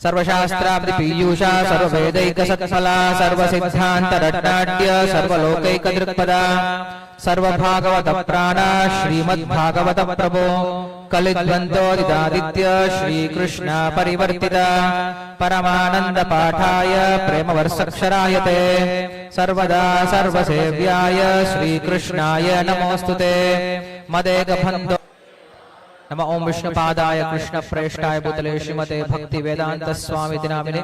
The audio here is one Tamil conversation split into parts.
सर्वशास्त्राब्धि पीयूषा सर्ववेदैक सत्फला सर्वसिद्धांत रत्नाट्य सर्वलोकैक दृक्पदा सर्वभागवत प्राणा श्रीमद्भागवत प्रभो कलिद्वन्द्वोदितादित्य श्रीकृष्ण परिवर्तिता परमानंद पाठाय प्रेमवर्षक्षरायते सर्वदा सर्वसेव्याय श्रीकृष्णाय नमोस्तुते मदेकबन्धो नम ओं विष्णुपादाय कृष्ण प्रेष्ठाय भूतले श्रीमते भक्ति वेदांत स्वामी नामिने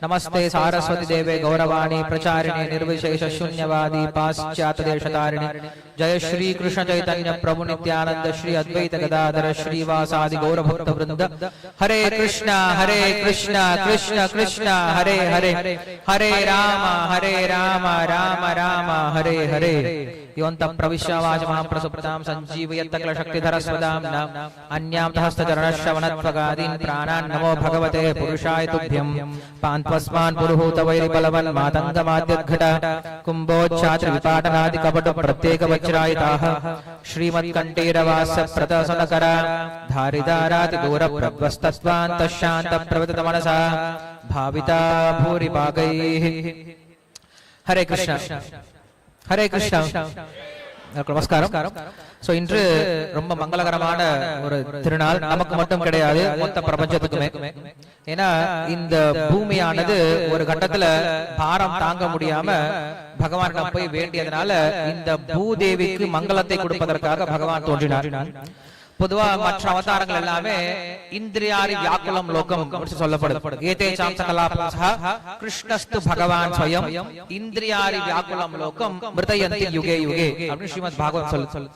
नमस्ते सारस्वती देवे गौरवाणी प्रचारिणे निर्विशेष शून्यवादी पाश्चात्य देशतारिणे जय श्री कृष्ण चैतन्य प्रभु नित्यानंद श्री अद्वैत गदाधर श्रीवासादि गौर भक्त वृंद हरे कृष्ण कृष्ण कृष्ण हरे हरे हरे राम राम राम हरे हरे योऽन्तः प्रविश्यवाचमां प्रसुप्तां सञ्जीवयत्तक्लशक्तिधरस्वदाम्ना अन्यां प्राणान् नमो भगवते पुरुषाय तुभ्यं पान्त्वस्मान् पुरुहूतवैरिबलवन् मातङ्गमाद्यद्घट कुम्भोच्चात्र विपाटनादि कपट प्रत्येक वज्रायिताः श्रीमत्कण्ठीरवास्य प्रतसनकर धारिदाराति दूर प्रद्वस्तस्वान्तः शान्त प्रवृत मनसा भाविता भूरिभागैः हरे कृष्ण हरे कृष्ण நமஸ்காரம். சோ இன்று ரொம்ப மங்களகரமான ஒரு திருநாள். நமக்கு மட்டும் கிடையாது, மொத்த பிரபஞ்சத்துக்குமே. ஏன்னா இந்த பூமியானது ஒரு கட்டத்துல பாரம் தாங்க முடியாம பகவான் போய் வேண்டியதுனால இந்த பூதேவிக்கு மங்களத்தை கொடுப்பதற்காக பகவான் தோன்றினார். பொதுவா மற்ற அவதாரங்கள் எல்லாமே இந்திரியாரி வியாக்குலம் லோகம் சொல்லப்படுது. ஏதேசாம் சகலாபும்சஹ கிருஷ்ணஸ்து பகவான் ஸ்வயம் இந்திரியாரி வியாக்குலம் லோகம் மிருதயந்தி யுகே யுகே அப்படின்னு ஸ்ரீமத் பாகவத் சொல்லு.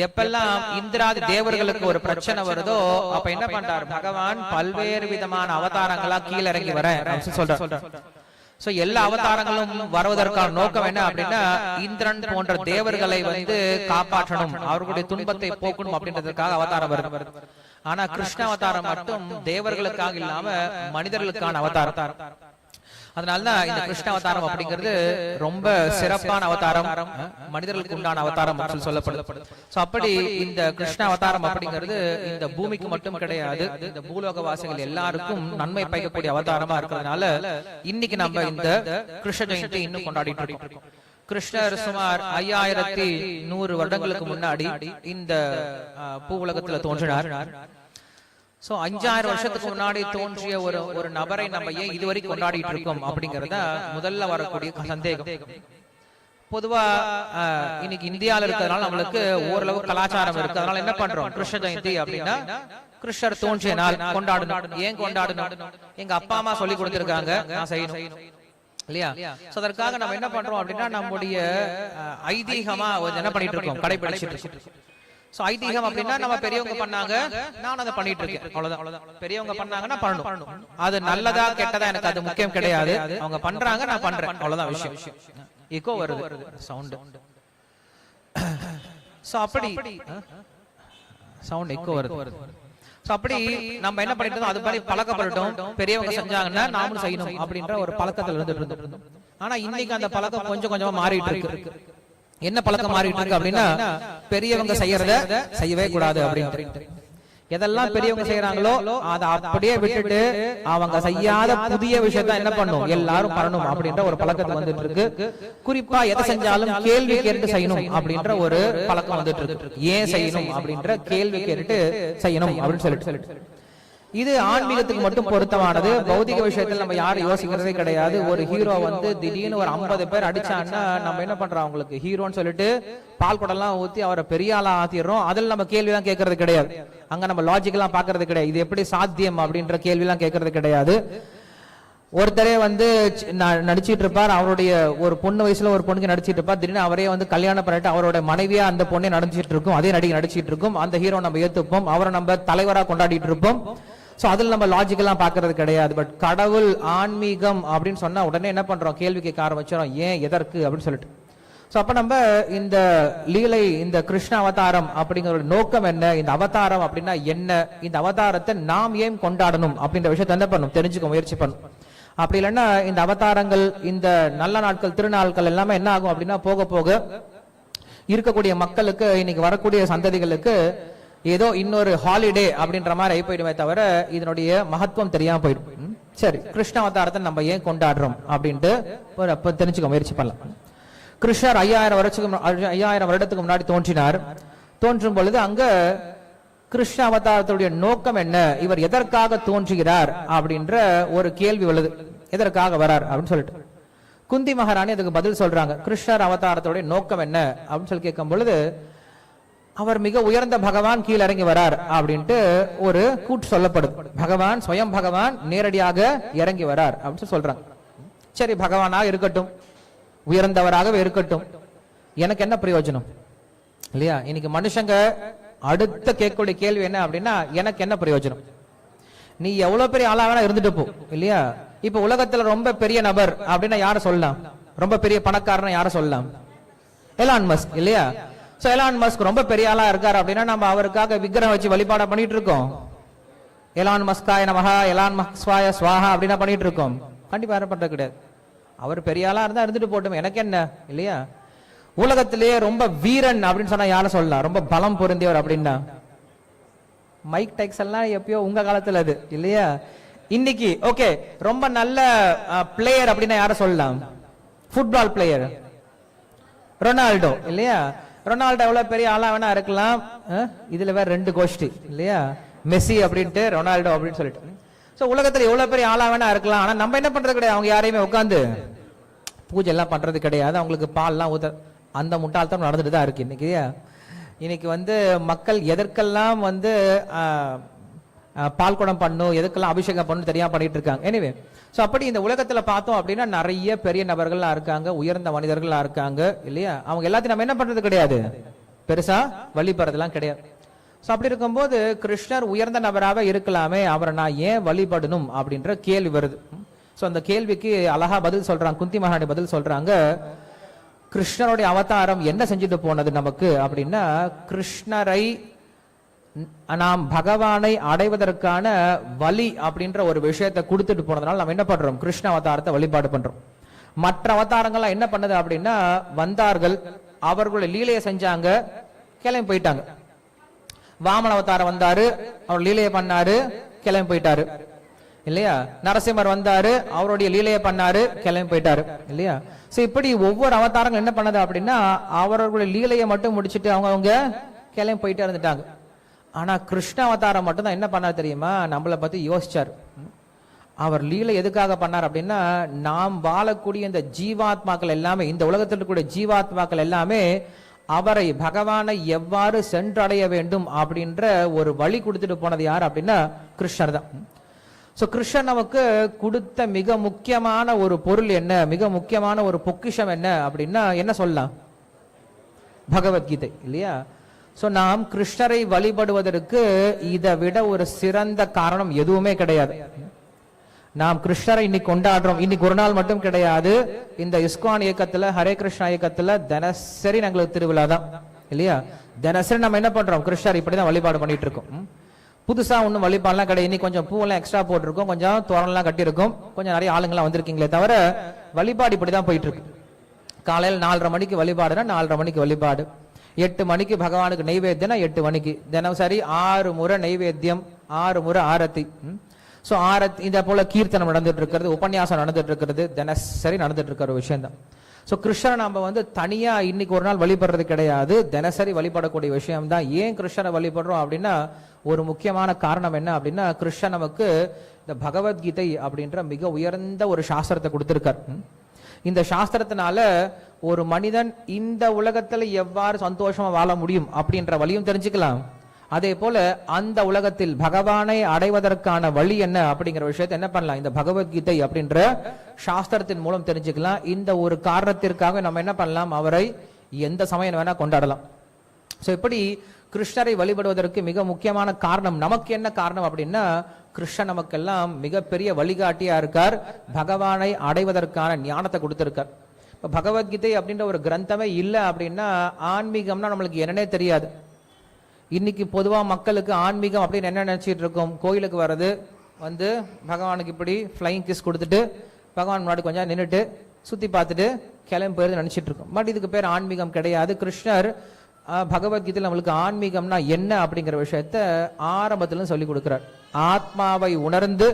எப்பெல்லாம் இந்திராதி தேவர்களுக்கு ஒரு பிரச்சனை வருதோ அப்ப என்ன பண்றார் பகவான்? பல்வேறு விதமான அவதாரங்களா கீழே இறங்கி வர சொல்ற. சோ எல்லா அவதாரங்களும் வருவதற்கான நோக்கம் என்ன அப்படின்னா இந்திரன் போன்ற தேவர்களை காப்பாற்றணும், அவர்களுடைய துன்பத்தை போக்கணும் அப்படின்றதுக்காக அவதாரம் வருது. ஆனா கிருஷ்ண அவதாரம் மட்டும் தேவர்களுக்காக இல்லாம மனிதர்களுக்கான அவதாரம். அதனாலதான் இந்த கிருஷ்ண அவதாரம் அப்படிங்கிறது ரொம்ப சிறப்பான அவதாரம், மனிதர்களுக்கு உண்டான அவதாரம் சொல்லப்படுது. சோ அப்படி இந்த கிருஷ்ண அவதாரம் அப்படிங்கிறது இந்த பூமிக்கு மட்டும் கிடையாது, இந்த பூலோகவாசிகள் எல்லாருக்கும் நன்மை பயக்கக்கூடிய அவதாரமா இருக்கிறதுனால இன்னைக்கு நம்ம இந்த கிருஷ்ண ஜெயந்தி இன்னும் கொண்டாடிட்டு இருக்கோம். கிருஷ்ணர் சுமார் 5100 வருடங்களுக்கு முன்னாடி இந்த பூ உலகத்துல தோன்றினார். சோ 5000 வருஷத்துக்கு முன்னாடி தோன்றிய ஒரு நபரை நம்ம ஏன் இதுவரைக்கும் கொண்டாடிட்டு இருக்கோம் அப்படிங்கறத முதல்ல வரக்கூடிய சந்தேகம். பொதுவா இன்னைக்கு இந்தியால இருக்கிறதுனால நம்மளுக்கு ஓரளவு கலாச்சாரம் இருக்கு. அதனால என்ன பண்றோம்? கிருஷ்ண ஜெயந்தி அப்படின்னா கிருஷ்ணர் தோன்றிய நாள் கொண்டாடணும். ஏன் கொண்டாடணும்? எங்க அப்பா அம்மா சொல்லி கொடுத்திருக்காங்க, நான் செய்யணும் இல்லையா? அதற்காக நம்ம என்ன பண்றோம் அப்படின்னா நம்முடைய ஐதீகமா என்ன பண்ணிட்டு இருக்கோம்? கடைபிடிச்சிட்டு இருக்கோம். ஐதீகம் அப்படின்னா நம்ம பெரியவங்க பண்ணாங்க, நான் அதை பண்ணிட்டு இருக்கேன், அவ்வளவுதான். பெரியவங்க பண்ணாங்கன்னா பண்ணணும். அது நல்லதா கெட்டதா எனக்கு அது முக்கியம் கிடையாது. அவங்க பண்றாங்க, நான் பண்றேன், அவ்வளவுதான் விஷயம். ஈகோ வருது, சவுண்ட். சோ அப்படி சவுண்ட் ஈகோ வருது. சோ அப்படி நம்ம என்ன பண்ணிட்டு இருந்தோம்? அது மாதிரி பழக்கப்பட்டோம். பெரியவங்க செஞ்சாங்கன்னா நாமளும் செய்யணும் அப்படின்ற ஒரு பழக்கத்துல இருந்துட்டு இருந்தோம். ஆனா இன்னைக்கு அந்த பழக்கம் கொஞ்சம் கொஞ்சமா மாறிட்டு இருக்கு. என்ன பழக்கம் மாறிட்டு இருக்கு அப்படின்னா பெரியவங்க செய்யறத செய்யவே கூடாது அப்படின்னு. எதெல்லாம் பெரியவங்க செய்யறாங்களோ அதை அப்படியே விட்டுட்டு அவங்க செய்யாத புதிய விஷயத்த என்ன பண்ணும்? எல்லாரும் பண்ணணும் அப்படின்ற ஒரு பழக்கத்துக்கு வந்துட்டு இருக்கு. குறிப்பா எதை செஞ்சாலும் கேள்வி கேட்டு செய்யணும் அப்படின்ற ஒரு பழக்கம் வந்துட்டு இருக்கு. ஏன் செய்யணும் அப்படின்ற கேள்வி கேட்டு செய்யணும் அப்படின்னு சொல்லிட்டு இது ஆன்மீகத்துக்கு மட்டும் பொருத்தமானது. பௌதிக விஷயத்துல நம்ம யாரும் யோசிக்கிறதே கிடையாது. ஒரு ஹீரோ திடீர்னு ஒரு 50 பேர் அடிச்சான்னா நம்ம என்ன பண்றோம்? அவங்களுக்கு ஹீரோன்னு சொல்லிட்டு பால் குடம்லாம் ஊத்தி அவரை பெரிய ஆளா ஆத்திடுறோம். அதுல நம்ம கேள்வி எல்லாம் கேட்கறது கிடையாது. அங்க நம்ம லாஜிக் எல்லாம் பாக்குறது கிடையாது. இது எப்படி சாத்தியம் அப்படின்ற கேள்வி எல்லாம் கேட்கறது கிடையாது. ஒருத்தரே நடிச்சிட்டு இருப்பார், அவருடைய ஒரு பொண்ணு வயசுல ஒரு பொண்ணுக்கு நடிச்சிட்டு இருப்பார். திடீர்னு அவரே கல்யாணம் பண்ணிட்டு அவரோட மனைவியா அந்த பொண்ணை நடிச்சிட்டு இருக்கும், அதே நடிகை நடிச்சிட்டு இருக்கும். அந்த ஹீரோ நம்ம ஏத்துப்போம், அவரை நம்ம தலைவரா கொண்டாடிட்டு இருப்போம். சோ அதுல நம்ம லாஜிக் எல்லாம் பாக்குறது கிடையாது. பட் கடவுள் ஆன்மீகம் அப்படின்னு சொன்னா உடனே என்ன பண்றோம்? கேள்வி கேட்க ஆரம்பிச்சோம், ஏன் எதற்கு அப்படின்னு சொல்லிட்டு. சோ அப்ப நம்ம இந்த லீலை, இந்த கிருஷ்ண அவதாரம் அப்படிங்கிற ஒரு நோக்கம் என்ன? இந்த அவதாரம் அப்படின்னா என்ன? இந்த அவதாரத்தை நாம் ஏன் கொண்டாடணும் அப்படின்ற விஷயத்த என்ன பண்ணும்? தெரிஞ்சுக்க முயற்சி பண்ணும். அப்படி இல்லைன்னா இந்த அவதாரங்கள், இந்த நல்ல நாட்கள், திருநாட்கள் எல்லாமே என்ன ஆகும் அப்படின்னா போக போக இருக்கக்கூடிய மக்களுக்கு, இன்னைக்கு வரக்கூடிய சந்ததிகளுக்கு ஏதோ இன்னொரு ஹாலிடே அப்படின்ற மாதிரி ஆகி போயிடுமே தவிர இதனுடைய மகத்துவம் தெரியாம போயிடும். சரி, கிருஷ்ண அவதாரத்தை நம்ம ஏன் கொண்டாடுறோம் அப்படின்ட்டு ஒரு அப்ப தெரிஞ்சுக்க முயற்சி பண்ணலாம். கிருஷ்ணர் 5000 வருடத்துக்கு முன்னாடி தோன்றினார். தோன்றும் பொழுது அங்க கிருஷ்ண அவதாரத்துடைய நோக்கம் என்ன, இவர் எதற்காக தோன்றுகிறார் அப்படின்ற ஒரு கேள்வி உள்ளது. எதற்காக வரார் அப்படின்னு சொல்லிட்டு குந்தி மகாராணி அதுக்கு பதில் சொல்றாங்க. கிருஷ்ணர் அவதாரத்துடைய நோக்கம் என்ன அப்படின்னு சொல்லி கேட்கும் பொழுது, அவர் மிக உயர்ந்த பகவான் கீழே இறங்கி வரார் அப்படின்ட்டு ஒரு கூற்று சொல்லப்படுது. பகவான் ஸ்வயம் பகவான் நேரடியாக இறங்கி வரார் அப்படின்னு சொல்றாங்க. சரி, பகவானாக இருக்கட்டும், உயர்ந்தவராகவே இருக்கட்டும், எனக்கு என்ன பிரயோஜனம் இல்லையா? இன்னைக்கு மனுஷங்க அடுத்த கேட்கக்கூடிய கேள்வி என்ன அப்படின்னா, எனக்கு என்ன பிரயோஜனம்? நீ எவ்வளவு பெரிய ஆளா வேணா இருந்துட்டு போ இல்லையா? இப்ப உலகத்துல ரொம்ப பெரிய நபர் அப்படின்னா யார சொல்லலாம்? ரொம்ப பெரிய பணக்காரன் யார சொல்லலாம்? எலான் மஸ்க் இல்லையா? சோ எலான் மஸ்க் ரொம்ப பெரிய ஆளா இருக்காரு அப்படின்னா நம்ம அவருக்காக விக்கிரகம் வச்சு வழிபாட பண்ணிட்டு இருக்கோம். எலான் மஸ்காய நமஹா, எலான் மஸ்வாய ஸ்வாஹா அப்படின்னா பண்ணிட்டு இருக்கோம். கண்டிப்பா யாரும் பண்றது கிடையாது. அவர் பெரிய ஆளா இருந்தா இருந்துட்டு போட்டும், எனக்கு என்ன இல்லையா? உலகத்திலேயே ரொம்ப வீரன் அப்படின்னு சொன்னா யார சொல்லலாம்? ரொம்ப பலம் பொருந்தியவர் அப்படின்னா மைக் டைக்ஸ் எல்லாம் எப்பயோ உங்க காலத்துல அது இல்லையா? இன்னைக்கு ஓகே, ரொம்ப நல்ல பிளேயர் அப்படின்னா யார சொல்லலாம்? ஃபுட்பால் பிளேயர் ரொனால்டோ இல்லையா? ரொனால்டோ எவ்வளவு பெரிய ஆளா வேணா இருக்கலாம். இதுல வேற 2 கோஷ்டி இல்லையா? மெஸ்ஸி அப்படின்ட்டு ரொனால்டோ அப்படின்னு சொல்லிட்டு. சோ உலகத்துல எவ்வளவு பெரிய ஆளா வேணா இருக்கலாம். ஆனா நம்ம என்ன பண்றது கிடையாது. அவங்க யாரையுமே உட்காந்து பூஜை எல்லாம் பண்றது கிடையாது. அவங்களுக்கு பால் எல்லாம் ஊத்த அந்த முட்டாள்தான் நடந்துட்டு தான் இருக்கு இன்னைக்கு. இன்னைக்கு மக்கள் எதற்கெல்லாம் பால் குடம் பண்ணும், எதுக்கெல்லாம் அபிஷேகம் பண்ணும் தெரியாம பண்ணிட்டு இருக்காங்க. எனிவே, சோ அப்படி இந்த உலகத்துல பார்த்தோம் அப்படின்னா நிறைய பெரிய நபர்கள்லாம் இருக்காங்க, உயர்ந்த மனிதர்களா இருக்காங்க இல்லையா? அவங்க எல்லாத்தையும் நம்ம என்ன பண்றது கிடையாது, பெருசா வழிபடுறதுலாம் கிடையாது. சோ அப்படி இருக்கும்போது கிருஷ்ணர் உயர்ந்த நபராக இருக்கலாமே, அவரை நான் ஏன் வழிபடணும் அப்படின்ற கேள்வி வருது. சோ அந்த கேள்விக்கு அழகா பதில் சொல்றாங்க, குந்தி மகாராணி பதில் சொல்றாங்க. கிருஷ்ணருடைய அவதாரம் என்ன செஞ்சுட்டு போனது நமக்கு அப்படின்னா, கிருஷ்ணரை நாம் பகவானை அடைவதற்கான வழி அப்படின்ற ஒரு விஷயத்தை கொடுத்துட்டு போனதுனால நம்ம என்ன பண்றோம், கிருஷ்ண அவதாரத்தை வழிபாடு பண்றோம். மற்ற அவதாரங்கள்லாம் என்ன பண்ணுது அப்படின்னா, வந்தார்கள், அவர்களுடைய லீலையை செஞ்சாங்க, கிளம்பி போயிட்டாங்க. வாமன அவதாரம் வந்தாரு, அவர் லீலையை பண்ணாரு, கிளம்பி போயிட்டாரு இல்லையா? நரசிம்மர் வந்தாரு, அவருடைய லீலையை பண்ணாரு, கிளம்பி போயிட்டாரு இல்லையா? சோ இப்படி ஒவ்வொரு அவதாரங்கள் என்ன பண்ணது அப்படின்னா, அவர்களுடைய லீலையை மட்டும் முடிச்சுட்டு அவங்க கிளம்பி போயிட்டே இருந்துட்டாங்க. ஆனா கிருஷ்ண அவதாரம் மட்டும் தான் என்ன பண்ணாரு தெரியுமா, நம்மளை பத்தி யோசிச்சார். அவர் லீலை எதுக்காக பண்ணார் அப்படின்னா, நாம் வாழக்கூடிய இந்த ஜீவாத்மாக்கள் எல்லாமே, இந்த உலகத்தில் இருக்கக்கூடிய ஜீவாத்மாக்கள் எல்லாமே அவரை பகவானை எவ்வாறு சென்றடைய வேண்டும் அப்படின்ற ஒரு வழி கொடுத்துட்டு போனது யார் அப்படின்னா கிருஷ்ணர் தான். சோ கிருஷ்ணர் நமக்கு கொடுத்த மிக முக்கியமான ஒரு பொருள் என்ன, மிக முக்கியமான ஒரு பொக்கிஷம் என்ன அப்படின்னா என்ன சொல்லலாம், பகவத்கீதை இல்லையா? சோ நாம் கிருஷ்ணரை வழிபடுவதற்கு இதை விட ஒரு சிறந்த காரணம் எதுவுமே கிடையாது. நாம் கிருஷ்ணரை இன்னைக்கு கொண்டாடுறோம். இன்னைக்கு ஒரு நாள் மட்டும் கிடையாது, இந்த இஸ்கான் இயக்கத்துல, ஹரே கிருஷ்ணா இயக்கத்துல தினசரி நாங்களுக்கு திருவிழா தான் இல்லையா? தினசரி நம்ம என்ன பண்றோம், கிருஷ்ணர் இப்படிதான் வழிபாடு பண்ணிட்டு இருக்கோம். புதுசா ஒன்னும் வழிபாடுலாம் கிடையாது. இன்னைக்கு கொஞ்சம் பூவெல்லாம் எக்ஸ்ட்ரா போட்டிருக்கோம், கொஞ்சம் தோரணம்லாம் கட்டியிருக்கோம், கொஞ்சம் நிறைய ஆளுங்கெல்லாம் வந்திருக்கீங்களே தவிர வழிபாடு இப்படிதான் போயிட்டு இருக்கு. காலையில் 4:30 மணிக்கு வழிபாடுனா 4:30 மணிக்கு வழிபாடு, 8 மணிக்கு பகவானுக்கு நைவேத்தியம்னா 8 மணிக்கு, தினசரி 6 முறை நைவேத்தியம், 6 முறை ஆரத்தி. சோ ஆரத்தி, இந்த போல கீர்த்தனம் நடந்துட்டு இருக்கிறது, உபன்யாசம் நடந்துட்டு இருக்கிறது, தினசரி நடந்துட்டு இருக்கிற ஒரு விஷயம் தான். சோ கிருஷ்ணரை நம்ம தனியா இன்னைக்கு ஒரு நாள் வழிபடுறது கிடையாது, தினசரி வழிபடக்கூடிய விஷயம் தான். ஏன் கிருஷ்ணரை வழிபடுறோம் அப்படின்னா, ஒரு முக்கியமான காரணம் என்ன அப்படின்னா, கிருஷ்ணன் நமக்கு இந்த பகவத்கீதை அப்படின்ற மிக உயர்ந்த ஒரு சாஸ்திரத்தை கொடுத்திருக்கார். இந்த சாஸ்திரத்தினால ஒரு மனிதன் இந்த உலகத்துல எவ்வாறு சந்தோஷமா வாழ முடியும் அப்படின்ற வழியும் தெரிஞ்சுக்கலாம். அதே போல அந்த உலகத்தில் பகவானை அடைவதற்கான வழி என்ன அப்படிங்கிற விஷயத்தை என்ன பண்ணலாம், இந்த பகவத்கீதை அப்படின்ற சாஸ்திரத்தின் மூலம் தெரிஞ்சுக்கலாம். இந்த ஒரு காரணத்திற்காக நம்ம என்ன பண்ணலாம், அவரை எந்த சமயம் வேணா கொண்டாடலாம். சோ இப்படி கிருஷ்ணரை வழிபடுவதற்கு மிக முக்கியமான காரணம், நமக்கு என்ன காரணம் அப்படின்னா, கிருஷ்ணன் நமக்கெல்லாம் மிகப்பெரிய வழிகாட்டியா இருக்கார், பகவானை அடைவதற்கான ஞானத்தை கொடுத்திருக்கார். இப்ப பகவத்கீதை அப்படின்ற ஒரு கிரந்தமே இல்லை அப்படின்னா ஆன்மீகம்னா நம்மளுக்கு என்னன்னே தெரியாது. இன்னைக்கு பொதுவா மக்களுக்கு ஆன்மீகம் அப்படின்னு என்ன நினைச்சிட்டு இருக்கோம், கோயிலுக்கு வர்றது, பகவானுக்கு இப்படி ஃப்ளைங் கிஸ் கொடுத்துட்டு பகவான் முன்னாடி கொஞ்சம் நின்றுட்டு சுத்தி பார்த்துட்டு கிளம்பி போயிருந்து நினைச்சிட்டு இருக்கோம். பட் இதுக்கு பேர் ஆன்மீகம் கிடையாது. கிருஷ்ணர் பகவத்கீதையில் நம்மளுக்கு ஆன்மீகம்னா என்ன அப்படிங்கிற விஷயத்த ஆரம்பத்திலும் சொல்லி கொடுக்கிறார். ஆத்மாவை உணர்ந்து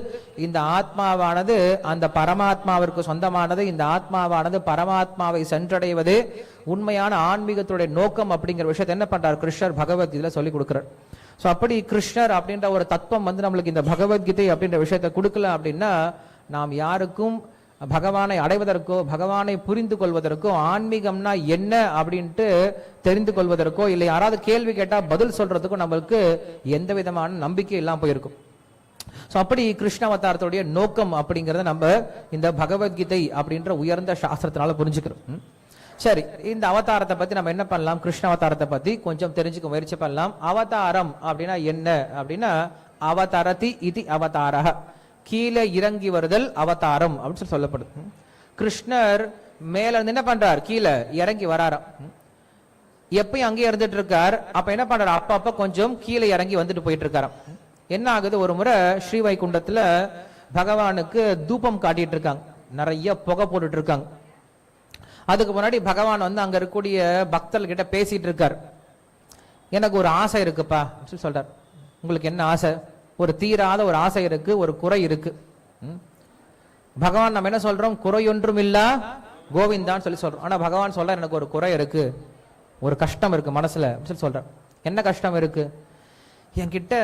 இந்த ஆத்மாவானது அந்த பரமாத்மாவிற்கு சொந்தமானது, இந்த ஆத்மாவானது பரமாத்மாவை சென்றடைவதே உண்மையான ஆன்மீகத்துடைய நோக்கம் அப்படிங்கிற விஷயத்தை என்ன பண்றார் கிருஷ்ணர் பகவத்கீதையில சொல்லி கொடுக்கிறார். ஸோ அப்படி கிருஷ்ணர் அப்படின்ற ஒரு தத்துவம் நம்மளுக்கு இந்த பகவத்கீதை அப்படின்ற விஷயத்த கொடுக்கல அப்படின்னா நாம் யாருக்கும் பகவானை அடைவதற்கோ பகவானை புரிந்து கொள்வதற்கோ ஆன்மீகம்னா என்ன அப்படின்ட்டு தெரிந்து கொள்வதற்கோ இல்லை யாராவது கேள்வி கேட்டா பதில் சொல்றதுக்கோ நம்மளுக்கு எந்த விதமான நம்பிக்கை இல்லாம போயிருக்கும். ஸோ அப்படி கிருஷ்ண அவதாரத்துடைய நோக்கம் அப்படிங்கறத நம்ம இந்த பகவத்கீதை அப்படின்ற உயர்ந்த சாஸ்திரத்தினால புரிஞ்சுக்கிறோம். சரி, இந்த அவதாரத்தை பத்தி நம்ம என்ன பண்ணலாம், கிருஷ்ண அவதாரத்தை பத்தி கொஞ்சம் தெரிஞ்சுக்க முயற்சி பண்ணலாம். அவதாரம் அப்படின்னா என்ன அப்படின்னா அவதாரதி இது அவதாரஹ, கீழே இறங்கி வருதல் அவதாரம் அப்படின்னு சொல்லப்படுது. கிருஷ்ணர் மேல இருந்து என்ன பண்றார், கீழே இறங்கி வராராம். எப்பயும் அங்கே இருந்துட்டு இருக்கார். அப்ப என்ன பண்றாரு, அப்ப கொஞ்சம் கீழே இறங்கி வந்துட்டு போயிட்டு இருக்காராம். என்ன ஆகுது, ஒரு முறை ஸ்ரீவைகுண்டத்துல பகவானுக்கு தூபம் காட்டிட்டு இருக்காங்க, நிறைய புகை போட்டுட்டு இருக்காங்க. அதுக்கு முன்னாடி பகவான் அங்க இருக்கக்கூடிய பக்தர்கள் கிட்ட பேசிட்டு இருக்கார். எனக்கு ஒரு ஆசை இருக்குப்பா சொல்றார். உங்களுக்கு என்ன ஆசை? ஒரு தீராத ஒரு ஆசை இருக்கு, ஒரு குறை இருக்கு. பகவான் நம்ம என்ன சொல்றோம், குறையொன்றும் இல்ல கோவிந்தான்னு சொல்லி சொல்றோம். ஆனா பகவான் சொல்ற எனக்கு ஒரு குறை இருக்கு, ஒரு கஷ்டம் இருக்கு மனசுல சொல்லி சொல்ற. என்ன கஷ்டம் இருக்கு? என்கிட்ட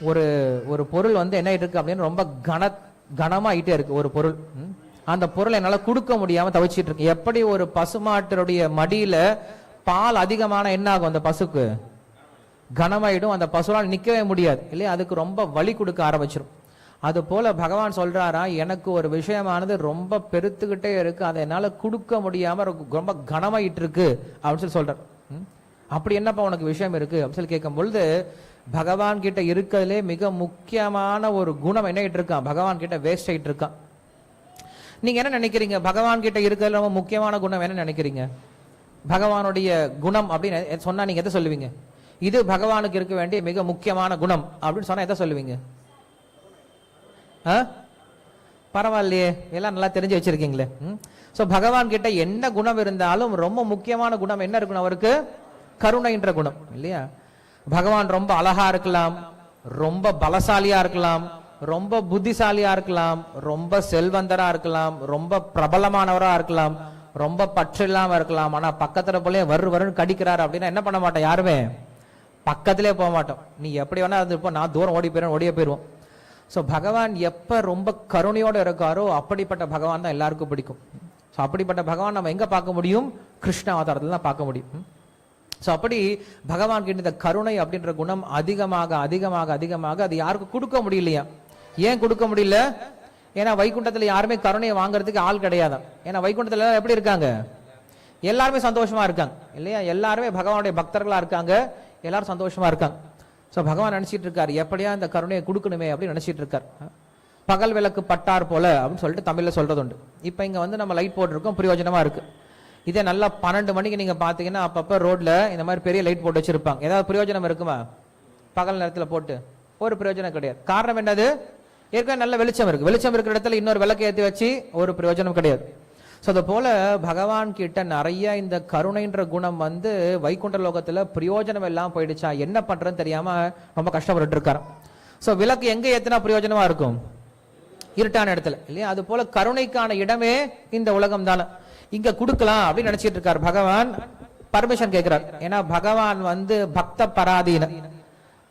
ஒரு ஒரு பொருள் என்ன இருக்கு அப்படின்னு ரொம்ப கனமாயிட்டே இருக்கு ஒரு பொருள். அந்த பொருளை என்னால கொடுக்க முடியாம தவிச்சிட்டு இருக்கு. எப்படி ஒரு பசுமாட்டினுடைய மடியில பால் அதிகமான என்ன ஆகும், அந்த பசுக்கு கனமாயிடும், அந்த பசுவால் நிக்கவே முடியாது இல்லையா, அதுக்கு ரொம்ப வலி கொடுக்க ஆரம்பிச்சிடும். அது போல பகவான் சொல்றாரா, எனக்கு ஒரு விஷயமானது ரொம்ப பெருத்துக்கிட்டே இருக்கு, அதை என்னால கொடுக்க முடியாம ரொம்ப கனமாயிட்டு இருக்கு அப்படின்னு சொல்லி சொல்றார். அப்படி என்னப்பா உனக்கு விஷயம் இருக்கு அப்படின்னு சொல்லி கேட்கும் பொழுது பகவான் கிட்ட இருக்கிறதுலே மிக முக்கியமான ஒரு குணம் என்ன ஆயிட்டு இருக்கான், பகவான் கிட்ட வேஸ்ட் ஆயிட்டு இருக்கான். நீங்க என்ன நினைக்கிறீங்க, பகவான் கிட்ட இருக்கிறதுல ரொம்ப முக்கியமான குணம் என்ன நினைக்கிறீங்க? பகவானுடைய குணம் அப்படின்னு சொன்னா நீங்க எதை சொல்லுவீங்க? இது பகவானுக்கு இருக்க வேண்டிய மிக முக்கியமான குணம் அப்படின்னு சொன்னா எதை சொல்லுவீங்க? பரவாயில்லையே, எல்லாம் நல்லா தெரிஞ்சு வச்சிருக்கீங்களே. சோ பகவான் கிட்ட என்ன குணம் இருந்தாலும் ரொம்ப முக்கியமான குணம் என்ன இருக்கணும் அவருக்கு? கருணைன்ற குணம் இல்லையா. பகவான் ரொம்ப அழகா இருக்கலாம், ரொம்ப பலசாலியா இருக்கலாம், ரொம்ப புத்திசாலியா இருக்கலாம், ரொம்ப செல்வந்தரா இருக்கலாம், ரொம்ப பிரபலமானவரா இருக்கலாம், ரொம்ப பற்று இல்லாம இருக்கலாம். ஆனா பக்கத்துல போல வருன்னு கடிக்கிறார் அப்படின்னா என்ன பண்ண மாட்டோம், யாருமே பக்கத்திலே போக மாட்டோம். நீ எப்படி வேணா இருப்போம், நான் தூரம் ஓடியே போயிருவோம். ஸோ பகவான் எப்ப ரொம்ப கருணையோட இருக்காரோ அப்படிப்பட்ட பகவான் தான் எல்லாருக்கும் பிடிக்கும். ஸோ அப்படிப்பட்ட பகவான் நம்ம எங்க பார்க்க முடியும்? கிருஷ்ண அவதாரத்துல தான் பார்க்க முடியும். ஸோ அப்படி பகவான் கிட்ட இந்த கருணை அப்படின்ற குணம் அதிகமாக அதிகமாக அதிகமாக அது யாருக்கும் கொடுக்க முடியலையா? ஏன் கொடுக்க முடியல? ஏன்னா வைகுண்டத்துல யாருமே கருணையை வாங்குறதுக்கு ஆள் கிடையாது. ஏன்னா வைகுண்டத்துல எப்படி இருக்காங்க, எல்லாருமே சந்தோஷமா இருக்காங்க இல்லையா, எல்லாருமே பகவானுடைய பக்தர்களா இருக்காங்க, எல்லாரும் சந்தோஷமா இருக்காங்க. சோ பகவான் நினைச்சிட்டு இருக்காரு எப்படியா இந்த கருணையை கொடுக்கணுமே அப்படின்னு நினைச்சிட்டு இருக்காரு. பகல் விளக்கு பட்டார் போல அப்படின்னு சொல்லிட்டு தமிழ்ல சொல்றது உண்டு. இப்ப இங்க நம்ம லைட் போட்டிருக்கோம், பிரயோஜனமா இருக்கு. இதே நல்லா 12 மணிக்கு நீங்க பாத்தீங்கன்னா அப்பப்ப ரோட்ல இந்த மாதிரி பெரிய லைட் போட்டு வச்சிருப்பாங்க. ஏதாவது பிரயோஜனம் இருக்குமா? பகல் நேரத்துல போட்டு ஒரு பிரயோஜனம் கிடையாது. காரணம் என்னது? ஏற்கனவே நல்ல வெளிச்சம் இருக்கு, வெளிச்சம் இருக்கிற இடத்துல இன்னொரு விளக்கு ஏற்றி வச்சு ஒரு பிரயோஜனம் கிடையாது. ஸோ அது போல பகவான் கிட்ட நிறைய இந்த கருணைன்ற குணம் வைகுண்ட லோகத்துல பிரயோஜனம் எல்லாம் போயிடுச்சா, என்ன பண்றதுன்னு தெரியாம ரொம்ப கஷ்டப்பட்டு இருக்காரு. ஸோ விளக்கு எங்க ஏத்தினா பிரயோஜனமா இருக்கும்? இருட்டான இடத்துல இல்லையா. அது போல கருணைக்கான இடமே இந்த உலகம் தானே, இங்க கொடுக்கலாம் அப்படின்னு நினைச்சிட்டு இருக்காரு. பகவான் பர்மிஷன் கேட்கிறார். ஏன்னா பகவான் பக்த பராதீன.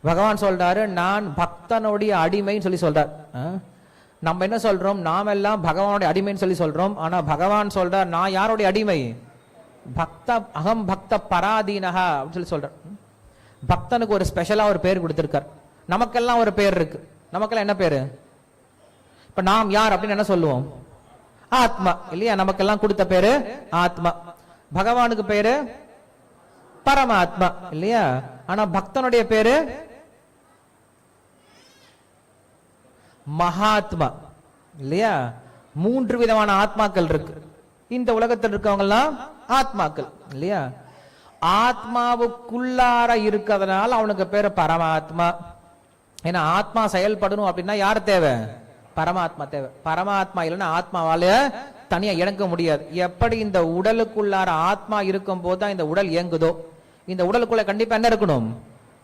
பகவான் சொல்றாரு நான் பக்தனுடைய அடிமைன்னு சொல்லி சொல்றார். நம்ம என்ன சொல்றோம், நாம் எல்லாம் பகவானுடைய அடிமைன்னு சொல்லி சொல்றோம். ஆனா பகவான் சொல்றார் நான் யாருடைய அடிமை? பக்த அகம் பக்த பராதீனஹா அப்படின்னு சொல்லி சொல்றார். பக்தனுக்கு ஒரு ஸ்பெஷலா ஒரு பேர் கொடுத்திருக்கார். நமக்கெல்லாம் ஒரு பேர் இருக்கு. நமக்கெல்லாம் என்ன பேரு? இப்ப நாம் யார் அப்படின்னு என்ன சொல்லுவோம்? ஆத்மா இல்லையா. நமக்கெல்லாம் கொடுத்த பேரு ஆத்மா. பகவானுக்கு பேரு பரமாத்மா இல்லையா. ஆனா பக்தனுடைய பேரு மகாத்மா இல்லையா. 3 விதமான ஆத்மாக்கள் இருக்கு இந்த உலகத்தில் இருக்கவங்க எல்லாம் ஆத்மாக்கள் இல்லையா. ஆத்மாவுக்குள்ளார இருக்கிறதுனால அவனுக்கு பேரு பரமாத்மா. ஏன்னா ஆத்மா செயல்படணும் அப்படின்னா யார் தேவை? பரமாத்மா தேவை. பரமாத்மா இல்லைன்னா ஆத்மாவால தனியா இயங்க முடியாது. எப்படி இந்த உடலுக்குள்ளார ஆத்மா இருக்கும் போதுதான் இந்த உடல் இயங்குதோ, இந்த உடலுக்குள்ள கண்டிப்பா என்ன இருக்கணும்?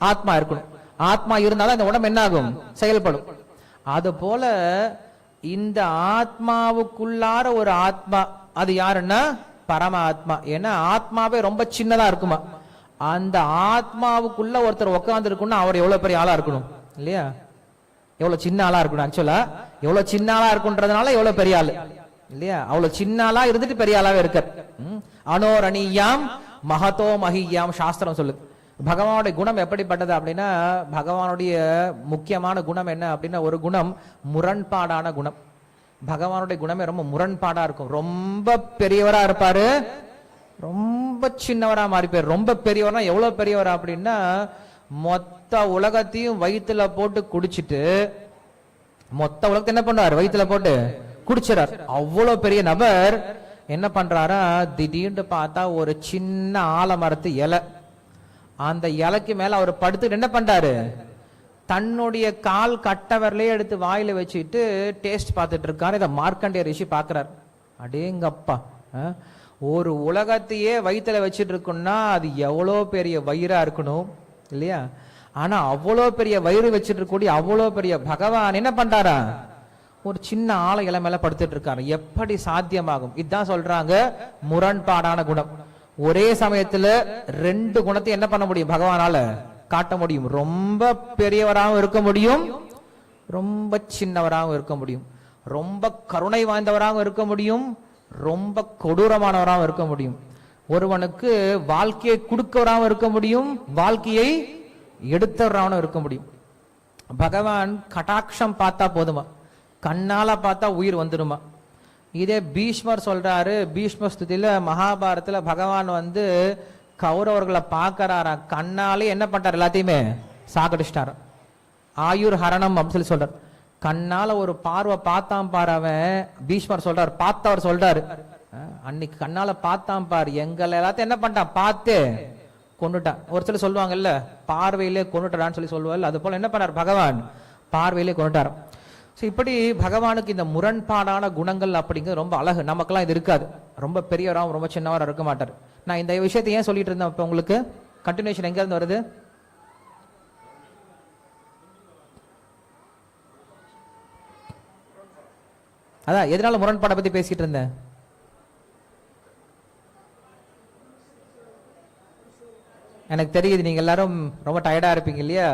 ஆத்மா இருக்கணும். ஆத்மா இருந்தாலும் இந்த உடம்பு என்ன ஆகும்? செயல்படும். அது போல இந்த ஆத்மாவுக்குள்ளார ஒரு ஆத்மா, அது யாருன்னா பரமாத்மா. ஏன்னா ஆத்மாவே ரொம்ப சின்னதா இருக்குமா. அந்த ஆத்மாவுக்குள்ள ஒருத்தர் உட்கார்ந்து இருக்குன்னா அவர் எவ்வளவு பெரிய ஆளா இருக்கணும் இல்லையா? எவ்வளவு சின்ன ஆளா இருக்கணும். ஆக்சுவலா எவ்வளவு சின்ன ஆளா இருக்குன்றதுனால எவ்வளவு பெரிய ஆளு இல்லையா? அவ்வளவு சின்ன ஆளா இருந்துட்டு பெரிய ஆளாவே இருக்கார். அனோரணியாம் மகதோ மகியாம் சாஸ்திரம் சொல்லு. பகவானுடைய குணம் எப்படிப்பட்டது அப்படின்னா, பகவானுடைய முக்கியமான குணம் என்ன அப்படின்னா, ஒரு குணம் முரண்பாடான குணம். பகவானுடைய குணமே ரொம்ப முரண்பாடா இருக்கும். ரொம்ப பெரியவரா இருப்பாரு, ரொம்ப சின்னவரா மாறிப்பாரு. ரொம்ப பெரியவரா எவ்வளவு பெரியவரா அப்படின்னா, மொத்த உலகத்தையும் வயிற்றுல போட்டு குடிச்சிட்டு, மொத்த உலகத்தை என்ன பண்றாரு? வயிற்றுல போட்டு குடிச்சிடார். அவ்வளவு பெரிய நபர் என்ன பண்றாரா, திடீர்னு பார்த்தா ஒரு சின்ன ஆலமரத்து இலை, அந்த இலைக்கு மேல அவர் படுத்துட்டு என்ன பண்றாரு, தன்னுடைய கால் கட்டவர்லயே எடுத்து வாயில வச்சுட்டு டேஸ்ட் பார்த்துட்டு இருக்காரு. இதை மார்க்கண்டேய ரிஷி பாக்குறாரு. அடேங்கப்பா, ஒரு உலகத்தையே வயிற்றுல வச்சுட்டு இருக்குன்னா அது எவ்வளோ பெரிய வயிறா இருக்கணும் இல்லையா? ஆனா அவ்வளோ பெரிய வயிறு வச்சுட்டு இருக்கக்கூடிய அவ்வளோ பெரிய பகவான் என்ன பண்றாரா, ஒரு சின்ன ஆளை இலை மேல படுத்துட்டு இருக்காரு. எப்படி சாத்தியமாகும்? இதுதான் சொல்றாங்க முரண்பாடான குணம். ஒரே சமயத்துல ரெண்டு குணத்தை என்ன பண்ண முடியும்? பகவானால காட்ட முடியும். ரொம்ப பெரியவராகவும் இருக்க முடியும், ரொம்ப சின்னவராகவும் இருக்க முடியும். ரொம்ப கருணை வாய்ந்தவராகவும் இருக்க முடியும், ரொம்ப கொடூரமானவராகவும் இருக்க முடியும். ஒருவனுக்கு வாழ்க்கையை கொடுக்கவராகவும் இருக்க முடியும், வாழ்க்கையை எடுத்தவராகவும் இருக்க முடியும். பகவான் கடாட்சம் பார்த்தா போதுமா, கண்ணால பார்த்தா உயிர் வந்துடுமா? இதே பீஷ்மர் சொல்றாரு, பீஷ்ம ஸ்துதியில மகாபாரத்துல பகவான் கௌரவர்களை பார்க்கறாரா, கண்ணாலே என்ன பண்றாரு? எல்லாத்தையுமே சாகடிச்சிட்டாரு. ஆயுர் ஹரணம் அப்படின்னு சொல்றாரு. கண்ணால ஒரு பார்வை பார்த்தான் பாரு அவன். பீஷ்மர் சொல்றாரு, பார்த்தவர் சொல்றாரு, அன்னைக்கு கண்ணால பார்த்தான் பாரு, எங்களை எல்லாத்தையும் என்ன பண்ணிட்டான்? பார்த்தே கொண்டுட்டான். ஒரு சில சொல்லுவாங்கல்ல, பார்வையிலே கொண்டுட்டான்னு சொல்லுவாங்க. அது போல என்ன பண்ணார் பகவான்? பார்வையிலே கொண்டுட்டார். இப்படி பகவானுக்கு இந்த முரண்பாடான குணங்கள் அப்படிங்கிறது ரொம்ப அழகு. நமக்கெல்லாம் இது இருக்காது. ரொம்ப பெரியவராகவும் ரொம்ப சின்னவராக இருக்க மாட்டார். நான் இந்த விஷயத்தை ஏன் சொல்லிட்டு இருந்தேன்? இப்போ உங்களுக்கு கண்டினியூஷன் எங்க இருந்து வருது? அதான் எதனால முரண்பாடை பத்தி பேசிட்டு இருந்தேன்? எனக்கு தெரியுது நீங்க எல்லாரும் ரொம்ப டயர்டா இருப்பீங்க இல்லையா?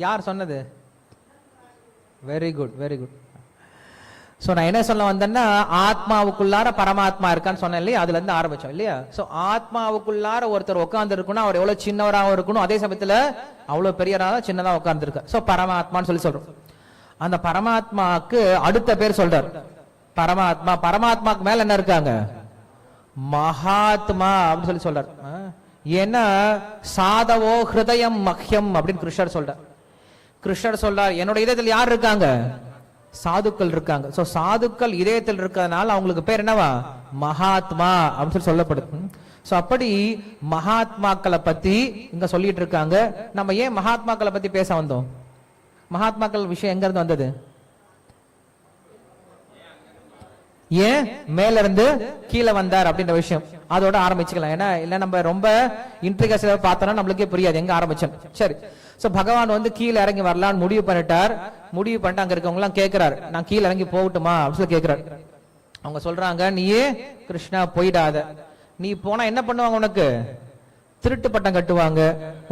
யார் சொன்னது? Very good, very good. So நான் என்ன சொல்ல வந்தேன்னா, ஆத்மாவுக்குள்ளார பரமாத்மா இருக்கான்னு சொன்னேன் இல்லையா? அதுல இருந்து ஆரம்பிச்சோம் இல்லையா? சோ ஆத்மாவுக்குள்ளார ஒருத்தர் உட்கார்ந்து இருக்கணும், அவர் எவ்வளவு சின்னவராகவும் இருக்கணும், அதே சமயத்துல அவ்வளவு பெரியவராக சின்னதா உட்கார்ந்து இருக்க. சோ பரமாத்மான்னு சொல்றோம். அந்த பரமாத்மாக்கு அடுத்த பேர் சொல்றார் பரமாத்மா. பரமாத்மாக்கு மேல என்ன இருக்காங்க? மகாத்மா அப்படின்னு சொல்றார். ஏன்னா சாதவோ ஹிருதயம் மஹ்யம் அப்படின்னு கிருஷ்ணர் சொல்றார். கிருஷ்ணர் சொல்றார், என்னோட இதயத்தில் யார் இருக்காங்க? சாதுக்கள் இருக்காங்க. சோ சாதுக்கள் இதயத்தில் இருக்கிறதுனால அவங்களுக்கு பேர் என்னவா? மகாத்மா அப்படின்னு சொல்லப்படுது. சோ அப்படி மகாத்மாக்களை பத்தி இங்க சொல்லிட்டு இருக்காங்க. நம்ம ஏன் மகாத்மாக்களை பத்தி பேச வந்தோம்? மகாத்மாக்கள் விஷயம் எங்க இருந்து வந்தது? ஏன் மேல இருந்து கீழே வந்தார் அப்படின்ற விஷயம் அதோட ஆரம்பிச்சுக்கலாம். ஏன்னா இல்ல நம்ம ரொம்ப இன்ட்ரிகஸா பார்த்தோம்னா நம்மளுக்கே புரியாது எங்க ஆரம்பிச்சோம். சரி, சோ பகவான் கீழே இறங்கி வரலான்னு முடிவு பண்ணிட்டார். முடிவு பண்ணிட்டு அங்க இருக்கவங்க எல்லாம் கேட்கிறாரு, நான் கீழே இறங்கி போகட்டுமா அப்படின்னு கேட்கிறாரு. அவங்க சொல்றாங்க, நீயே கிருஷ்ணா போயிடாத, நீ போனா என்ன பண்ணுவாங்க? உனக்கு திருட்டு பட்டம் கட்டுவாங்க,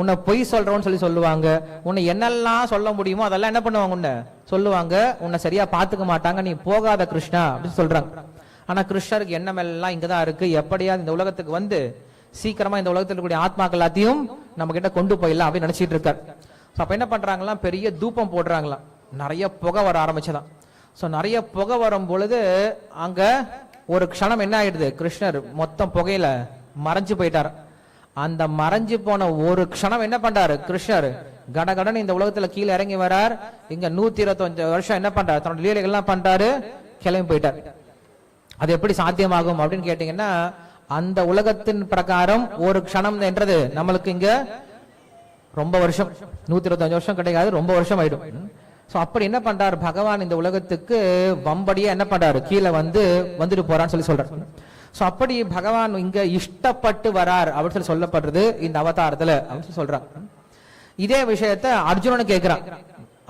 உன்னை பொய் சொல்றோன்னு சொல்லுவாங்க, உன்னை என்னெல்லாம் சொல்ல முடியுமோ அதெல்லாம் என்ன பண்ணுவாங்க? உன்னை சொல்லுவாங்க, உன்னை சரியா பாத்துக்க மாட்டாங்க, நீ போகாத கிருஷ்ணா அப்படின்னு சொல்றாங்க. ஆனா கிருஷ்ணருக்கு எண்ணமெல்லாம் இங்கதான் இருக்கு. எப்படியாவது இந்த உலகத்துக்கு சீக்கிரமா இந்த உலகத்தில் இருக்கக்கூடிய ஆத்மாக்கள் எல்லாத்தையும் நம்ம கிட்ட கொண்டு போயிடலாம் அப்படின்னு நினைச்சிட்டு இருக்காரு. அப்ப என்ன பண்றாங்களாம்? பெரிய தூபம் போடுறாங்களாம். நிறைய புகை வர ஆரம்பிச்சதான். சோ நிறைய புகை வரும் பொழுது அங்க ஒரு க்ஷணம் என்ன ஆயிடுது? கிருஷ்ணர் மொத்தம் புகையில மறைஞ்சு போயிட்டாரு. அந்த மறைஞ்சு போன ஒரு க்ஷணம் என்ன பண்றாரு? கிருஷ்ணர் கடகடன் இந்த உலகத்துல கீழே இறங்கி வரார். இங்க 125 வருஷம் என்ன பண்றாரு? தன்னோட லீலைகள் எல்லாம் பண்றாரு, கிளம்பி போயிட்டார். அது எப்படி சாத்தியமாகும் அப்படின்னு கேட்டீங்கன்னா, அந்த உலகத்தின் பிரகாரம் ஒரு க்ஷணம் என்றது நம்மளுக்கு இங்க ரொம்ப வருஷம், 125 வருஷம் கிடையாது, ரொம்ப வருஷம் ஆயிடும். ஸோ அப்படி என்ன பண்றாரு பகவான் இந்த உலகத்துக்கு வம்படியா என்ன பண்றாரு கீழே வந்துட்டு போறான்னு சொல்றாரு. ஸோ அப்படி பகவான் இங்க இஷ்டப்பட்டு வரார் அப்படின்னு சொல்லப்படுறது இந்த அவதாரத்துல அப்படின்னு சொல்றான். இதே விஷயத்த அர்ஜுனன் கேட்கிறான்.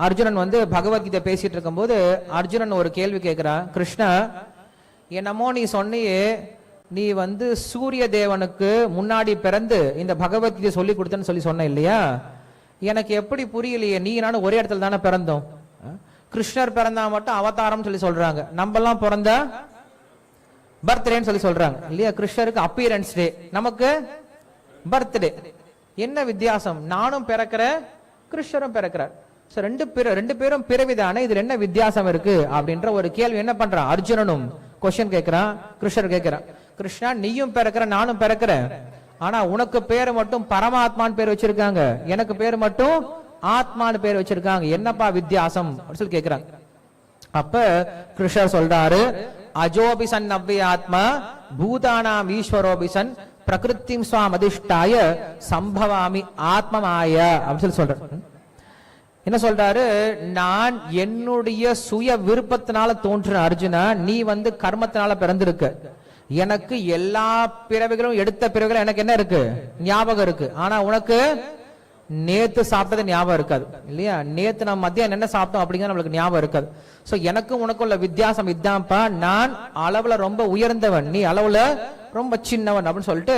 அர்ஜுனன் பகவத்கீதை பேசிட்டு இருக்கும் போது அர்ஜுனன் ஒரு கேள்வி கேட்கிறான். கிருஷ்ணா, என்னமோ நீ சொன்னியே நீ சூரிய தேவனுக்கு முன்னாடி பிறந்து இந்த பகவத்கீதை சொல்லி கொடுத்தேன்னு சொன்ன இல்லையா? எனக்கு எப்படி புரியலையே, நீ நானும் ஒரே இடத்துல தானே பிறந்தோம். கிருஷ்ணர் பிறந்தா மட்டும் அவதாரம் சொல்றாங்க, நம்ம எல்லாம் பிறந்தா பர்த்டேன்னு சொல்றாங்க இல்லையா? கிருஷ்ணருக்கு அப்பியரன்ஸ் டே, நமக்கு பர்த்டே. என்ன வித்தியாசம்? நானும் பிறக்கிற, கிருஷ்ணரும் பிறக்கிறார். ரெண்டு பேரும் பிறவிதானே, இதுல என்ன வித்தியாசம் இருக்கு அப்படின்ற ஒரு கேள்வி என்ன பண்றான் அர்ஜுனனும் கொஸ்டின் கேட்கிறான். கிருஷ்ணர் கேட்கிறான், கிருஷ்ணா நீயும் பிறக்கிற நானும் பிறக்கிறேன், ஆனா உனக்கு பேரு மட்டும் பரமாத்மான்னு பேர் வச்சிருக்காங்க, எனக்கு பேரு மட்டும் ஆத்மான்னு பேர் வச்சிருக்காங்க, என்னப்பா வித்தியாசம் சொல்லி கேட்கிறாங்க. அப்ப கிருஷ்ணர் சொல்றாரு, அஜோபிசன் நவ்ய ஆத்மா பூதானாம் ஈஸ்வரோபிசன் பிரகிருத்திம் ஸ்வாம் அதிஷ்டாய சம்பவாமி ஆத்மமாய அப்படின்னு சொல்றாரு. என்ன சொல்றாரு? நான் என்னுடைய சுய விருப்பத்தினால தோன்ற அர்ஜுனா, நீ கர்மத்தினால பிறந்திருக்க. எனக்கு எல்லா பிறவிகளும் எடுத்த பிறவிகளும் எனக்கு என்ன இருக்கு? ஞாபகம் இருக்கு. ஆனா உனக்கு நேத்து சாப்பிட்டது ஞாபகம் இருக்காது இல்லையா? நேத்து நம்ம மத்தியானம் என்ன சாப்பிட்டோம் அப்படிங்கிற நம்மளுக்கு ஞாபகம் இருக்காது. சோ எனக்கும் உனக்குள்ள வித்தியாசம் இதான்ப்பா, நான் அளவுல ரொம்ப உயர்ந்தவன், நீ அளவுல ரொம்ப சின்னவன் அப்படின்னு சொல்லிட்டு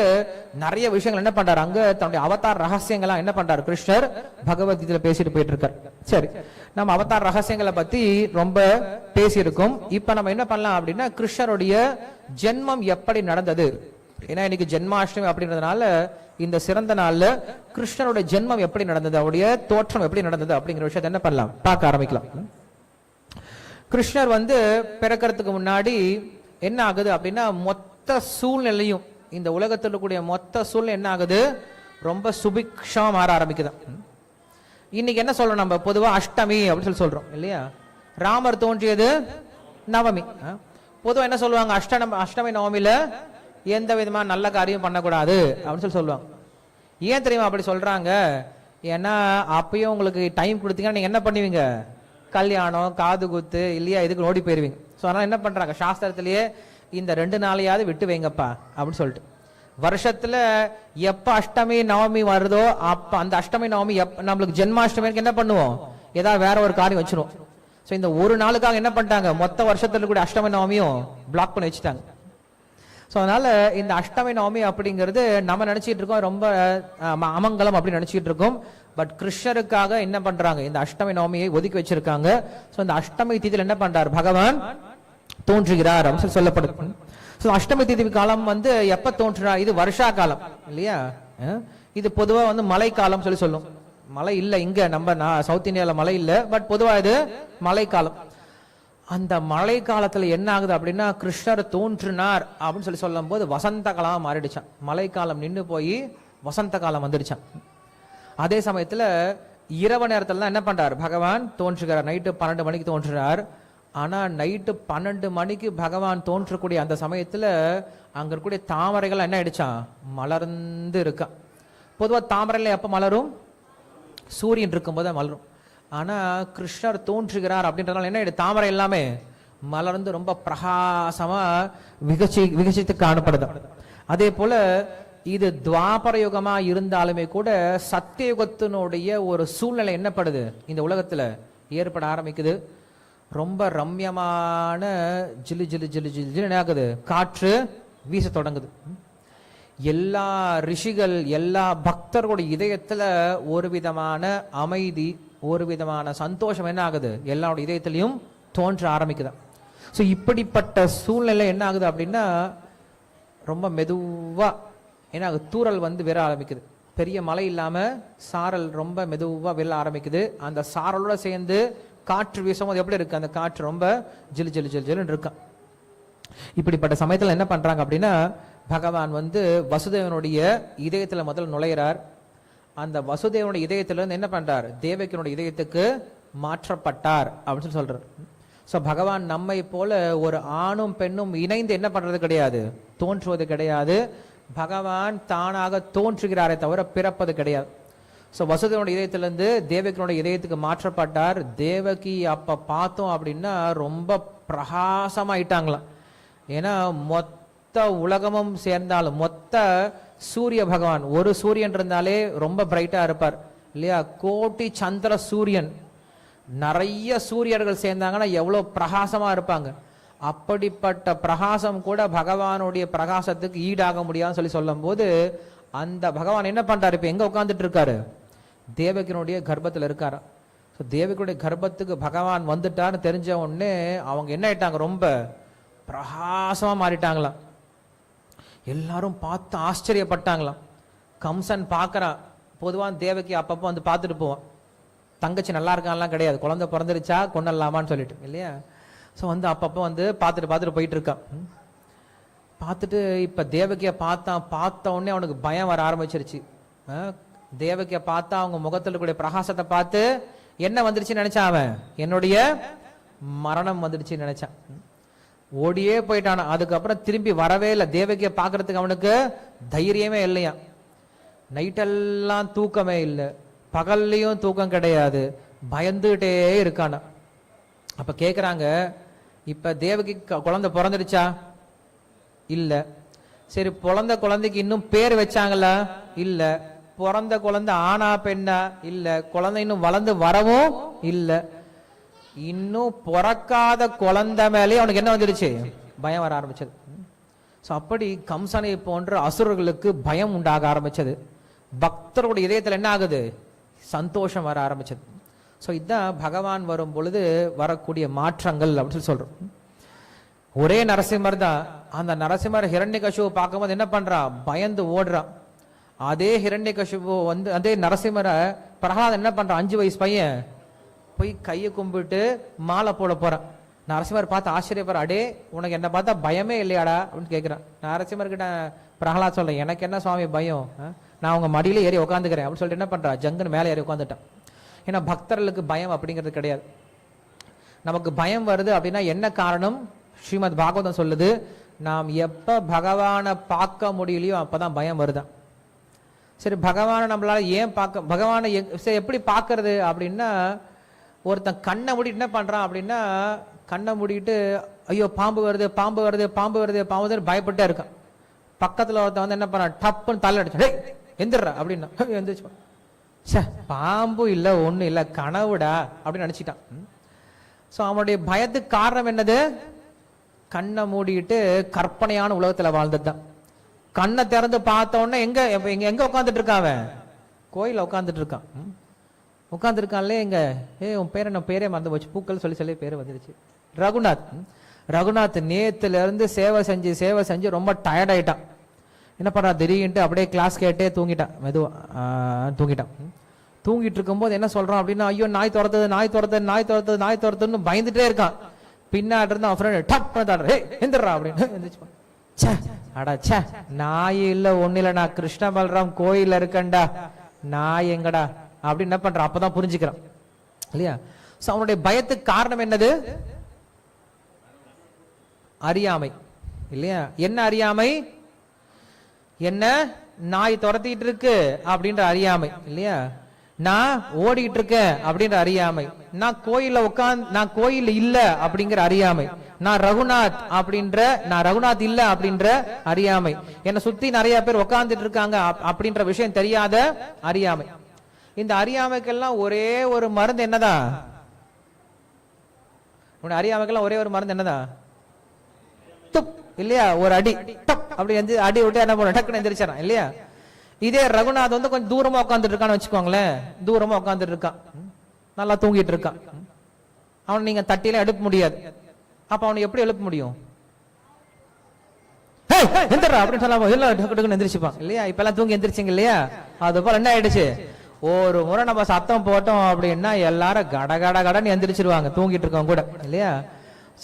நிறைய விஷயங்கள் என்ன பண்றாரு அங்க தன்னுடைய அவதார ரகசியங்கள்லாம் என்ன பண்றாரு கிருஷ்ணர் பகவத்கீதையில பேசிட்டு போயிட்டு இருக்காரு. சரி, நம்ம அவதார ரகசியங்களை பத்தி ரொம்ப பேசியிருக்கோம். இப்ப நம்ம என்ன பண்ணலாம் அப்படின்னா கிருஷ்ணருடைய ஜென்மம் எப்படி நடந்தது, ஏன்னா இன்னைக்கு ஜென்மாஷ்டமி அப்படின்றதுனால இந்த சிறந்த நாள்ல கிருஷ்ணருடைய ஜென்மம் எப்படி நடந்தது, அவருடைய தோற்றம் எப்படி நடந்தது அப்படிங்கிற விஷயத்தை என்ன பண்ணலாம் பார்க்க ஆரம்பிக்கலாம். கிருஷ்ணர் பிறக்கிறதுக்கு முன்னாடி என்ன ஆகுது அப்படின்னா மொத்த சூழ்நிலையும், இந்த உலகத்தில் கூடிய மொத்த சூழ்நிலை என்ன ஆகுது? ரொம்ப சுபிக்ஷமா மாற ஆரம்பிக்குது. இன்னைக்கு என்ன சொல்றோம் நம்ம பொதுவா அஷ்டமி அப்படின்னு சொல்றோம் இல்லையா? ராமர் தோன்றியது நவமி. பொதுவா என்ன சொல்லுவாங்க? அஷ்டமி நவமியில எந்த விதமான நல்ல காரியம் பண்ணக்கூடாது அப்படின்னு சொல்லுவாங்க. ஏன் தெரியுமா அப்படி சொல்றாங்க? ஏன்னா அப்பயும் உங்களுக்கு டைம் கொடுத்தீங்கன்னா நீங்க என்ன பண்ணுவீங்க? கல்யாணம், காது குத்து இல்லையா, இதுக்கு ஓடி போயிருவீங்க. ஸோ அதனால என்ன பண்றாங்க சாஸ்திரத்திலேயே இந்த 2 நாளையாவது விட்டு வைங்கப்பா அப்படின்னு சொல்லிட்டு, வருஷத்துல எப்ப அஷ்டமி நவமி வருதோ அப்ப அந்த அஷ்டமி நவமி நம்மளுக்கு ஜென்மாஷ்டமிக்கு என்ன பண்ணுவோம்? ஏதாவது வேற ஒரு காரியம் வச்சிருவோம். ஸோ இந்த ஒரு நாளுக்காக என்ன பண்ணிட்டாங்க? மொத்த வருஷத்துல கூட அஷ்டமி நவமியும் பிளாக் பண்ணி வச்சுட்டாங்க. ஸோ அதனால இந்த அஷ்டமி நவமி அப்படிங்கிறது நம்ம நினைச்சிட்டு இருக்கோம் ரொம்ப அமங்கலம் அப்படின்னு நினைச்சிட்டு இருக்கோம். பட் கிருஷ்ணருக்காக என்ன பண்றாங்க? இந்த அஷ்டமி நவமியை ஒதுக்கி வச்சிருக்காங்க. ஸோ இந்த அஷ்டமி தீதியில் என்ன பண்றாரு? பகவான் தோன்றுகிறார் அப்படின்னு சொல்லப்படுது. ஸோ அஷ்டமி தீதி காலம் எப்ப தோன்றுறார்? இது வருஷா காலம் இல்லையா? இது பொதுவா மழை காலம் சொல்லும். மழை இல்ல இங்க நம்ம சவுத் இந்தியால மழை இல்ல, பட் பொதுவா இது மழை காலம். அந்த மழை காலத்துல என்ன ஆகுது அப்படின்னா கிருஷ்ணர் தோன்றினார் அப்படின்னு சொல்லும் போது வசந்த காலம் மாறிடுச்சான். மழை காலம் நின்று போய் வசந்த காலம் வந்துடுச்சான். அதே சமயத்துல இரவு நேரத்துல தான் என்ன பண்றார்? பகவான் தோன்றுகிறார். நைட்டு 12 மணிக்கு தோன்றுறார். ஆனா நைட்டு 12 மணிக்கு பகவான் தோன்றக்கூடிய அந்த சமயத்துல அங்க இருக்கக்கூடிய தாமரைகள் என்ன ஆயிடுச்சான்? மலர்ந்து இருக்கான். பொதுவா தாமரையில எப்ப மலரும்? சூரியன் இருக்கும் போது மலரும். ஆனா கிருஷ்ணர் தோன்றுகிறார் அப்படின்றதுனால என்ன ஆயிடுது? தாமரை எல்லாமே மலர்ந்து ரொம்ப பிரகாசமா விகசித்து காணப்படுது. அதே போல இது துவாபர யுகமா இருந்தாலுமே கூட சத்தியயுகத்தினுடைய ஒரு சூழ்நிலை என்னப்படுது இந்த உலகத்துல ஏற்பட ஆரம்பிக்குது. ரொம்ப ரம்யமான ஜிலு ஜிலு ஜிலு ஜிலு என்ன ஆகுது? காற்று வீச தொடங்குது. எல்லா ரிஷிகள் எல்லா பக்தர்களுடைய இதயத்துல ஒரு விதமான அமைதி, ஒரு விதமான சந்தோஷம் என்ன ஆகுது? எல்லாருடைய இதயத்திலையும் தோன்ற ஆரம்பிக்குது. ஸோ இப்படிப்பட்ட சூழ்நிலை என்ன ஆகுது அப்படின்னா ரொம்ப மெதுவா என்ன ஆகுது? தூறல் விழ ஆரம்பிக்குது. பெரிய மழை இல்லாம சாரல் ரொம்ப மெதுவா விழ ஆரம்பிக்குது. அந்த சாரலோட சேர்ந்து காற்று வீசும்போது எப்படி இருக்கு? அந்த காற்று ரொம்ப ஜிலு ஜிலு ஜிலு ஜிலுன்னு இருக்கான். இப்படிப்பட்ட சமயத்துல என்ன பண்றாங்க அப்படின்னா பகவான் வசுதேவனுடைய இதயத்துல முதல்ல நுழையிறார். அந்த வசுதேவனுடைய இதயத்திலிருந்து என்ன பண்றார்? தேவகியனுடைய இதயத்துக்கு மாற்றப்பட்டார் அப்படின்னு சொல்றார். ஸோ பகவான் நம்மை போல ஒரு ஆணும் பெண்ணும் இணைந்து என்ன பண்றது கிடையாது, தோன்றுவது கிடையாது. பகவான் தானாக தோன்றுகிறாரே தவிர பிறப்பது கிடையாது. ஸோ வசுதேவனுடைய இதயத்திலிருந்து தேவகியோட இதயத்துக்கு மாற்றப்பட்டார். தேவகி அப்ப பார்த்தோம் அப்படின்னா ரொம்ப பிரகாசமாயிட்டாங்களாம். ஏன்னா மொத்த உலகமும் சேர்ந்தாலும், மொத்த சூரிய பகவான், ஒரு சூரியன் இருந்தாலே ரொம்ப பிரைட்டா இருப்பார் இல்லையா? கோட்டி சந்திர சூரியன், நிறைய சூரியர்கள் சேர்ந்தாங்கன்னா எவ்வளவு பிரகாசமா இருப்பாங்க. அப்படிப்பட்ட பிரகாசம் கூட பகவானுடைய பிரகாசத்துக்கு ஈடாக முடியாதுன்னு சொல்லும் போது அந்த பகவான் என்ன பண்றாரு? இப்ப எங்க உட்கார்ந்துட்டு இருக்காரு? தேவகினுடைய கர்ப்பத்தில் இருக்காரு. ஸோ தேவகியுடைய கர்ப்பத்துக்கு பகவான் வந்துட்டான்னு தெரிஞ்ச உடனே அவங்க என்ன ஆயிட்டாங்க? ரொம்ப பிரகாசமா மாறிட்டாங்களாம். எல்லாரும் பார்த்து ஆச்சரியப்பட்டாங்களாம். கம்சன் பார்க்கறான். பொதுவாக தேவகி அப்பப்போ வந்து பார்த்துட்டு போவான். தங்கச்சி நல்லா இருக்கான்லாம் கிடையாது, குழந்தை பிறந்துருச்சா கொண்டலாமான்னு சொல்லிட்டு இல்லையா? ஸோ வந்து அப்பப்போ வந்து பார்த்துட்டு போயிட்டு இருக்கான். பார்த்துட்டு இப்போ தேவகியை பார்த்த உடனே அவனுக்கு பயம் வர ஆரம்பிச்சிருச்சு. தேவகியை பார்த்தா அவங்க முகத்தில் இருக்கக்கூடிய பிரகாசத்தை பார்த்து என்ன வந்துருச்சுன்னு நினைச்சான் அவன்? என்னுடைய மரணம் வந்துடுச்சுன்னு நினைச்சான். ஓடியே போயிட்டான். அதுக்கப்புறம் திரும்பி வரவே இல்லை. தேவகியை பார்க்கறதுக்கு அவனுக்கு தைரியமே இல்லையா. நைட்டெல்லாம் தூக்கமே இல்லை, பகல்லையும் தூக்கம் கிடையாது, பயந்துகிட்டே இருக்கான. அப்ப கேக்குறாங்க, இப்ப தேவகி குழந்தை பிறந்துடுச்சா? இல்ல. சரி, பிறந்த குழந்தைக்கு இன்னும் பேர் வச்சாங்களா? இல்ல. பிறந்த குழந்தை ஆனா பெண்ணா? இல்ல. குழந்தை இன்னும் வளர்ந்து வரவும் இல்ல. இன்னும் பிறக்காத குழந்தை மேலே அவனுக்கு என்ன வந்துடுச்சு? பயம் வர ஆரம்பிச்சது. அப்படி கம்சனை போன்ற அசுரர்களுக்கு பயம் உண்டாக ஆரம்பிச்சது. பக்தருடைய இதயத்தில் என்ன ஆகுது? சந்தோஷம் வர ஆரம்பிச்சது. இதுதான் பகவான் வரும் பொழுது வரக்கூடிய மாற்றங்கள் அப்படின்னு சொல்றோம். ஒரே நரசிம்மர் தான். அந்த நரசிம்மர் ஹிரண்யகசிபு பார்க்கும்போது என்ன பண்றான்? பயந்து ஓடுறான். அதே ஹிரண்யகசிபு வந்து அதே நரசிம்மரை பிரகலாதன் என்ன பண்றான்? 5 வயசு பையன் போய் கையை கும்பிட்டு மாலை போட போறான். நரசிம்மர் பார்த்து ஆச்சரியப்படுற, அடே உனக்கு என்ன பார்த்தா பயமே இல்லையாடா அப்படின்னு கேட்கிறான். நரசிம்மர் கிட்ட பிரகலாத் சொல்ல, எனக்கு என்ன சுவாமி பயம், நான் உங்க மடியில ஏறி உட்காந்துக்கிறேன் அப்படின்னு சொல்லிட்டு என்ன பண்றான்? ஜங்குன்னு மேலே ஏறி உட்காந்துட்டான். ஏன்னா பக்தர்களுக்கு பயம் அப்படிங்கிறது கிடையாது. நமக்கு பயம் வருது அப்படின்னா என்ன காரணம்? ஸ்ரீமத் பாகவதம் சொல்லுது, நாம் எப்ப பகவானை பார்க்க முடியலையோ அப்பதான் பயம் வருதான். சரி, பகவானை நம்மளால ஏன் பார்க்க, பகவானை எப்படி பார்க்கறது அப்படின்னா, ஒருத்தன் கண்ணை மூடிட்டு என்ன பண்றான் அப்படின்னா, கண்ணை மூடிட்டு ஐயோ பாம்பு வருது பாம்பு வருது பாம்பு வருது பாம்பு வருது பயப்பட்டே இருக்கான். பக்கத்துல ஒருத்தன் வந்து என்ன பண்றான்? டப்புன்னு தலை அடிச்சு எந்திரா அப்படின்னா எந்திரிச்சு, பாம்பு இல்ல ஒண்ணு இல்ல கனவுடா அப்படின்னு நினைச்சிட்டான். சோ அவனுடைய பயத்துக்கு காரணம் என்னது? கண்ணை மூடிட்டு கற்பனையான உலகத்துல வாழ்ந்ததுதான். கண்ணை திறந்து பார்த்த உடனே எங்க எங்க உட்காந்துட்டு இருக்கான்? அவன் கோயில உட்காந்துட்டு இருக்கான். உட்காந்துருக்கான்ல எங்க, உன் பேரை நான் பேரே மறந்து போச்சு, பூக்கள் சொல்லி பேரு வந்துருச்சு, ரகுநாத். ரகுநாத் நேத்துல இருந்து சேவை செஞ்சு ரொம்ப டயர்ட் ஆயிட்டான். என்ன பண்றான்? திடீர்னு அப்படியே கிளாஸ் கேட்டே தூங்கிட்டான். மெதுவா தூங்கிட்டான். தூங்கிட்டு இருக்கும்போது என்ன சொல்றான் அப்படின்னா, ஐயோ நாய் துரத்துன்னு பயந்துட்டே இருக்கான். பின்னாடி இருந்து அவன் ஃப்ரெண்ட் டப் பண்ணி எந்திரா அப்படின்னு எந்திரிச்சு, அடா சே நாய் இல்ல ஒண்ணு இல்ல, நான் கிருஷ்ண பல்ராம் கோயில இருக்கேன்டா, நாய் எங்கடா அப்படின்னு என்ன பண்றான்? அப்பதான் புரிஞ்சுக்கிறான் இல்லையா? அவனுடைய பயத்துக்கு காரணம் என்னது? அறியாமை இல்லையா? என்ன அறியாமை? என்ன நாய் துரத்திட்டு இருக்கு அப்படின்ற அறியாமை இல்லையா? நான் ஓடிட்டு இருக்கேன் அப்படின்ற அறியாமை, நான் கோயில்ல இல்ல அப்படிங்கிற அறியாமை, நான் ரகுநாத் இல்ல அப்படின்ற அறியாமை, என்னை சுத்தி நிறைய பேர் உட்கார்ந்துட்டு இருக்காங்க அப்படின்ற விஷயம் தெரியாத அறியாமை. இந்த அறியாமைக்கெல்லாம் ஒரே ஒரு மருந்து என்னதான்? அறியாமைக்கெல்லாம் ஒரே ஒரு மருந்து என்னதான்? துப் இல்லையா? ஒரு அடி டப் அப்படி அடி விட்டு என்ன பண்ண டக்குன்னு எந்திரிச்சான் இல்லையா? இதே ரகுநாத் வந்து கொஞ்சம் தூரமா உட்காந்துட்டு இருக்கான்னு வச்சுக்கோங்களேன். தூரமா உட்காந்துட்டு இருக்கான், நல்லா தூங்கிட்டு இருக்கான். அவன் நீங்க தட்டியில எழுப்ப முடியாது. அப்ப அவனை எப்படி எழுப்ப முடியும்? அப்படின்னு சொன்னா எந்திரிச்சுப்பான் இல்லையா? இப்ப எல்லாம் தூங்கி எந்திரிச்சிங்க இல்லையா? அது போல என்ன ஆயிடுச்சு? ஒரு முறை நம்ம சத்தம் போட்டோம் அப்படின்னா எல்லாரும் கடன்னு எந்திரிச்சிருவாங்க, தூங்கிட்டு இருக்கவங்க கூட இல்லையா?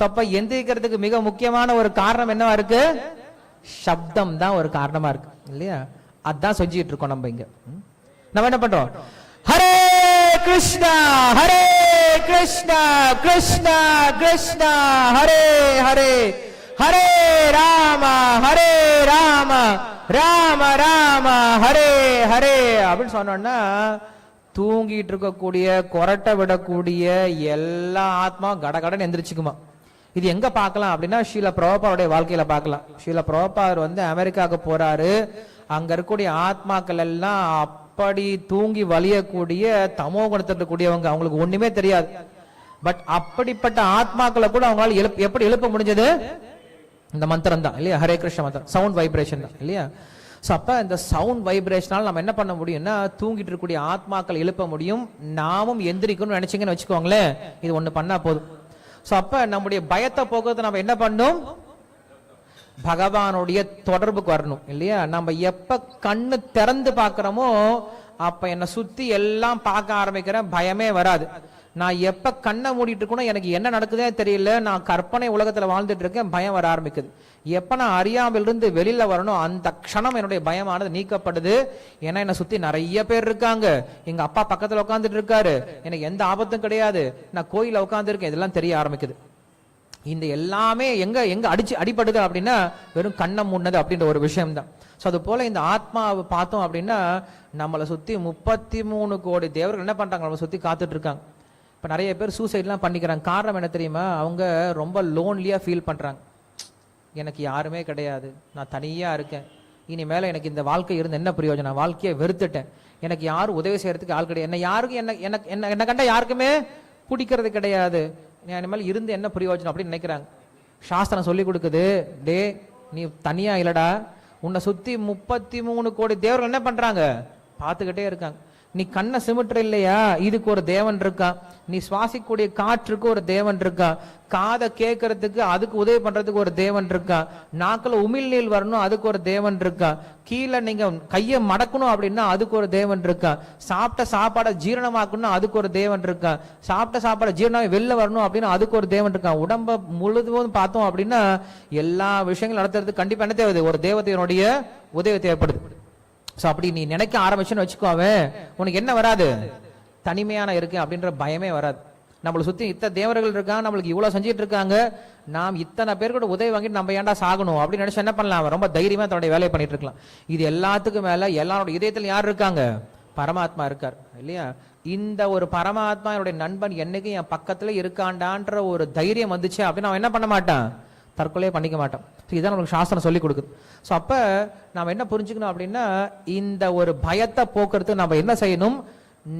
அப்ப எந்திரிக்கிறதுக்கு மிக முக்கியமான ஒரு காரணம் என்னவா இருக்கு? சப்தம் தான் ஒரு காரணமா இருக்கு இல்லையா? அதான் செஞ்சிட்டு இருக்கோம் நம்ம இங்க. நம்ம என்ன பண்றோம்? ஹரே கிருஷ்ணா கிருஷ்ணா கிருஷ்ணா ஹரே ஹரே, ஹரே ராம ராம ராம ஹரே ஹரே அப்படின்னு சொன்னோம்னா தூங்கிட்டு இருக்கக்கூடிய கொரட்டை விடக்கூடிய எல்லா ஆத்மா கடகடன் எந்திரிச்சுக்குமா. இது எங்க பார்க்கலாம் அப்படின்னா ஸ்ரீல பிரபுபாவுடைய வாழ்க்கையில பார்க்கலாம். ஸ்ரீல பிரபுபாதர் அமெரிக்காவுக்கு போறாரு. அங்க இருக்கக்கூடிய ஆத்மாக்கள் எல்லாம் அப்படி தூங்கி வலியக்கூடிய தமோ குணத்தில் இருக்கக்கூடியவங்க, அவங்களுக்கு ஒண்ணுமே தெரியாது. பட் அப்படிப்பட்ட ஆத்மாக்களை கூட அவங்களால எப்படி எழுப்ப முடிஞ்சது? இந்த மந்திரம் தான் இல்லையா, ஹரே கிருஷ்ண மந்திரம், சவுண்ட் வைப்ரேஷன் தான் இல்லையா. ஸோ அப்போ இந்த சவுண்ட் வைப்ரேஷனால் நம்ம என்ன பண்ண முடியும்னா தூங்கிட்டு இருக்கக்கூடிய ஆத்மாக்கள் எழுப்ப முடியும். நாமும் எந்திரிக்கணும்னு நினைச்சிங்கன்னு வச்சுக்கோங்களேன், இது ஒன்று பண்ணா போதும். ஸோ அப்போ நம்முடைய பயத்தை போக்குறது நம்ம என்ன பண்ணும்? பகவானுடைய தொடர்புக்கு வரணும் இல்லையா. நம்ம எப்ப கண்ணு திறந்து பார்க்கிறோமோ அப்ப என்னை சுத்தி எல்லாம் பார்க்க ஆரம்பிக்கிறேன், பயமே வராது. நான் எப்ப கண்ணை மூடிட்டு இருக்கணும், எனக்கு என்ன நடக்குதே தெரியல, நான் கற்பனை உலகத்துல வாழ்ந்துட்டு இருக்கேன், பயம் வர ஆரம்பிக்குது. எப்ப நான் அறியாமல் இருந்து வெளியில வரணும், அந்த க்ஷணம் என்னுடைய பயமானது நீக்கப்படுது. ஏன்னா என்னை சுத்தி நிறைய பேர் இருக்காங்க, எங்க அப்பா பக்கத்துல உட்காந்துட்டு இருக்காரு, எனக்கு எந்த ஆபத்தும் கிடையாது, நான் கோயில உட்கார்ந்து இருக்கேன், இதெல்லாம் தெரிய ஆரம்பிக்குது. இந்த எல்லாமே எங்க எங்க அடிபடுது அப்படின்னா வெறும் கண்ணை மூடினது அப்படின்ற ஒரு விஷயம் தான். ஸோ அது போல இந்த ஆத்மாவை பார்த்தோம் அப்படின்னா நம்மளை சுத்தி 33 கோடி தேவர்கள் என்ன பண்றாங்க, நம்மளை சுத்தி காத்துட்டு இருக்காங்க. இப்போ நிறைய பேர் சூசைட்லாம் பண்ணிக்கிறாங்க. காரணம் என்ன தெரியுமா? அவங்க ரொம்ப லோன்லியாக ஃபீல் பண்ணுறாங்க. எனக்கு யாருமே கிடையாது, நான் தனியாக இருக்கேன், இனிமேல் எனக்கு இந்த வாழ்க்கை இருந்து என்ன பிரயோஜனம், வாழ்க்கையை வெறுத்துட்டேன், எனக்கு யாரும் உதவி செய்யறதுக்கு ஆள் கிடையாது, என்ன யாருக்கும் என்ன கண்டா யாருக்குமே பிடிக்கிறது கிடையாது, இனிமேல் இருந்து என்ன பிரயோஜனம் அப்படின்னு நினைக்கிறாங்க. சாஸ்திரம் சொல்லி கொடுக்குது, டே நீ தனியா இல்லடா, உன்னை சுத்தி 33 கோடி தேவர்கள் என்ன பண்றாங்க, பார்த்துக்கிட்டே இருக்காங்க. நீ கண்ணை சிமிட்டுற இல்லையா, இதுக்கு ஒரு தேவன் இருக்கா, நீ சுவாசிக்கக்கூடிய காற்றுக்கு ஒரு தேவன் இருக்கா, காதை கேட்கறதுக்கு அதுக்கு உதவி பண்றதுக்கு ஒரு தேவன் இருக்கா, நாக்கில் உமிழ்நீர் வரணும் அதுக்கு ஒரு தேவன் இருக்கா, கீழே நீங்க கையை மடக்கணும் அப்படின்னா அதுக்கு ஒரு தேவன் இருக்கா, சாப்பிட்ட சாப்பாடை ஜீரணமாக்கணும் அதுக்கு ஒரு தேவன் இருக்கா, சாப்பிட்ட சாப்பாடை ஜீரணம் வெளில வரணும் அப்படின்னா அதுக்கு ஒரு தேவன் இருக்கா. உடம்ப முழுதும் பார்த்தோம் அப்படின்னா எல்லா விஷயங்களும் நடத்துறதுக்கு கண்டிப்பா என்ன தேவை, ஒரு தேவதையினுடைய உதவி தேவைப்படுது. ஸோ அப்படி நீ நினைக்க ஆரம்பிச்சுன்னு வச்சுக்கோவே, உனக்கு என்ன வராது, தனிமையான இருக்கு அப்படின்ற பயமே வராது. நம்மளை சுத்தி இத்தனை தேவர்கள் இருக்காங்க, நம்மளுக்கு இவ்வளவு செஞ்சிட்டு இருக்காங்க, நாம் இத்தனை பேர் கூட உதவி வாங்கிட்டு நம்ம ஏன்டா சாகணும் அப்படின்னு நினைச்சு என்ன பண்ணலாம், ரொம்ப தைரியமா தன்னுடைய வேலையை பண்ணிட்டு இருக்கலாம். இது எல்லாத்துக்கும் மேல எல்லாரோட இதயத்தில் யார் இருக்காங்க, பரமாத்மா இருக்கார் இல்லையா. இந்த ஒரு பரமாத்மா என்னுடைய நண்பன் என்னைக்கு என் பக்கத்துல இருக்காண்டான்ற ஒரு தைரியம் வந்துச்சு அப்படின்னு அவன் என்ன பண்ண மாட்டான், தற்கொலையே பண்ணிக்க மாட்டோம். இதான் நம்மளுக்கு சாஸ்திரம் சொல்லி கொடுக்குது. ஸோ அப்ப நாம என்ன புரிஞ்சுக்கணும் அப்படின்னா இந்த ஒரு பயத்தை போக்குறதுக்கு நம்ம என்ன செய்யணும்,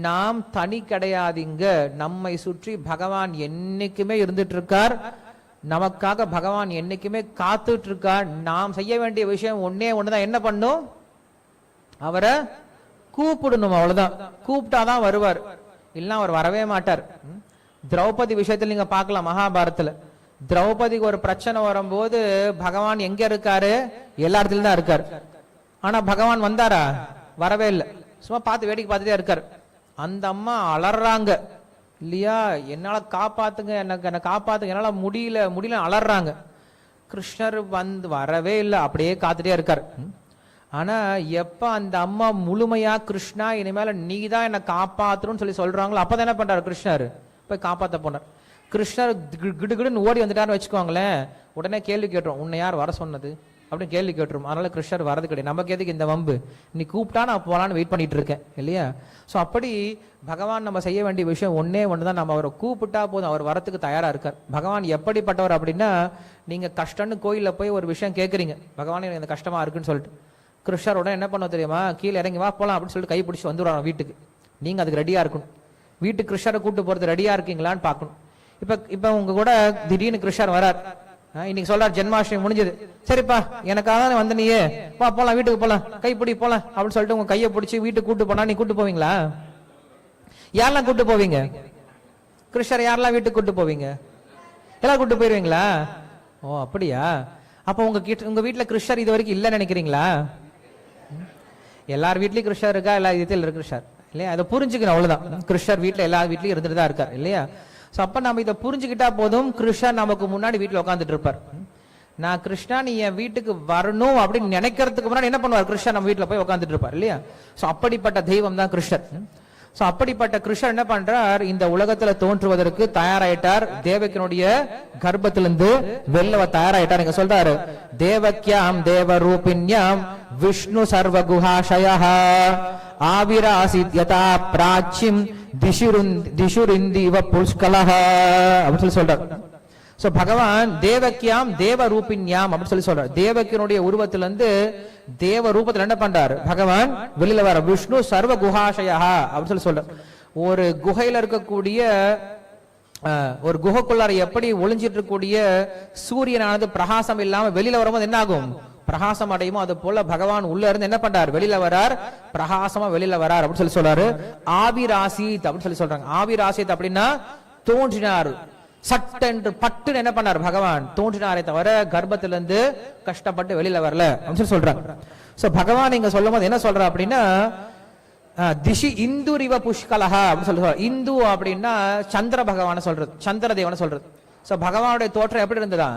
நாம் தனி கிடையாதுங்க, நம்மை சுற்றி பகவான் என்னைக்குமே இருந்துட்டு இருக்கார், நமக்காக பகவான் என்னைக்குமே காத்துட்டு இருக்கார். நாம் செய்ய வேண்டிய விஷயம் ஒன்னே ஒண்ணுதான், என்ன பண்ணும், அவரை கூப்பிடணும், அவ்வளவுதான். கூப்பிட்டாதான் வருவார், இல்லைன்னா அவர் வரவே மாட்டார். திரௌபதி விஷயத்தில் நீங்க பார்க்கலாம், மகாபாரதத்துல திரௌபதிக்கு ஒரு பிரச்சனை வரும்போது பகவான் எங்க இருக்காரு, எல்லா இடத்துலயும் தான் இருக்காரு. ஆனா பகவான் வந்தாரா, வரவே இல்லை, சும்மா பார்த்து வேடிக்கை பார்த்துட்டே இருக்காரு. அந்த அம்மா அலறாங்க இல்லையா, என்னால காப்பாத்துங்க, என்ன காப்பாத்துங்க, என்னால முடியல அலறாங்க. கிருஷ்ணர் வரவே இல்லை, அப்படியே காத்துட்டே இருக்காரு. ஆனா எப்ப அந்த அம்மா முழுமையா கிருஷ்ணா இனிமேல நீ தான் என்ன காப்பாத்தணும்னு சொல்றாங்களோ அப்பதான் என்ன பண்றாரு, கிருஷ்ணர் போய் காப்பாத்த போனார். கிருஷ்ணர் கிடுகிடுன்னு ஓடி வந்துட்டாருன்னு வச்சுக்கோங்களேன், உடனே கேள்வி கேட்டுரும், உன்னை யார் வர சொன்னது அப்படின்னு கேள்வி கேட்டுரும். அதனால கிருஷ்ணர் வரது கிடையாது, நமக்கு எதுக்கு இந்த வம்பு, நீ கூப்பிட்டா நான் போலான்னு வெயிட் பண்ணிட்டு இருக்கேன் இல்லையா. ஸோ அப்படி பகவான் நம்ம செய்ய வேண்டிய விஷயம் ஒன்னே ஒண்ணுதான், நம்ம அவரை கூப்பிட்டா போதும், அவர் வரத்துக்கு தயாரா இருக்கார். பகவான் எப்படிப்பட்டவர் அப்படின்னா, நீங்க கஷ்டம்னு கோயில்ல போய் ஒரு விஷயம் கேட்குறீங்க, பகவான் எனக்கு இந்த கஷ்டமா இருக்குன்னு சொல்லிட்டு, கிருஷ்ணர் உடனே என்ன பண்ண தெரியுமா, கீழே இறங்கி வா போலாம் அப்படின்னு சொல்லிட்டு கை பிடிச்சி வந்துடுவாங்க வீட்டுக்கு. நீங்க அதுக்கு ரெடியா இருக்கணும், வீட்டுக்கு கிருஷ்ணரை கூப்பிட்டு போறது ரெடியா இருக்கீங்களான்னு பார்க்கணும். இப்ப உங்க கூட திடீர்னு கிருஷ்ணர் வரார், இன்னைக்கு சொல்றார் ஜென்மாஷ்டமி முடிஞ்சது, சரிப்பா எனக்காக வந்த நீயே வா போலாம் வீட்டுக்கு போலாம், கைப்பிடி போலாம் அப்படின்னு சொல்லிட்டு உங்க கையை பிடிச்சி வீட்டுக்கு கூட்டு போனா நீ கூட்டு போவீங்களா, யாரெல்லாம் கூட்டு போவீங்க, கிருஷ்ணர் யாரெல்லாம் வீட்டுக்கு கூட்டு போவீங்க, எல்லாம் கூட்டு போயிருவீங்களா. ஓ அப்படியா, அப்ப உங்க வீட்டுல கிருஷ்ணர் இது வரைக்கும் இல்லைன்னு நினைக்கிறீங்களா, எல்லார் வீட்லயும் கிருஷ்ணர் இருக்கா, எல்லா விதத்தில் இருக்கு கிருஷ்ணர் இல்லையா, அதை புரிஞ்சுக்கணும் அவ்வளவுதான். கிருஷ்ணர் வீட்டுல எல்லா வீட்லயும் இருந்துட்டு தான் இருக்கார் இல்லையா. அப்ப நம்ம இதை புரிஞ்சுக்கிட்டா போதும், கிருஷ்ணர் நமக்கு முன்னாடி வீட்டுல உட்காந்துட்டு இருப்பார். நான் கிருஷ்ணா நீ என் வீட்டுக்கு வரணும் அப்படின்னு நினைக்கிறதுக்கு முன்னாடி என்ன பண்ணுவார், கிருஷ்ணர் நம்ம வீட்டுல போய் உட்காந்துட்டு இருப்பார் இல்லையா. சோ அப்படிப்பட்ட தெய்வம் தான் கிருஷ்ணர். சோ அப்படிப்பட்ட கிருஷ்ணர் என்ன பண்றார், இந்த உலகத்துல தோன்றுவதற்கு தயாராயிட்டார், தேவக்கினுடைய கர்ப்பத்திலிருந்து வெள்ளவ தயாராயிட்டார். இங்க சொல்றாரு, தேவக்கியாம் தேவ ரூபிண்யாம் விஷ்ணு சர்வ குஹாஷயா ஆவிராசித் யதா பிராச்சிம் திஷுரிந்திவ புஷ்கலஹ அப்படின்னு சொல்லி சொல்றார். சோ பகவான் தேவக்கியாம் தேவ ரூபின்யாம் அப்படின்னு சொல்லி சொல்றார். தேவக்கியனுடைய உருவத்திலிருந்து தேவ ரூபத்தில் என்ன பண்றார் பகவான் வெளியில வர. விஷ்ணு சர்வ குஹாஷயா அப்படின்னு சொல்லி சொல்றார். ஒரு குகையில இருக்கக்கூடிய ஒரு குகைக்குள்ளார எப்படி ஒளிஞ்சிட்டு இருக்கக்கூடிய சூரியனானது பிரகாசம் இல்லாம வெளியில வரும்போது என்ன ஆகும், பிரகாசம் அடையுமோ அது போல பகவான் உள்ள இருந்து என்ன பண்றார், வெளியில வரார், பிரகாசமா வெளியில வரார் அப்படின்னு சொல்லி சொல்றாரு. ஆவிராசித் அப்படின்னு சொல்லி சொல்றாங்க. ஆவிராசித் அப்படின்னா தோன்றினார், சட்டென்று பட்டுன்னு என்ன பண்ணார் பகவான் தோன்றினாரே தவிர கர்ப்பத்திலிருந்து கஷ்டப்பட்டு வெளியில வரல அப்படின்னு சொல்லி சொல்றாங்க. சோ பகவான் இங்க சொல்லும் போது என்ன சொல்ற அப்படின்னா திஷி இந்துரிவ புஷ்கலஹா அப்படின்னு சொல்லி சொல்ற. இந்து அப்படின்னா சந்திர பகவான சொல்றது, சந்திர தேவன சொல்றது. சோ பகவானுடைய தோற்றம் எப்படி இருந்ததா,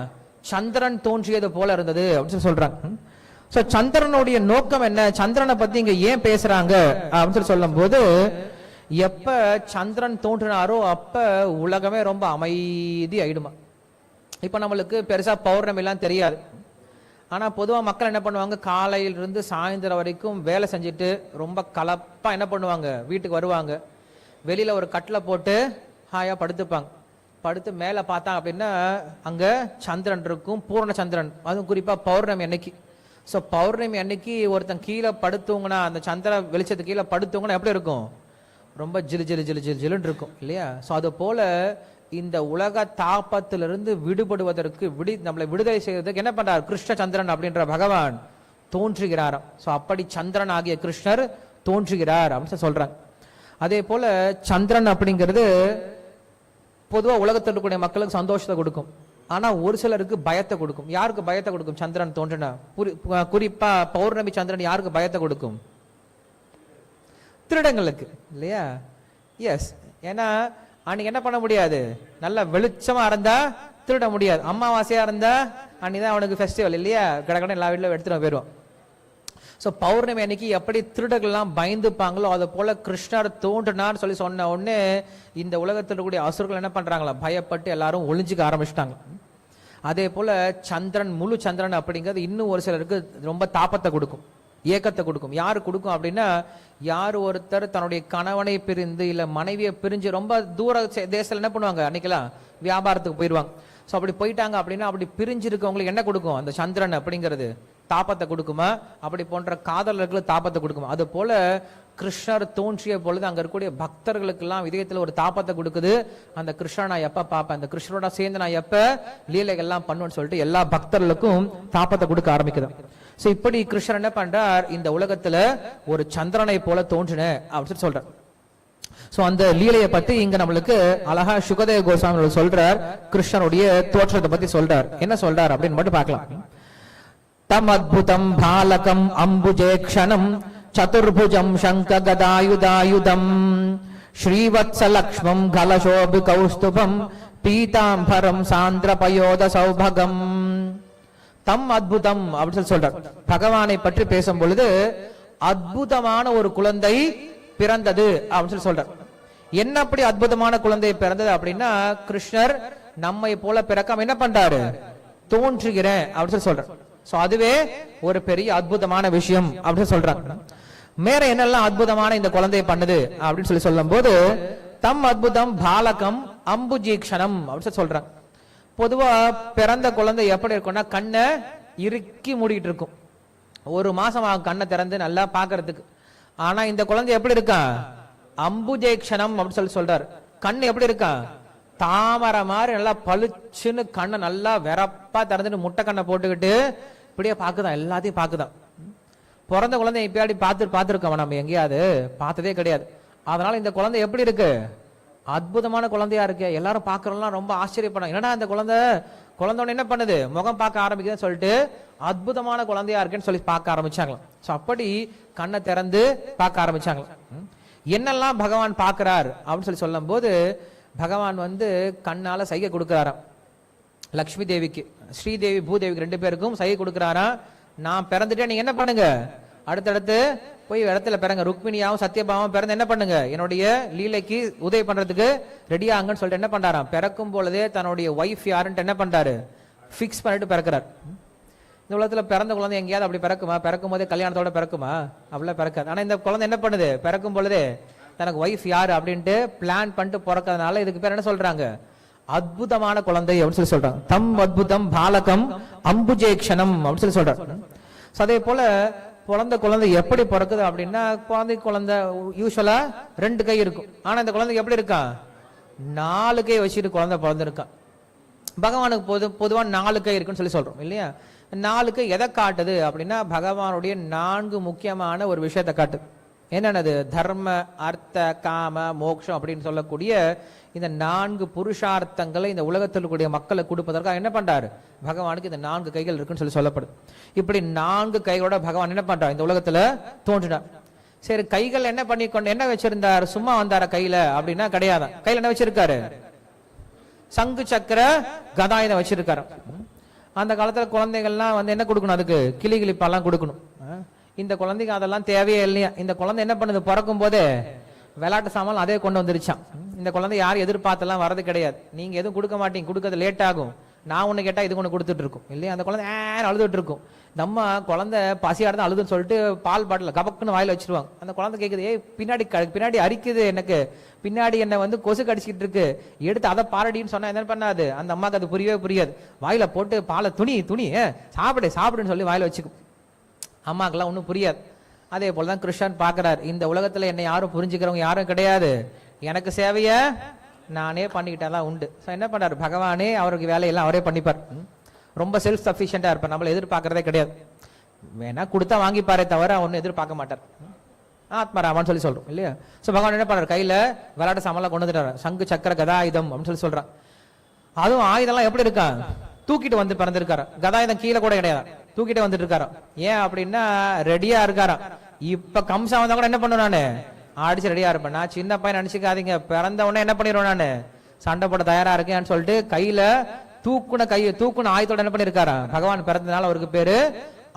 சந்திரன் தோன்றியது போல இருந்தது அப்படின்னு சொல்லி சொல்றாங்க. சோ சந்திரனுடைய நோக்கம் என்ன, சந்திரனை பத்தி இங்க ஏன் பேசுறாங்க அப்படின்னு சொல்லி சொல்லும் போது, எப்ப சந்திரன் தோன்றினாரோ அப்ப உலகமே ரொம்ப அமைதி ஆயிடுமா. இப்ப நம்மளுக்கு பெருசா பௌர்ணமி எல்லாம் தெரியாது. ஆனா பொதுவா மக்கள் என்ன பண்ணுவாங்க, காலையிலிருந்து சாயந்தரம் வரைக்கும் வேலை செஞ்சுட்டு ரொம்ப கலப்பா என்ன பண்ணுவாங்க, வீட்டுக்கு வருவாங்க, வெளியில ஒரு கட்டில போட்டு ஹாயா படுத்துப்பாங்க. படுத்து மேல பார்த்தாங்க அப்படின்னா அங்க சந்திரன் இருக்கும், பூர்ண சந்திரன், அதுவும் குறிப்பா பௌர்ணமி அன்னைக்கு. சோ பௌர்ணமி அன்னைக்கு ஒருத்தன் கீழே படுத்தவங்கன்னா, அந்த சந்திர வெளிச்சத்து கீழே படுத்தவங்கன்னா எப்படி இருக்கும், ரொம்ப ஜிலு ஜிலு ஜிலு ஜிலு ஜிலுன்னு இருக்கும் இல்லையா. சோ அது போல இந்த உலக தாபத்திலிருந்து விடுபடுவதற்கு நம்மளை விடுதலை செய்வதற்கு என்ன பண்றார், கிருஷ்ண சந்திரன் அப்படின்ற பகவான் தோன்றுகிறாராம். சோ அப்படி சந்திரன் ஆகிய கிருஷ்ணர் தோன்றுகிறார் அப்படின்னு சொல்றாங்க. அதே போல சந்திரன் அப்படிங்கிறது பொதுவா உலகத்தில் இருக்கக்கூடிய மக்களுக்கு சந்தோஷத்தை கொடுக்கும், ஆனா ஒரு சிலருக்கு பயத்தை கொடுக்கும். யாருக்கு பயத்தை கொடுக்கும் சந்திரன் தோன்றினா, குறிப்பா பௌர்ணமி சந்திரன் யாருக்கு பயத்தை கொடுக்கும், திருடங்களுக்கு இல்லையா. எஸ், ஏன்னா அன்னைக்கு என்ன பண்ண முடியாது, நல்ல வெளிச்சமா இருந்தா திருட முடியாது, அமாவாசையா இருந்தா அன்னைக்குதான் அவனுக்கு ஃபெஸ்டிவல் இல்லையா, கடற்கடை எல்லா வீட்டுல எடுத்துட்டு போயிடுவான். சோ பௌர்ணமி அன்னைக்கு எப்படி திருடர்கள் எல்லாம் பயந்துப்பாங்களோ அது போல கிருஷ்ணர் தோன்றினார் சொல்லி சொன்ன உடனே இந்த உலகத்தில் இருக்கக்கூடிய அசுரர்கள் என்ன பண்றாங்களா, பயப்பட்டு எல்லாரும் ஒளிஞ்சுக்க ஆரம்பிச்சிட்டாங்க. அதே போல சந்திரன், முழு சந்திரன் அப்படிங்கிறது இன்னும் ஒரு சிலருக்கு ரொம்ப தாபத்தை கொடுக்கும், ஏக்கத்தை கொடுக்கும். யாரு கொடுக்கும் அப்படின்னா, யார் ஒருத்தர் தன்னுடைய கணவனை பிரிந்து இல்ல மனைவியை பிரிஞ்சு ரொம்ப தூர தேசத்துல என்ன பண்ணுவாங்க, அன்னைக்கெல்லாம் வியாபாரத்துக்கு போயிடுவாங்க. சோ அப்படி போயிட்டாங்க அப்படின்னா அப்படி பிரிஞ்சு இருக்கவங்களுக்கு என்ன கொடுக்கும், அந்த சந்திரன் அப்படிங்கிறது தாபத்தை கொடுக்குமா, அப்படி போன்ற காதலர்களுக்கு தாபத்தை கொடுக்குமா. அது போல கிருஷ்ணர் தோன்றிய பொழுது அங்க இருக்கக்கூடிய பக்தர்களுக்கு எல்லாம் இதயத்துல ஒரு தாபத்தை கொடுக்குது. அந்த கிருஷ்ணன் நான் எப்ப பார்ப்பேன், அந்த கிருஷ்ணரோட சேர்ந்து நான் எப்ப லீலைகள் எல்லாம் பண்ணுவேன்னு சொல்லிட்டு எல்லா பக்தர்களுக்கும் தாபத்தை கொடுக்க ஆரம்பிக்குது. சோ இப்படி கிருஷ்ணர் என்ன பண்றார், இந்த உலகத்துல ஒரு சந்திரனை போல தோன்றின அப்படின்னு சொல்றார். சோ அந்த லீலையை பத்தி இங்க நம்மளுக்கு அழகா சுகதேவ கோஸ்வாமி சொல்றார், கிருஷ்ணனுடைய தோற்றத்தை பத்தி சொல்றார். என்ன சொல்றார் அப்படின்னு மட்டும் பார்க்கலாம். தம் அத்புதம் பாலகம் அம்புஜேக்ஷணம் சதுர்புஜம் சங்க கதாயுதாயுதம் ஸ்ரீவத்ஸலக்ஷ்மம் கலசோபி கௌஸ்துபம் பீதாம்பரம் சாந்திர பயோத சௌபகம். தம் அத்புதம் அப்படின்னு சொல்றார். பகவானை பற்றி பேசும் பொழுது அற்புதமான ஒரு குழந்தை பிறந்தது அப்படின்னு சொல்றார். என்ன அப்படி அற்புதமான குழந்தை பிறந்தது அப்படின்னா, கிருஷ்ணர் நம்மை போல பிறக்காம என்ன பண்றாரு, தோன்றுகிறேன் அப்படின்னு சொல்றார். சோ அதுவே ஒரு பெரிய அற்புதமான விஷயம் அப்படின்னு சொல்றாங்க. மேல என்னெல்லாம் அற்புதமான இந்த குழந்தை பண்ணுது அப்படின்னு சொல்லும் போது, தம் அத்புதம் பாலகம் அம்புஜீக்ஷணம் அப்படின்னு சொல்றாங்க. பொதுவா பிறந்த குழந்தை எப்படி இருக்கும்னா கண்ணை இறுக்கி மூடிட்டு இருக்கும், ஒரு மாசம் கண்ணை திறந்து நல்லா பாக்குறதுக்கு. ஆனா இந்த குழந்தை எப்படி இருக்கா, அம்புஜேக்ஷணம் அப்படின்னு சொல்றாரு. கண்ணு எப்படி இருக்கா, தாமரை மாதிரி நல்லா பளிச்சுன்னு கண்ணை நல்லா வெறப்பா திறந்துட்டு முட்டை கண்ணை போட்டுக்கிட்டு இப்படியே பாக்குதான், எல்லாத்தையும் பாக்குதான். பிறந்த குழந்தை இப்படி பார்த்துருக்கோம் நம்ம, எங்கேயாவது பார்த்ததே கிடையாது. அதனால இந்த குழந்தை எப்படி இருக்கு, அற்புதமான குழந்தையா இருக்கு. எல்லாரும் பாக்குறோம்லாம் ரொம்ப ஆச்சரியப்படும், என்னடா இந்த குழந்தை என்ன பண்ணுது, முகம் பார்க்க ஆரம்பிக்குதுன்னு சொல்லிட்டு அற்புதமான குழந்தையா இருக்குன்னு சொல்லி பார்க்க ஆரம்பிச்சாங்களாம். சோ அப்படி கண்ணை திறந்து பார்க்க ஆரம்பிச்சாங்களாம். என்னெல்லாம் பகவான் பார்க்கிறார் அப்படின்னு சொல்லும் போது, பகவான் கண்ணால சைகை கொடுக்கிறாராம் லக்ஷ்மி தேவிக்கு, ஸ்ரீதேவி பூதேவிக்கு ரெண்டு பேருக்கும் சைகை கொடுக்கிறாராம். நான் பிறந்துட்டேன், நீங்க என்ன பண்ணுங்க, அடுத்தடுத்து போய் இடத்துல பிறங்க, ருக்மிணியாவும் சத்யபாவும் பிறந்து என்ன பண்ணுங்க, என்னுடைய லீலைக்கு உதவி பண்றதுக்கு ரெடியாங்கன்னு சொல்லிட்டு என்ன பண்றாராம், பிறக்கும் பொழுதே தன்னுடைய ஒய்ஃப் யாருன்ட்டு என்ன பண்றாரு, பிக்ஸ் பண்ணிட்டு பிறக்கிறார். இந்த உலகத்துல பிறந்த குழந்தை எங்கேயாவது அப்படி பிறக்குமா? பிறக்கும் போதே கல்யாணத்தோட பிறக்குமா? அப்படிலாம் பிறக்காது. ஆனா இந்த குழந்தை என்ன பண்ணுது? பிறக்கும் பொழுதே தனக்கு ஒய்ஃப் யாரு அப்படின்ட்டு பிளான் பண்ணிட்டு பிறக்கிறதுனால இதுக்கு பேர் என்ன சொல்றாங்க? அற்புதமான குழந்தை அப்படின்னு சொல்றாங்க. தம் அத்புதம் பாலகம் அம்புஜேக்ஷணம் அப்படின்னு சொல்றாங்க. அதே போல குழந்தை எப்படி பிறக்குது அப்படின்னா, குழந்தை யூஸ்வலா 2 கை இருக்கும். ஆனா இந்த குழந்தைக்கு எப்படி இருக்கா? 4 கை வச்சுட்டு குழந்தை பிறந்திருக்கான். பகவானுக்கு பொதுவா 4 கை இருக்குன்னு சொல்றோம் இல்லையா? 4 கை எதை காட்டுது அப்படின்னா, பகவானுடைய 4 முக்கியமான ஒரு விஷயத்தை காட்டுது. என்னன்னது? தர்ம, அர்த்த, காம, மோக்ஷம் அப்படின்னு சொல்லக்கூடிய இந்த 4 புருஷார்த்தங்களை இந்த உலகத்தில் கூடிய மக்களை கொடுப்பதற்காக என்ன பண்றாரு? பகவானுக்கு இந்த 4 கைகள் இருக்குன்னு சொல்லப்படுது. இப்படி 4 கைகளோட பகவான் என்ன பண்றார்? இந்த உலகத்துல தோன்றினார். சரி, கைகள் என்ன பண்ணிக்கொண்டு என்ன வச்சிருந்தார்? சும்மா வந்தார கையில அப்படின்னா கிடையாது. கையில என்ன வச்சிருக்காரு? சங்கு சக்கர கதாயுதம் வச்சிருக்காரு. அந்த காலத்துல குழந்தைகள்லாம் என்ன கொடுக்கணும்? அதுக்கு கிளிகிளிப்பாலாம் கொடுக்கணும். இந்த குழந்தைக்கு அதெல்லாம் தேவையே இல்லையா? இந்த குழந்தை என்ன பண்ணுது? பிறக்கும் போதே விளையாட்டு சாமான் அதே கொண்டு வந்துருச்சான். இந்த குழந்தை யாரும் எதிர்பார்த்தெல்லாம் வரது கிடையாது. நீங்க எதுவும் கொடுக்க மாட்டீங்க, கொடுக்கறது லேட் ஆகும். நான் ஒண்ணு கேட்டா இது ஒண்ணு கொடுத்துட்டு இருக்கும் இல்லையா? அந்த குழந்தை அழுதுட்டு இருக்கும். நம்ம குழந்தை பசியா இருந்தா அழுதுன்னு சொல்லிட்டு பால் பாட்டில் கபக்குன்னு வாயில வச்சிருவாங்க. அந்த குழந்தை கேக்குது, பின்னாடி அரிக்குது, எனக்கு பின்னாடி என்ன கொசு கடிச்சிட்டு இருக்கு, எடுத்து அதை பாரடின்னு சொன்னா என்ன பண்ணாது? அந்த அம்மாக்கு அது புரியவே புரியாது. வாயில போட்டு பாலை துணி சாப்பிடுன்னு சொல்லி வாயில வச்சுக்கும். அம்மாக்கெல்லாம் ஒன்றும் புரியாது. அதே போலதான் கிருஷ்ணன் பாக்குறாரு, இந்த உலகத்துல என்னை யாரும் புரிஞ்சுக்கிறவங்க யாரும் கிடையாது, எனக்கு சேவைய நானே பண்ணிக்கிட்டாதான் உண்டு. என்ன பண்றாரு? பகவானே அவருக்கு வேலையெல்லாம் அவரே பண்ணிப்பார். ரொம்ப செல்ஃப் சஃபிஷியண்டா இருப்பார். நம்மள எதிர்பார்க்கறதே கிடையாது. வேணா கொடுத்தா வாங்கிப்பாரே தவிர ஒன்னும் எதிர்பார்க்க மாட்டார். ஆத்மராமான்னு சொல்றோம் இல்லையா? பகவான் என்ன பண்றாரு? கையில விளையாட்டு சாமான் கொண்டு வந்துட்டாரு. சங்கு சக்கர கதாயுதம் அப்படின்னு சொல்றான். அதுவும் ஆயுதம்லாம் எப்படி இருக்கா? தூக்கிட்டு வந்து பிறந்திருக்காரு. கதாயுதம் கீழே கூட கிடையாது, தூக்கிட்டு வந்துட்டு இருக்காரு. ஏன் அப்படின்னா ரெடியா இருக்காரா. இப்ப கம்சா வந்தா கூட என்ன பண்ணுவேன்? நானு அடிச்சு ரெடியா இருப்பேன். நான் சின்ன பையன் நினைச்சுக்காதீங்க, பிறந்த உடனே என்ன பண்ணிடுவேன்? நானு சண்டை போட தயாரா இருக்கேன்னு சொல்லிட்டு கையில தூக்குன ஆயுதத்தோட என்ன பண்ணிருக்காரா? பகவான் பிறந்தனால அவருக்கு பேரு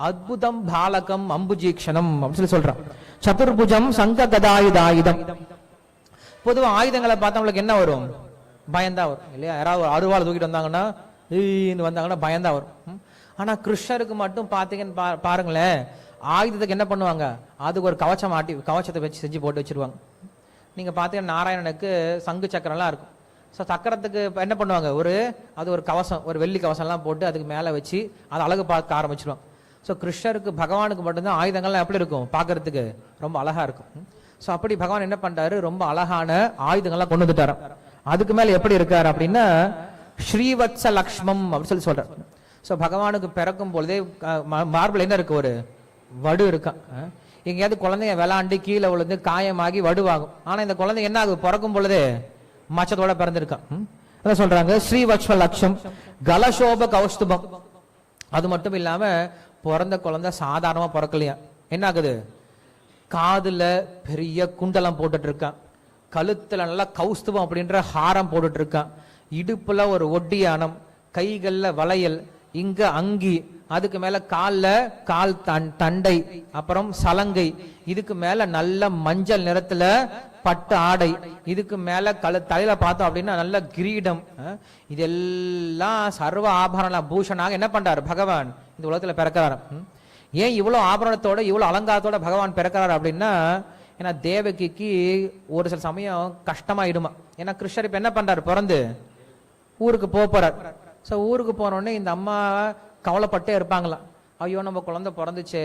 அத்புதம் பாலகம் அம்புஜீக்ஷணம் அப்படின்னு சொல்றான். சதுர்புஜம் சங்க கதாயுதாயுதம். பொதுவா ஆயுதங்களை பார்த்தா நம்மளுக்கு என்ன வரும்? பயந்தா வரும் இல்லையா? யாராவது அருவாள் தூக்கிட்டு வந்தாங்கன்னா பயந்தா வரும். ஆனா கிருஷ்ணருக்கு மட்டும் பாத்தீங்கன்னு பாருங்களேன், ஆயுதத்துக்கு என்ன பண்ணுவாங்க? அதுக்கு ஒரு கவச்சத்தை வச்சு செஞ்சு போட்டு வச்சிருவாங்க. நீங்க பாத்தீங்கன்னா நாராயணனுக்கு சங்கு சக்கரம் எல்லாம் இருக்கும். சக்கரத்துக்கு என்ன பண்ணுவாங்க? அது ஒரு கவசம், ஒரு வெள்ளி கவசம் எல்லாம் போட்டு அதுக்கு மேல வச்சு அதை அழகு பார்க்க ஆரம்பிச்சிருவாங்க. கிருஷ்ணருக்கு பகவானுக்கு மட்டும்தான் ஆயுதங்கள்லாம் எப்படி இருக்கும்? பாக்குறதுக்கு ரொம்ப அழகா இருக்கும். அப்படி பகவான் என்ன பண்றாரு? ரொம்ப அழகான ஆயுதங்கள்லாம் கொண்டு வந்துட்டாரு. அதுக்கு மேல எப்படி இருக்காரு அப்படின்னா ஸ்ரீவத்ச லக்ஷ்மம் அப்படின்னு சொல்றாரு. பகவானுக்கு பிறக்கும் பொழுதே மார்பிள் என்ன இருக்கு? ஒரு வடு இருக்கா. எங்கேயாவது குழந்தைங்க விளாண்டு கீழே விழுந்து காயமாகி வடுவாகும். ஆனா இந்த குழந்தை என்ன ஆகும்? பிறக்கும் பொழுதே மச்சத்தோட பிறந்திருக்கான். சொல்றாங்க ஸ்ரீவத்ச லக்ஷம் கலசோப கௌஸ்துபம். அது மட்டும் இல்லாம பிறந்த குழந்தை சாதாரணமா பிறக்கலையா. என்ன ஆகுது? காதுல பெரிய குண்டலம் போட்டுட்டு இருக்கான், கழுத்துல நல்லா கௌஸ்துபம் அப்படின்ற ஹாரம் போட்டுட்டு இருக்கான், இடுப்புல ஒரு ஒட்டியானம், கைகள்ல வளையல், இங்க அங்கி, அதுக்கு மேல கால் தண்டை, அப்புறம் சலங்கை, இதுக்கு மேல நல்ல மஞ்சள் நிறத்துல பட்டு ஆடை, இதுக்கு மேல தலையில பார்த்தோம் அப்படின்னா நல்ல கிரீடம். இதெல்லாம் சர்வ ஆபரண பூஷணாக என்ன பண்றாரு? பகவான் இந்த உலகத்துல பிறக்கிறாரு. ஏன் இவ்வளவு ஆபரணத்தோட இவ்வளவு அலங்காரத்தோட பகவான் பிறக்கிறாரு அப்படின்னா, ஏன்னா தேவகிக்கு ஒரு சில சமயம் கஷ்டமாயிடுமா. ஏன்னா கிருஷ்ணர் இப்ப என்ன பண்றாரு? பிறந்து ஊருக்கு போறார். ஊருக்கு போனோடனே இந்த அம்மா கவலைப்பட்டே இருப்பாங்களாம். ஐயோ நம்ம குழந்தை பிறந்துச்சு,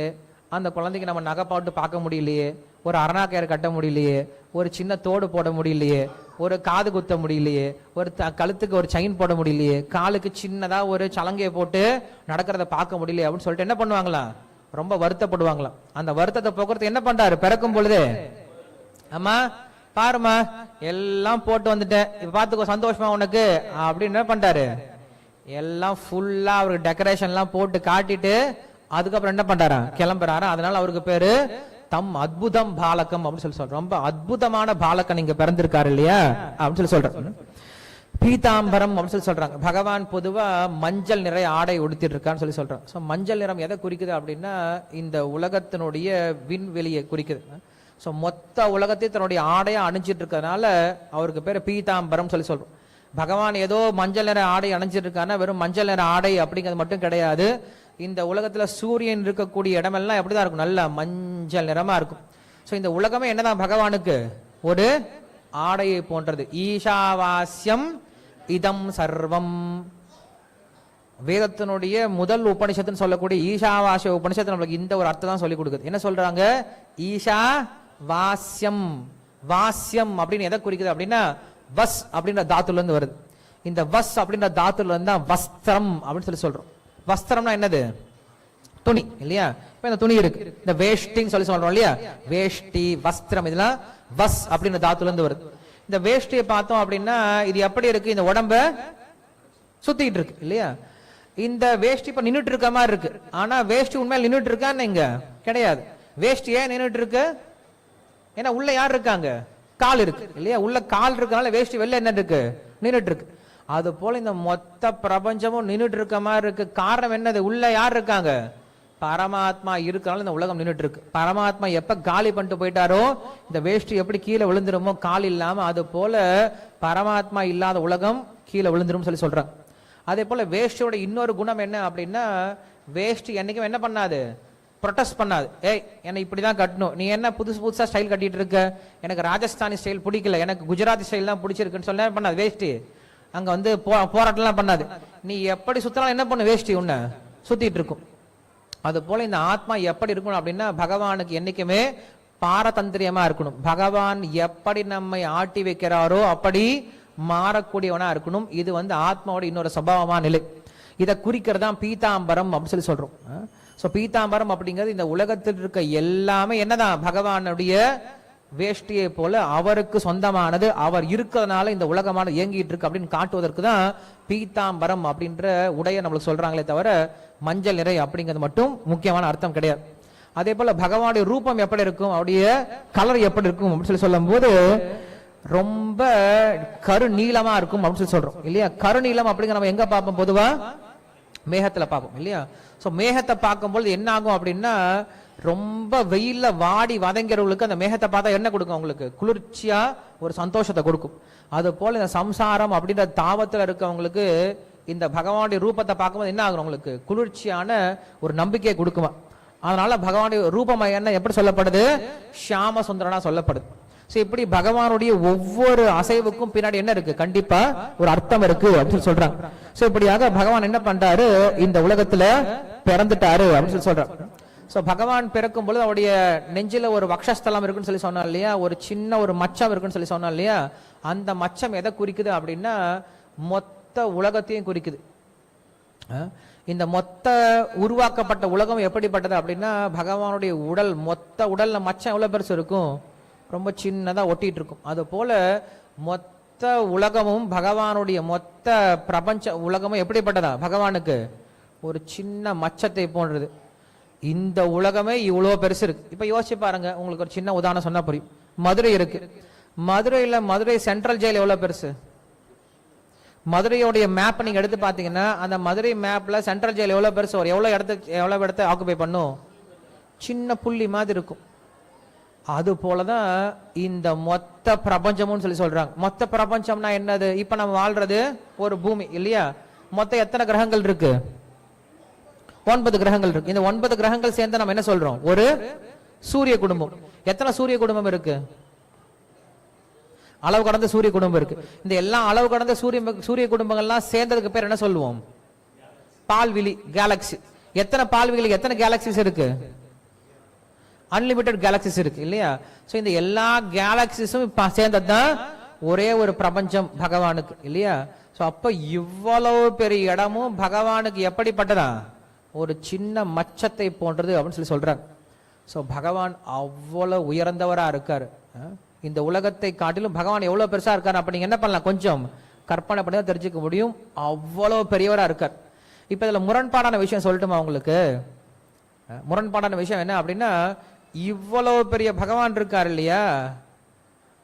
அந்த குழந்தைக்கு நம்ம நகை பாட்டு பார்க்க முடியலையே, ஒரு அரணாக்கயிறு கட்ட முடியலையே, ஒரு சின்ன தோடு போட முடியலையே, ஒரு காது குத்த முடியலையே, ஒரு கழுத்துக்கு ஒரு செயின் போட முடியலையே, காலுக்கு சின்னதா ஒரு சலங்கையை போட்டு நடக்கிறத பார்க்க முடியலையே அப்படின்னு சொல்லிட்டு என்ன பண்ணுவாங்களாம்? ரொம்ப வருத்தப்படுவாங்களாம். அந்த வருத்தத்தை போக்குறதுக்கு என்ன பண்றாரு? பிறக்கும் பொழுது அம்மா பாருமா எல்லாம் போட்டு வந்துட்டேன், இப்ப பாத்துக்கோ சந்தோஷமா உனக்கு அப்படின்னு என்ன பண்றாரு? எல்லாம் ஃபுல்லா அவருக்கு டெக்கரேஷன் எல்லாம் போட்டு காட்டிட்டு அதுக்கப்புறம் என்ன பண்றாரா? கிளம்புறாரு. அதனால அவருக்கு பேரு தம் அத்புதம் பாலகம் அப்படின்னு சொல்ற. ரொம்ப அற்புதமான பாலகன் இங்க பிறந்திருக்காரு இல்லையா அப்படின்னு சொல்றாங்க. பீதாம்பரம் அப்படின்னு சொல்றாங்க. பகவான் பொதுவா மஞ்சள் நிற ஆடை உடுத்திட்டு இருக்கான்னு சொல்றாங்க. மஞ்சள் நிறம் எதை குறிக்குது அப்படின்னா இந்த உலகத்தினுடைய விண்வெளியை குறிக்குது. மொத்த உலகத்தை தன்னுடைய ஆடையா அணிஞ்சிட்டு இருக்கிறதுனால அவருக்கு பேரு பீதாம்பரம் சொல்றோம். பகவான் ஏதோ மஞ்சள் நிற ஆடை அணிஞ்சிட்டு இருக்கானா வெறும் மஞ்சள் நிற ஆடை அப்படிங்கிறது மட்டும் கிடையாது. இந்த உலகத்துல சூரியன் இருக்கக்கூடிய இடமெல்லாம் எப்படிதான் இருக்கும், நல்ல மஞ்சள் நிறமா இருக்கும். சோ இந்த உலகமே என்னதான் பகவானுக்கு ஒரு ஆடையை போன்றது. ஈஷாவாஸ்யம் இதம் சர்வம். வேதத்தினுடைய முதல் உபனிஷத்துன்னு சொல்லக்கூடிய ஈஷாவாசிய உபனிஷத்து நம்மளுக்கு இந்த ஒரு அர்த்தம் தான் சொல்லி கொடுக்குது. என்ன சொல்றாங்க, ஈஷா வாஸ்யம். வாஸ்யம் அப்படின்னு எதை குறிக்குது அப்படின்னா வஸ் அப்படின்ற தாத்துல இருந்து வருது. இந்த வஸ் அப்படின்ற தாத்துல இருந்து தான் வஸ்திரம் அப்படின்னு சொல்லி சொல்றோம். வஸ்திரம்னா என்னது, துணி இல்லையா. இப்ப இந்த துணி இருக்கு, இந்த வேஷ்டின்னு சொல்லி சொல்றோம் இல்லையா, வேஷ்டி வஸ்திரம் இதெல்லாம் வஸ் அப்படின்ற தாத்துல இருந்து வருது. இந்த வேஷ்டியை பார்த்தோம் அப்படின்னா இது எப்படி இருக்கு, இந்த உடம்ப சுத்திட்டு இருக்கு இல்லையா. இந்த வேஷ்டி இப்ப நின்றுட்டு இருக்க மாதிரி இருக்கு, ஆனா வேஷ்டி உண்மையில நின்றுட்டு இருக்கான்னு இங்க கிடையாது. வேஷ்டி ஏன் நின்றுட்டு இருக்கு, ஏன்னா உள்ள யார் இருக்காங்க, கால் இருக்கு இல்லையா. உள்ள கால் இருக்கனால வேஷ்டி வெளில என்ன இருக்கு, நின்றுட்டு இருக்கு. அது போல இந்த மொத்த பிரபஞ்சமும் நின்றுட்டு இருக்க மாதிரி இருக்கு. காரணம் என்னது, உள்ள யார் இருக்காங்க, பரமாத்மா இருக்கனால இந்த உலகம் நின்றுட்டு இருக்கு. பரமாத்மா எப்ப காலி பண்ணிட்டு போயிட்டாரோ இந்த வேஷ்டி எப்படி கீழே விழுந்துருமோ கால் இல்லாம, அது போல பரமாத்மா இல்லாத உலகம் கீழே விழுந்துரும் சொல்லி சொல்றாங்க. அதே போல வேஷ்டியோட இன்னொரு குணம் என்ன அப்படின்னா, வேஷ்டி என்னைக்கும் என்ன பண்ணாது, ப்ரொடெஸ்ட் பண்ணாது. ஏய் என்ன இப்படிதான் கட்டணும், நீ என்ன புதுசு புதுசா ஸ்டைல் கட்டிட்டு இருக்க, எனக்கு ராஜஸ்தானி ஸ்டைல் பிடிக்கல, எனக்கு குஜராத்தி ஸ்டைல் தான் பிடிச்சிருக்குன்னு சொல்ல பண்ணாது. வேஷ்டி அங்க வந்து போராட்டம்லாம் பண்ணாது. நீ எப்படி சுத்தலாம் என்ன பண்ணு, வேஷ்டி உன்னை சுத்திட்டு இருக்கும். அது போல இந்த ஆத்மா எப்படி இருக்கணும் அப்படின்னா பகவானுக்கு என்னைக்குமே பாரதந்திரியமா இருக்கணும். பகவான் எப்படி நம்மை ஆட்டி வைக்கிறாரோ அப்படி மாறக்கூடியவனா இருக்கணும். இது வந்து ஆத்மாவோட இன்னொரு சபாவமான நிலை. இதை குறிக்கிறதா பீதாம்பரம் அப்படின்னு சொல்லி சொல்றோம். சோ பீதாம்பரம் அப்படிங்கிறது இந்த உலகத்தில் இருக்க எல்லாமே என்னதான் பகவானுடைய வேஷ்டியை போல அவருக்கு சொந்தமானது, அவர் இருக்கிறதுனால இந்த உலகமான இயங்கிட்டு இருக்கு அப்படின்னு காட்டுவதற்கு தான் பீதாம்பரம் அப்படின்ற உடைய நம்மளுக்கு சொல்றாங்களே தவிர மஞ்சள் நிறை அப்படிங்கிறது மட்டும் முக்கியமான அர்த்தம் கிடையாது. அதே போல பகவானுடைய ரூபம் எப்படி இருக்கும், அவருடைய கலர் எப்படி இருக்கும் அப்படின்னு சொல்லி சொல்லும் போது ரொம்ப கருநீளமா இருக்கும் அப்படின்னு சொல்லி சொல்றோம் இல்லையா. கருநீளம் அப்படிங்கிற நம்ம எங்க பார்ப்போம், பொதுவா மேகத்துல பார்ப்போம் இல்லையா. சோ மேகத்தை பார்க்கும்போது என்ன ஆகும் அப்படின்னா, ரொம்ப வெயில்ல வாடி வதங்கிறவங்களுக்கு அந்த மேகத்தை பார்த்தா என்ன கொடுக்கும், அவங்களுக்கு குளிர்ச்சியா ஒரு சந்தோஷத்தை கொடுக்கும். அது போல இந்த சம்சாரம் அப்படின்ற தாவத்துல இருக்கவங்களுக்கு இந்த பகவானுடைய ரூபத்தை பார்க்கும்போது என்ன ஆகும், உங்களுக்கு குளிர்ச்சியான ஒரு நம்பிக்கையை கொடுக்குமா. அதனால பகவானுடைய ரூபம் என்ன எப்படி சொல்லப்படுது, ஷியாம சுந்தரனா சொல்லப்படுது. இப்படி பகவானுடைய ஒவ்வொரு அசைவுக்கும் பின்னாடி என்ன இருக்கு, கண்டிப்பா ஒரு அர்த்தம் இருக்கு அப்படின்னு சொல்றாங்க. சோ இப்படியாக பகவான் என்ன பண்றாரு, இந்த உலகத்துல பிறந்துட்டாரு அப்படின்னு சொல்றாரு. சோ பகவான் பிறக்கும் பொழுது அவருடைய நெஞ்சில ஒரு வக்ஷஸ்தலம் இருக்குன்னு சொல்லி சொன்னா இல்லையா, ஒரு சின்ன ஒரு மச்சம் இருக்குன்னு சொல்லி சொன்னா இல்லையா. அந்த மச்சம் எதை குறிக்குது அப்படின்னா மொத்த உலகத்தையும் குறிக்குது. இந்த மொத்த உருவாக்கப்பட்ட உலகம் எப்படிப்பட்டது அப்படின்னா, பகவானுடைய உடல், மொத்த உடல்ல மச்சம் எவ்வளவு பெருசு இருக்கும், ரொம்ப சின்னதா ஒட்டிட்டு இருக்கும். அது போல மொத்த உலகமும் பகவானுடைய மொத்த பிரபஞ்ச உலகமும் எப்படிப்பட்டதா, பகவானுக்கு ஒரு சின்ன மச்சத்தை போன்றது. இந்த உலகமே இவ்வளவு பெருசு இருக்கு. இப்ப யோசிச்சு பாருங்க, உங்களுக்கு ஒரு சின்ன உதாரணம் சொன்னா புரியும். மதுரை இருக்கு, மதுரை சென்ட்ரல் ஜெயில் எவ்வளவு பெருசு, மதுரையோடைய மேப் நீங்க எடுத்து பாத்தீங்கன்னா அந்த மதுரை மேப்ல சென்ட்ரல் ஜெயில் எவ்வளவு பெருசு, ஒரு எவ்வளவு இடத்தை ஆக்குபை பண்ணும், சின்ன புள்ளி மாதிரி இருக்கும். அது போலதான் இந்த மொத்த பிரபஞ்சமும் சொல்லி சொல்றாங்க. மொத்த பிரபஞ்சம்னா என்னது, இப்ப நம்ம வாழ்றது ஒரு பூமி இல்லையா. மொத்தம் எத்தனை கிரகங்கள் இருக்கு, 9 கிரகங்கள் இருக்கு. இந்த 9 கிரகங்கள் சேர்ந்து நம்ம என்ன சொல்றோம், ஒரு சூரிய குடும்பம். எத்தனை சூரிய குடும்பம் இருக்கு, அளவு கடந்த சூரிய குடும்பம் இருக்கு. இந்த எல்லா அளவு கடந்த சூரிய குடும்பங்கள்லாம் சேர்ந்ததுக்கு பேர் என்ன சொல்லுவோம், பால்விழி கேலக்சி. எத்தனை பால்விழி, எத்தனை கேலக்சிஸ் இருக்கு, அன்லிமிட்டெட் கேலக்சிஸ் இருக்கு இல்லையா. சோ இந்த எல்லா கேலக்சிஸும் சேர்ந்ததுதான் ஒரே ஒரு பிரபஞ்சம் பகவானுக்கு இல்லையா. சோ அப்ப இவ்வளவு பெரிய இடமும் பகவானுக்கு எப்படிப்பட்டதா, ஒரு சின்ன மச்சத்தை போன்றது அப்படின்னு சொல்லி சொல்றாங்க. சோ பகவான் அவ்வளவு உயர்ந்தவரா இருக்காரு. இந்த உலகத்தை காட்டிலும் பகவான் எவ்வளவு பெருசா இருக்காரு அப்ப நீங்க என்ன பண்ணலாம், கொஞ்சம் கற்பனை பண்ணி தான் தெரிஞ்சுக்க முடியும். அவ்வளவு பெரியவரா இருக்கார். இப்ப இதுல முரண்பாடான விஷயம் சொல்லட்டுமா உங்களுக்கு, முரண்பாடான விஷயம் என்ன அப்படின்னா, இவ்வளவு பெரிய பகவான் இருக்கார் இல்லையா,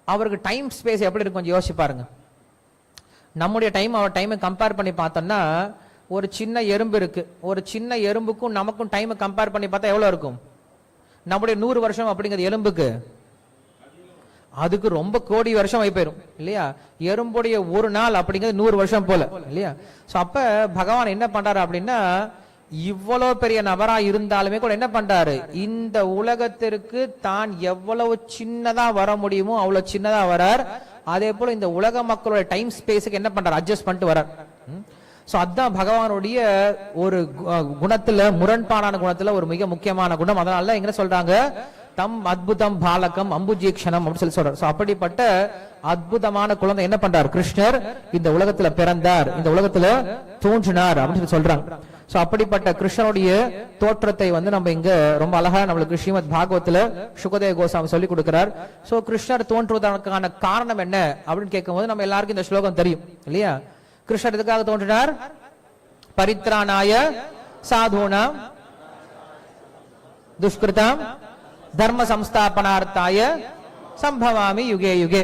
அவருக்கு டைம் ஸ்பேஸ் எப்படி இருக்கும் கொஞ்சம் யோசிச்சு பாருங்க. நம்முடைய டைம் அவர் டைமை கம்பேர் பண்ணி பார்த்தோம்னா, ஒரு சின்ன எறும்பு இருக்கு, ஒரு சின்ன எறும்புக்கும் நமக்கும் டைமை கம்பேர் பண்ணி பார்த்தா எவ்வளவு இருக்கும், நம்முடைய 100 வருஷம் அப்படிங்கிறது எறும்புக்கு அதுக்கு ரொம்ப கோடி வருஷம் ஆகி போயிரும் இல்லையா. எறும்புடைய ஒரு நாள் அப்படிங்கிறது 100 வருஷம் போல இல்லையா. சோ அப்ப பகவான் என்ன பண்றாரு அப்படின்னா, இவ்வளவு பெரிய நபரா இருந்தாலுமே கூட என்ன பண்றாரு, இந்த உலகத்திற்கு தான் எவ்வளவு சின்னதா வர முடியுமோ அவ்வளவு சின்னதா வரார். அதே போல இந்த உலக மக்களோட டைம் ஸ்பேஸுக்கு என்ன பண்றாரு, அட்ஜஸ்ட் பண்ணிட்டு வரார். சோ அதான் பகவானுடைய ஒரு குணத்துல, முரண்பாடான குணத்துல ஒரு மிக முக்கியமான குணம். அதனால எங்க சொல்றாங்க, தம் அத்புதம் பாலகம் அம்புஜீக்ஷணம் அப்படின்னு சொல்லி சொல்றாரு. சோ அப்படிப்பட்ட அற்புதமான குழந்தை என்ன பண்றார், கிருஷ்ணர் இந்த உலகத்துல பிறந்தார், இந்த உலகத்துல தோன்றினார் அப்படின்னு சொல்லி சொல்றாங்க. சோ அப்படிப்பட்ட கிருஷ்ணனுடைய தோற்றத்தை நம்ம இங்க ரொம்ப அழகா நம்மளுக்கு ஸ்ரீமத் பாகவத்துல சுகதேவ கோசாமி சொல்லி கொடுக்கிறார். சோ கிருஷ்ணர் தோன்றுவதற்கான காரணம் என்ன அப்படின்னு கேட்கும்போது நம்ம எல்லாருக்கும் இந்த ஸ்லோகம் தெரியும் இல்லையா. கிருஷ்ணர் எதுக்காக தோன்றினார், பரித்ராணாய சாதுனாம் துஷ்கிருதாம் தர்ம சம்ஸ்தாபனார்த்தாய சம்பவாமி யுகே யுகே.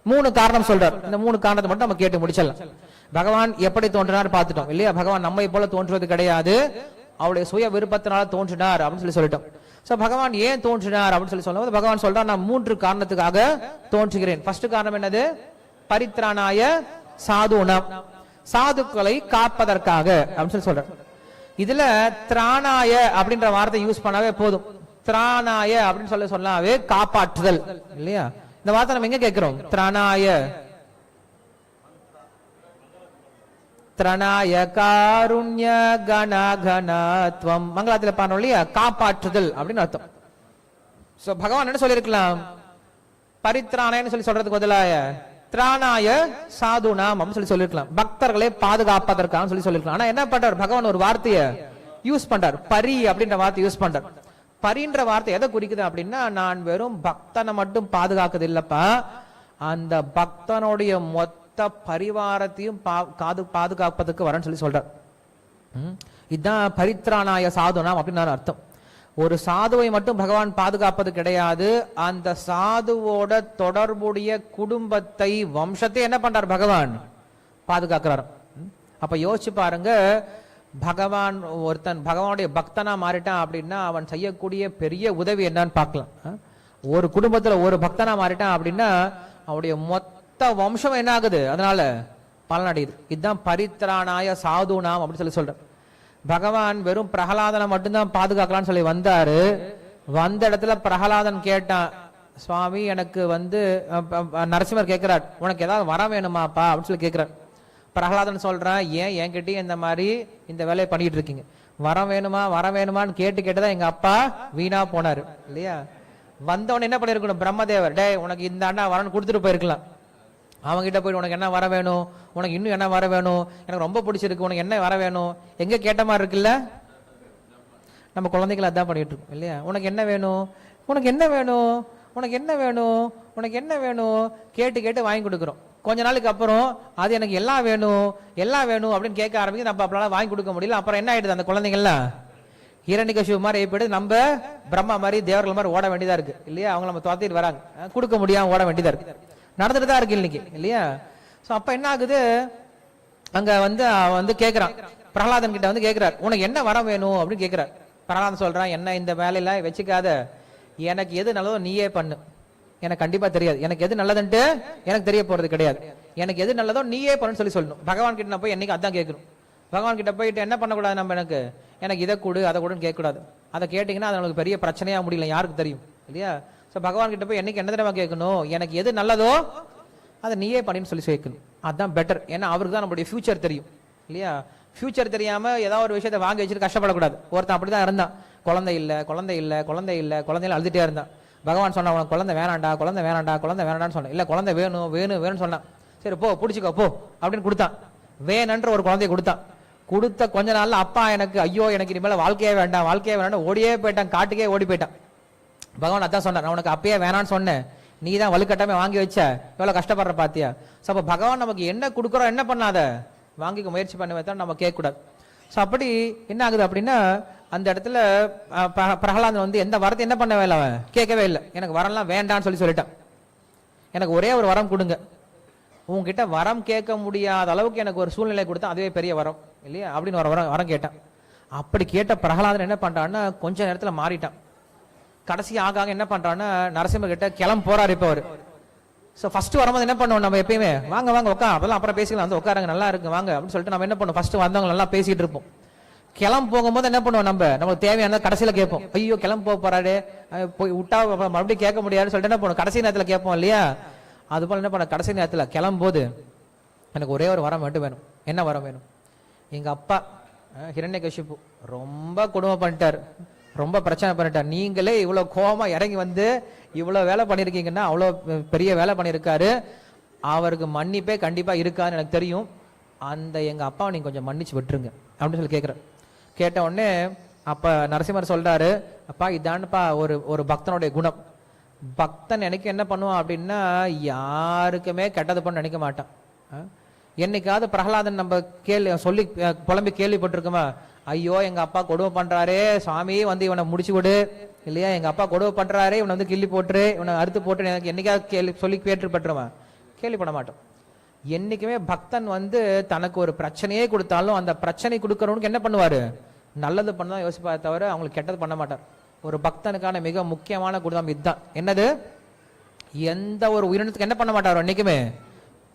3 காரணம் சொல்றார். இந்த 3 காரணத்தை மட்டும் நம்ம கேட்டு முடிச்சிடலாம். பகவான் எப்படி தோன்றினார் பார்த்துட்டோம் இல்லையா. பகவான் நம்மை போல தோன்றுவது கிடையாது, அவருடைய சுய விருப்பத்தினால தோன்றினார் அப்படின்னு சொல்லிட்டோம். சோ பகவான் ஏன் தோன்றினார் அப்படின்னு சொல்லும்போது பகவான் சொல்றார், நான் 3 காரணத்துக்காக தோன்றுகிறேன். ஃபர்ஸ்ட் காரணம் என்னது, பரித்ராணாய சாதுனாம், சாதுக்களை காப்பதற்காக அப்படின்னு சொல்றார். இதுல திராணாய அப்படின்ற வார்த்தை யூஸ் பண்ணாவே போதும். திராணாய அப்படின்னு சொல்லாவே காப்பாற்றுதல் இல்லையா. இந்த வார்த்தை நம்ம எங்க கேட்கிறோம், திராணாய திரணாய காருண்ய கணகணத்வம் மங்களத்துல பாடணும் இல்லையா, காப்பாற்றுதல் அப்படின்னு அர்த்தம். சோ பகவான் என்ன சொல்லிருக்கலாம், பரித்ராணாயன்னு சொல்றதுக்கு பதிலாக திராணாய சாதுனாம் அப்படின்னு சொல்லிருக்கலாம், பக்தர்களை பாதுகாப்பதற்காக சொல்லிருக்கலாம். ஆனா என்ன பண்றார் பகவான், ஒரு வார்த்தையை யூஸ் பண்றார், பரி அப்படின்ற வார்த்தை யூஸ் பண்றார். பரின்ற வார்த்தை எதை குறிக்குது அப்படின்னா, நான் வெறும் பக்தனை மட்டும் பாதுகாக்குது இல்லப்பா, அந்த பக்தனுடைய மொத்த பரிவாரத்தையும் பாதுகாப்பதற்கு வரேன்னு சொல்றார். இதுதான் பரித்ராணாய சாதுனாம் அப்படின்னு அர்த்தம். ஒரு சாதுவை மட்டும் பகவான் பாதுகாப்பது கிடையாது, அந்த சாதுவோட தொடர்புடைய குடும்பத்தை, வம்சத்தை என்ன பண்றார் பகவான், பாதுகாக்கிறார். அப்ப யோசிச்சு பாருங்க, பகவான் ஒருத்தன் பகவானுடைய பக்தனா மாறிட்டான் அப்படின்னா அவன் செய்யக்கூடிய பெரிய உதவி என்னன்னு பார்க்கலாம். ஒரு குடும்பத்துல ஒரு பக்தனா மாறிட்டான் அப்படின்னா அவனுடைய மொத்த வம்சம் என்ன ஆகுது, அதனால பலனடையுது. இதுதான் பரித்ராணாய சாதுனாம் அப்படின்னு சொல்ற. பகவான் வெறும் பிரகலாதனை மட்டும்தான் பாதுகாக்கலாம்னு சொல்லி வந்தாரு. வந்த இடத்துல பிரகலாதன் கேட்டான், சுவாமி எனக்கு நரசிம்மர் கேட்கிறார், உனக்கு ஏதாவது வரம் வேணுமாப்பா அப்படின்னு சொல்லி கேட்கிறார். பிரகலாதன் சொல்றான், ஏன் என்கிட்டயே இந்த மாதிரி இந்த வேலையை பண்ணிட்டு இருக்கீங்க, வரம் வேணுமா வரம் வேணுமான்னு கேட்டுதான் எங்க அப்பா வீணா போனாரு இல்லையா. வந்தவன் என்ன பண்ணிருக்கணும், பிரம்மதேவர், டே உனக்கு இந்த ஆண்டா வரன்னு கொடுத்துட்டு போயிருக்கலாம். அவங்க கிட்ட போயிட்டு உனக்கு என்ன வர வேணும், உனக்கு இன்னும் என்ன வர வேணும், எனக்கு ரொம்ப பிடிச்சிருக்கு, உனக்கு என்ன வர வேணும், எங்க கேட்ட மாதிரி இருக்குல்ல. நம்ம குழந்தைகள் அதான் பண்ணிட்டு இருக்கோம் இல்லையா. உனக்கு என்ன வேணும், உனக்கு என்ன வேணும், உனக்கு என்ன வேணும், உனக்கு என்ன வேணும் கேட்டு வாங்கி கொடுக்குறோம். கொஞ்ச நாளுக்கு அப்புறம் அது எனக்கு எல்லாம் வேணும் எல்லாம் வேணும் அப்படின்னு கேட்க ஆரம்பிச்சு நம்ம அப்பலாம் வாங்கி கொடுக்க முடியல. அப்புறம் என்ன ஆயிடுது, அந்த குழந்தைங்கள்லாம் ஹிரண்யகசிபு மாதிரி போயிட்டு நம்ம பிரம்மா மாதிரி தேவர்கள் மாதிரி ஓட வேண்டியதா இருக்கு இல்லையா. அவங்க நம்ம துரத்திட்டு வராங்க, கொடுக்க முடியாம ஓட வேண்டியதா இருக்கு, நடந்துட்டு தான் இருக்கு இன்னைக்கு இல்லையா. சோ அப்ப என்ன ஆகுது, அங்க கேக்குறான், பிரகலாதன் கிட்ட கேக்குறார், உனக்கு என்ன வரம் வேணும் அப்படின்னு கேக்குறார். பிரகலாதன் சொல்றான், என்ன இந்த வேலையில வச்சுக்காத, எனக்கு எது நல்லதோ நீயே பண்ணு, எனக்கு கண்டிப்பா தெரியாது, எனக்கு எது நல்லதுன்ட்டு எனக்கு தெரிய போறது கிடையாது, எனக்கு எது நல்லதோ நீயே பண்ணு சொல்லணும். பகவான் கிட்ட போய் என்னைக்கு அதான் கேட்கணும். பகவான் கிட்ட போயிட்டு என்ன பண்ணக்கூடாது, நம்ம எனக்கு இதை கொடு அதை கொடுன்னு கேட்கக்கூடாது. அதை கேட்டீங்கன்னா அது நமக்கு பெரிய பிரச்சனையா முடியல, யாருக்கு தெரியும் இல்லையா. சோ பகவான் கிட்ட போய் என்னைக்கு என்ன தடவை கேட்கணும், எனக்கு எது நல்லதோ அதை நீயே பண்ணின்னு சொல்லி கேட்கணும். அதுதான் பெட்டர். ஏன்னா அவருக்கு தான் நம்மளுடைய ஃபியூச்சர் தெரியும் இல்லையா. ஃபியூச்சர் தெரியாம ஏதாவது ஒரு விஷயத்தை வாங்கி வச்சுட்டு கஷ்டப்படக்கூடாது. ஒருத்தன் அப்படிதான் இருந்தான், குழந்தை இல்ல குழந்தை இல்ல குழந்தை இல்ல குழந்தையில அழுதுட்டே இருந்தான். பகவான் சொன்னா, உனக்கு குழந்தை வேணாண்டா குழந்தை வேணாண்டா குழந்தை வேணாண்டான்னு சொன்னேன். இல்ல குழந்தை வேணும் வேணும் வேணும்னு சொன்னான். சரி போ பிடிச்சிக்கோ போ அப்படின்னு கொடுத்தான். வேணுன்ற ஒரு குழந்தைய கொடுத்தான். கொடுத்த கொஞ்ச நாள்ல அப்பா எனக்கு ஐயோ எனக்கு இனிமேல வாழ்க்கையே வேண்டாம் வாழ்க்கையே வேண்டாம் ஓடியே போயிட்டான், காட்டுக்கே ஓடி போயிட்டான். பகவான் அதான் சொன்னார், நான் உனக்கு அப்பயே வேணான்னு சொன்னேன், நீ தான் வலுக்கட்டாமே வாங்கி வச்ச, எவ்வளவு கஷ்டப்படுற பாத்தியா. சோ அப்ப பகவான் நமக்கு என்ன கொடுக்குறோம் என்ன பண்ணாத வாங்கிக்க முயற்சி பண்ண வைத்தா நம்ம கேட்க கூடாது. சோ அப்படி என்ன ஆகுது அப்படின்னா, அந்த இடத்துல பிரகலாதன் எந்த வரத்தை என்ன பண்ணவே இல்லை, அவன் கேட்கவே இல்லை. எனக்கு வரம்லாம் வேண்டான்னு சொல்லிட்டான். எனக்கு ஒரே ஒரு வரம் கொடுங்க, உங்ககிட்ட வரம் கேட்க முடியாத அளவுக்கு எனக்கு ஒரு சூழ்நிலை கொடுத்தா அதுவே பெரிய வரம் இல்லையா அப்படின்னு ஒரு வரம் கேட்டான். அப்படி கேட்ட பிரகலாதன் என்ன பண்றான்னா கொஞ்ச நேரத்துல மாறிட்டான். கடைசி ஆக என்ன பண்றான்னா நரசிம்மர் கிட்ட கிளம்ப போறாரு. இப்ப அவரு ஃபர்ஸ்ட் வரும்போது என்ன பண்ணுவோம், நம்ம எப்பயுமே வாங்க வாங்க உட்கா, அதெல்லாம் அப்புறம் பேசிக்கலாம், உட்காருங்க நல்லா இருக்கு வாங்க அப்படின்னு சொல்லிட்டு நம்ம என்ன பண்ணுவோம், ஃபர்ஸ்ட் வந்தவங்க நல்லா பேசிட்டு இருப்போம். கிளம்பு போகும்போது என்ன பண்ணுவோம், நமக்கு தேவையான கடைசியில கேட்போம், ஐயோ கிளம்பு போறாரு போய் விட்டா மறுபடியும் கேட்க முடியாதுன்னு சொல்லிட்டு என்ன பண்ணுவோம், கடைசி நேரத்துல கேட்போம் இல்லையா. அது போல என்ன பண்ண, கடைசி நேரத்துல கிளம்பும் போது எனக்கு ஒரே ஒரு வரம் மட்டும் வேணும். என்ன வரம் வேணும்? எங்க அப்பா ஹிரண்யகசிபு ரொம்ப கொடுமை பண்ணிட்டார், ரொம்ப பிரச்சனை பண்ணிட்டார். நீங்களே இவ்வளவு கோபமா இறங்கி வந்து இவ்வளவு வேலை பண்ணிருக்கீங்கன்னா, அவ்வளவு பெரிய வேலை பண்ணிருக்காரு, அவருக்கு மன்னிப்பே கண்டிப்பா இருக்கான்னு எனக்கு தெரியும். அந்த எங்க அப்பாவை நீங்க கொஞ்சம் மன்னிச்சு விட்டுருங்க அப்படின்னு சொல்லி கேட்கிறேன். கேட்ட உடனே அப்ப நரசிம்மர் சொல்றாரு, அப்பா இதான்ப்பா ஒரு பக்தனுடைய குணம். பக்தன் எனக்கு என்ன பண்ணுவான் அப்படின்னா, யாருக்குமே கெட்டது பண்ண நினைக்க மாட்டான். என்னைக்காவது பிரகலாதன் நம்ம சொல்லி புலம்பி கேள்விப்பட்டிருக்குமா, ஐயோ எங்க அப்பா கொடுமை பண்றாரே சுவாமி, வந்து இவனை முடிச்சு விடு இல்லையா, எங்க அப்பா கொடுமை பண்றாரே, இவனை வந்து கிள்ளி போட்டுரு, இவனை அறுத்து போட்டு எனக்கு என்னைக்காவது சொல்லி கேட்டுப்பட்டுருவான்? கேள்விப்பட மாட்டோம். என்னைக்குமே பக்தன் வந்து தனக்கு ஒரு பிரச்சனையே கொடுத்தாலும் அந்த பிரச்சனை கொடுக்கறவனுக்கு என்ன பண்ணுவாரு, நல்லது பண்ணதான் யோசிப்பா தவிர அவங்களுக்கு கெட்டது பண்ண மாட்டார். ஒரு பக்தனுக்கான மிக முக்கியமான குணம் இதுதான். என்னது? எந்த ஒரு உயிரினத்துக்கு என்ன பண்ண மாட்டார், என்னைக்குமே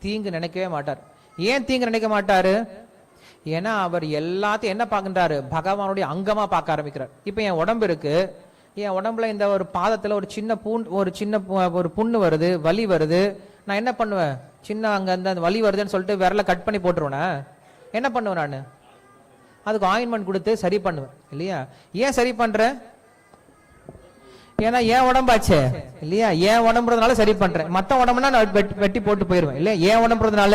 தீங்கு நினைக்கவே மாட்டார். ஏன் தீங்கு நினைக்க மாட்டாரு? ஏன்னா அவர் எல்லாத்தையும் என்ன பார்க்கின்றாரு, பகவானுடைய அங்கமா பார்க்க ஆரம்பிக்கிறார். இப்ப என் உடம்பு இருக்கு, என் உடம்புல இந்த ஒரு பாதத்துல ஒரு சின்ன ஒரு புண்ணு வருது, வலி வருது, நான் என்ன பண்ணுவேன், சின்ன அங்க அந்த வலி வருதுன்னு சொல்லிட்டு விரல கட் பண்ணி போட்டுருவேன். என்ன பண்ணுவேன், நான் அதுக்கு ஆயின்மெண்ட் கொடுத்து சரி பண்ணுவேன் இல்லையா. ஏன் சரி பண்றேன்? ஏன்னா ஏன் உடம்பாச்சே இல்லையா, ஏன் உடம்புறதுனால சரி பண்றேன். மத்த உடம்புனா நான் வெட்டி போட்டு போயிருவேன் இல்லையா, ஏன் உடம்புறதுனால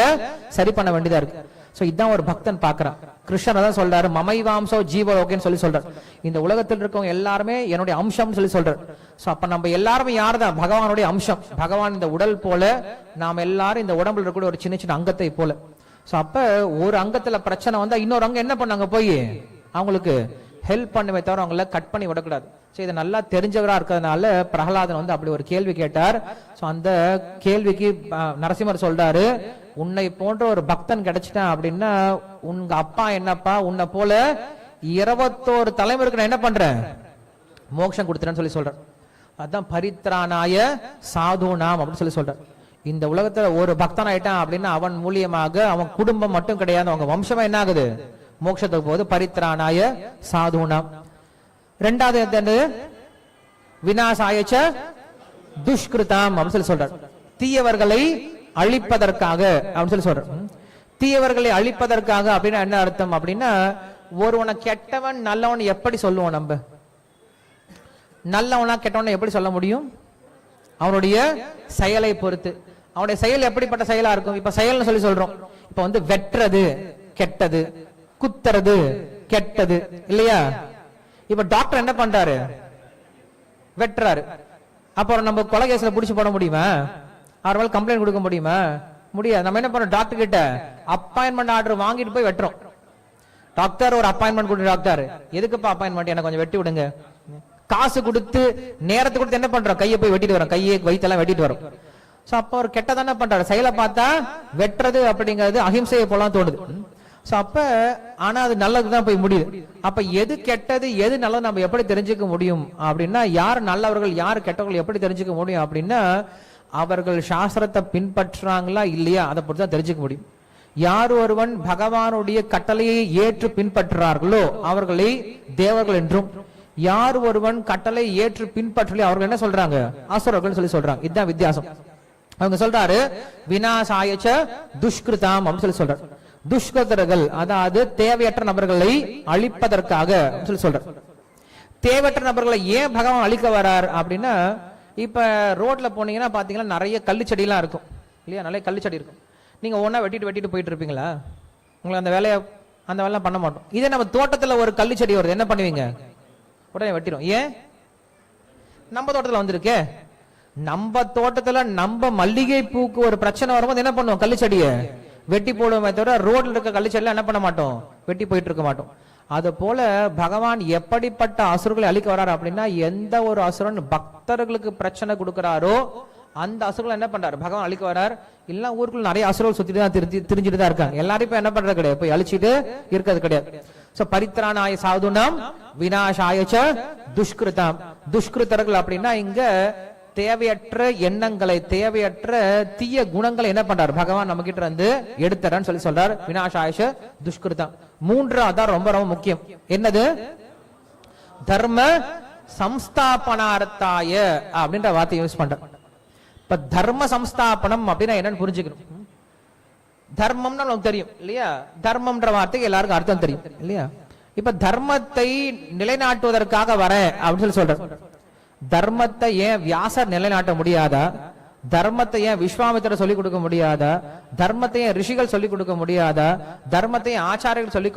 சரி பண்ண வேண்டியதா இருக்கு. சோ இதான் ஒரு பக்தன் பாக்குறான். கிருஷ்ணர் தான் சொல்றாரு, மமைவாம்சோ ஜீவலோகேன்னு சொல்லி சொல்றாரு. இந்த உலகத்தில் இருக்கவங்க எல்லாருமே என்னுடைய அம்சம் சொல்லி சொல்றாரு. சோ அப்ப நம்ம எல்லாருமே யாருதான், பகவானுடைய அம்சம். பகவான் இந்த உடல் போல நாம் எல்லாரும் இந்த உடம்புல இருக்கக்கூடிய ஒரு சின்ன சின்ன அங்கத்தை போல. சோ அப்ப ஒரு அங்கத்துல பிரச்சனை வந்தா இன்னொரு அங்கம் என்ன பண்ணாங்க, போய் அவங்களுக்கு ஹெல்ப் பண்ணுமே தவிர அவங்கள கட் பண்ணி விடக்கூடாது. சோ இதை நல்லா தெரிஞ்சவரா இருக்கிறதுனால பிரகலாதன் வந்து அப்படி ஒரு கேள்வி கேட்டார். சோ அந்த கேள்விக்கு நரசிம்மர் சொல்றாரு, உன்னை போன்ற ஒரு பக்தன் கிடைச்சிட்டான் அப்படின்னா உங்க அப்பா என்னப்பா உன்னை போல 21 தலைமுறைக்கு நான் என்ன பண்றேன், மோட்சம் கொடுத்துறேன்னு சொல்லி சொல்றேன். அதான் பரித்ராணாய சாதுனாம் அப்படின்னு சொல்லி சொல்றேன். இந்த உலகத்துல ஒரு பக்தன் ஆயிட்டான் அப்படின்னா அவன் மூலியமாக அவன் குடும்பம் மட்டும் கிடையாது, அவங்க வம்சமா என்ன ஆகுது, மோட்சத்துக்கு போது. பரித்ராணாய சாதுனாம். ரெண்டாவது விநாசாயச்ச துஷ்கிருதாம் அப்படின்னு சொல்லி சொல்றார். தீயவர்களை அழிப்பதற்காக அப்படின்னு சொல்லி சொல்ற. தீயவர்களை அழிப்பதற்காக அப்படின்னா என்ன அர்த்தம் அப்படின்னா, ஒருவனை கெட்டவன் நல்லவன் எப்படி சொல்லுவோம், நம்ம நல்லவனா கெட்டவன எப்படி சொல்ல முடியும், அவனுடைய செயலை பொறுத்து. அவனுடைய செயல் எப்படிப்பட்ட செயலா இருக்கும். இப்ப செயல்னு சொல்லி சொல்றோம். இப்ப வந்து வெட்டுறது கெட்டது, குத்துறது கெட்டது இல்லையா. இப்ப டாக்டர் என்ன பண்றாரு, வெட்டுறாரு. அப்புறம் நம்ம கொலை கேஸ்ல புடிச்சு போட முடியுமா, அவரால் கம்ப்ளைண்ட் கொடுக்க முடியுமா, முடியாது. நம்ம என்ன பண்றோம், டாக்டர் கிட்ட அப்பாயின்மெண்ட் ஆர்டர் வாங்கிட்டு போய் வெட்டுறோம். டாக்டர் ஒரு அப்பாயின்மெண்ட் கொடுத்து, டாக்டர் எதுக்குப்பா அப்பாயின்மெண்ட், எனக்கு கொஞ்சம் வெட்டி விடுங்க. காசு கொடுத்து நேரத்தை கொடுத்து என்ன பண்றோம், கையை போய் வெட்டிட்டு வரோம், கையை வயிற்றெல்லாம் வெட்டிட்டு வரோம். சோ அப்ப ஒரு கெட்டதான பண்றாரு, செயலை பார்த்தா வெட்டுறது அப்படிங்கிறது அஹிம்சையை போலாம் தோணுது. சோ அப்ப ஆனா அது நல்லதுதான் போய் முடியுது. அப்ப எது கெட்டது எது நல்லது நம்ம எப்படி தெரிஞ்சுக்க முடியும் அப்படின்னா, யார் நல்லவர்கள் யார் கெட்டவர்கள் எப்படி தெரிஞ்சுக்க முடியும் அப்படின்னா, அவர்கள் சாஸ்திரத்தை பின்பற்றாங்களா இல்லையா அதை பொறுத்து தான் தெரிஞ்சுக்க முடியும். யார் ஒருவன் பகவானுடைய கட்டளையை ஏற்று பின்பற்றுறார்களோ அவர்களை தேவர்கள் என்றும், யார் ஒருவன் கட்டளை ஏற்று பின்பற்றலையோ அவர்கள் என்ன சொல்றாங்க, அசுரர்கள் சொல்லி சொல்றாங்க. இதுதான் வித்தியாசம். அவங்க சொல்றாரு விநாசாயச்ச துஷ்கிருதாம் அப்படின்னு சொல்லி சொல்றாரு. துஷ்கிருதர்கள் அதாவது தேவையற்ற நபர்களை அழிப்பதற்காக சொல்லி சொல்றார். தேவையற்ற நபர்களை ஏன் பகவான் அழிக்க வரார் அப்படின்னா, இப்ப ரோட்ல போனீங்கன்னா பாத்தீங்கன்னா நிறைய கள்ளுச்செடி எல்லாம் இருக்கும் இல்லையா, நிறைய கள்ளுச்செடி இருக்கும். நீங்க ஒன்னா வெட்டிட்டு போயிட்டு இருப்பீங்களா, உங்களுக்கு அந்த வேலை பண்ண மாட்டோம். இதே நம்ம தோட்டத்துல ஒரு கள்ளுச்செடி வருது, என்ன பண்ணுவீங்க, உடனே வெட்டிடும். ஏன், நம்ம தோட்டத்துல வந்திருக்கே, நம்ம தோட்டத்துல நம்ம மல்லிகை பூக்கு ஒரு பிரச்சனை வரும்போது என்ன பண்ணுவோம், கள்ளுச்செடியை வெட்டி போடுவோமே தவிர ரோட்ல இருக்க கள்ளுச்செடியில என்ன பண்ண மாட்டோம், வெட்டி போயிட்டு இருக்க மாட்டோம். அது போல பகவான் எப்படிப்பட்ட அசுரர்களை அழிக்க வர்றாரு அப்படின்னா, எந்த ஒரு அசுரன் பக்தர்களுக்கு பிரச்சனை கொடுக்கிறாரோ அந்த அசுரர்கள் என்ன பண்றாரு, பகவான் அழிக்க வர்றார். இல்ல ஊருக்குள்ள நிறைய அசுரர்கள் சுத்திட்டு தான் திரிஞ்சுட்டு தான் இருக்காங்க. எல்லாரும் இப்ப என்ன பண்றது கிடையாது, போய் அழிச்சிட்டு இருக்கிறது கிடையாது. சோ பரித்ராணாய சாதுனாம் விநாசாயச்ச துஷ்கிருதாம். துஷ்கிருத்தர்கள் அப்படின்னா இங்க தேவையற்ற எண்ணங்களை, தேவையற்ற தீய குணங்களை என்ன பண்றாரு பகவான் நம்ம கிட்ட இருந்து எடுத்துறான்னு சொல்லி சொல்றார். விநாசாயஷ துஷ்கிருதம். மூன்றாவதான் ரொம்ப ரொம்ப முக்கியம். என்னது? தர்ம சம்ஸ்தாபனார்த்தாய அப்படின்ற வார்த்தை யூஸ் பண்ற. இப்ப தர்ம சம்ஸ்தாபனம் அப்படின்னா என்னன்னு புரிஞ்சுக்கணும். தர்மம்னா நமக்கு தெரியும் இல்லையா? தர்மம்ன்ற வார்த்தைக்கு எல்லாருக்கும் அர்த்தம் தெரியும் இல்லையா? இப்ப தர்மத்தை நிலைநாட்டுவதற்காக வர அப்படின்னு சொல்ற. தர்மத்தை ஏன் வியாசர் நிலைநாட்ட முடியாதா? தர்மத்தை ஏன் விஸ்வாமித்திர சொல்லிக் கொடுக்க முடியாதா? தர்மத்தை ஏன் ரிஷிகள் சொல்லிக் கொடுக்க முடியாதா? தர்மத்தை ஆச்சாரியர்கள் சொல்லி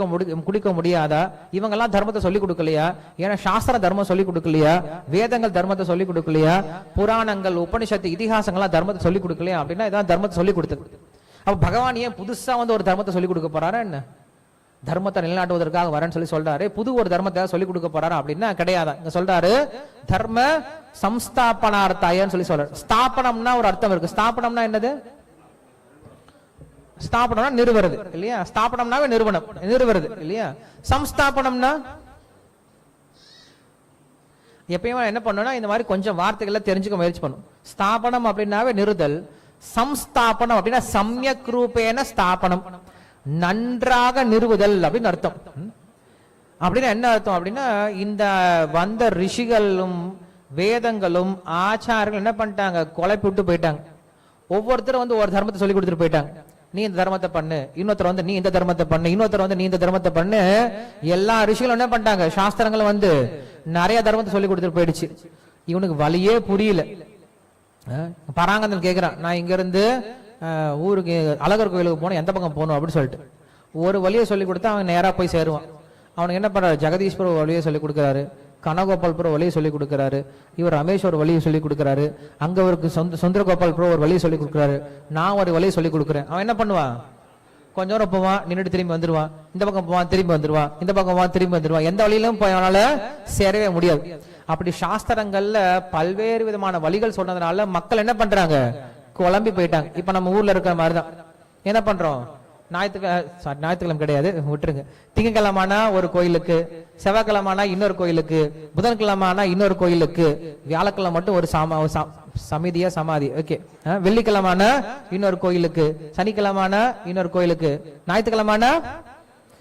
கொடுக்க முடியாதா? இவங்க எல்லாம் தர்மத்தை சொல்லிக் கொடுக்கலையா? ஏன்னா சாஸ்திர தர்மம் சொல்லிக் கொடுக்கலையா? வேதங்கள் தர்மத்தை சொல்லிக் கொடுக்கலையா? புராணங்கள், உபனிஷத்து, இதிகாசங்கள்லாம் தர்மத்தை சொல்லிக் கொடுக்கலையா? அப்படின்னா இதான் தர்மத்தை சொல்லிக் கொடுத்தது. அப்ப பகவான் ஏன் புதுசா ஒரு தர்மத்தை சொல்லிக் கொடுக்க போறாரா என்ன? தர்மத்தை நிலைநாட்டுவதற்காக வரேன்னு சொல்லி சொல்றாரு. புது ஒரு தர்மத்தை சொல்லிக் கொடுக்க போறாரா அப்படின்னா கிடையாது. இங்க சொல்றாரு தர்ம சம்ஸ்தாபனார்த்தாயன்னு சொல்லி சொல்றாரு. ஸ்தாபனம்னா ஒரு அர்த்தம் இருக்கு. ஸ்தாபனம்னா என்னது? ஸ்தாபனம்னா நிறுவறது இல்லையா? ஸ்தாபனம்னாவே நிறுவனம், நிறுவறது இல்லையா? சம்ஸ்தாபனம்னா எப்பயுமே என்ன பண்ணணும்னா இந்த மாதிரி கொஞ்சம் வார்த்தைகளை தெரிஞ்சுக்க முயற்சி பண்ணும். ஸ்தாபனம் அப்படின்னாவே நிறுதல். சம்ஸ்தாபனம் அப்படின்னா சம்யக் ரூபேன ஸ்தாபனம், நன்றாக நிறுவுதல் அப்படின்னு அர்த்தம். அப்படின்னா என்ன அர்த்தம் அப்படின்னா இந்த வந்த ரிஷிகளும் வேதங்களும் ஆச்சாரங்கள் என்ன பண்ணிட்டாங்க? கொலைப்பு விட்டு போயிட்டாங்க. ஒவ்வொருத்தரும் ஒரு தர்மத்தை சொல்லி கொடுத்துட்டு போயிட்டாங்க. நீ இந்த தர்மத்தை பண்ணு, இன்னொருத்தர் நீ இந்த தர்மத்தை பண்ணு, இன்னொருத்தர் நீ இந்த தர்மத்தை பண்ணு. எல்லா ரிஷிகளும் என்ன பண்ணிட்டாங்க? சாஸ்திரங்களும் நிறைய தர்மத்தை சொல்லி கொடுத்துட்டு போயிடுச்சு. இவனுக்கு வழியே புரியல. பராங்கந்தன் கேட்கிறான், நான் இங்க இருந்து ஊருக்கு அழகர் கோயிலுக்கு போனோம், எந்த பக்கம் போகணும் அப்படின்னு சொல்லிட்டு ஒரு வழியை சொல்லி கொடுத்தா அவன் நேரா போய் சேருவான். அவனுக்கு என்ன பண்றாரு? ஜெகதீஸ்வரர் ஒரு வழியை சொல்லி கொடுக்குறாரு, கனகோபால்புரம் வழியை சொல்லி கொடுக்குறாரு, இவர் ரமேஷ் ஒரு வழியை சொல்லி கொடுக்குறாரு, அங்க அவருக்கு சுந்தரகோபால்புரம் ஒரு வழியை சொல்லி கொடுக்குறாரு, நான் ஒரு வழியை சொல்லி கொடுக்குறேன். அவன் என்ன பண்ணுவான்? கொஞ்சம் நேரம் போவான், நின்றுட்டு திரும்பி வந்துருவான், இந்த பக்கம் போவான் திரும்பி வந்துருவான், இந்த பக்கம் போவான் திரும்பி வந்துருவான். எந்த வழியிலும் போய் அவனால சேரவே முடியாது. அப்படி சாஸ்திரங்கள்ல பல்வேறு விதமான வழிகள் சொன்னதுனால மக்கள் என்ன பண்றாங்க? குழம்பி போயிட்டாங்க. இப்ப நம்ம ஊர்ல இருக்கிற மாதிரிதான் என்ன பண்றோம்? ஞாயிற்றுக்கிழமை கிடையாது, விட்டுருங்க. திங்கக்கிழமானா ஒரு கோயிலுக்கு, செவ்வாய்க்கிழமானா இன்னொரு கோயிலுக்கு, புதன்கிழமானா இன்னொரு கோயிலுக்கு, வியாழக்கிழமை மட்டும் ஒரு சமிதியா சமாதி, ஓகே. வெள்ளிக்கிழமானா இன்னொரு கோயிலுக்கு, சனிக்கிழமானா இன்னொரு கோயிலுக்கு, ஞாயிற்றுக்கிழமானா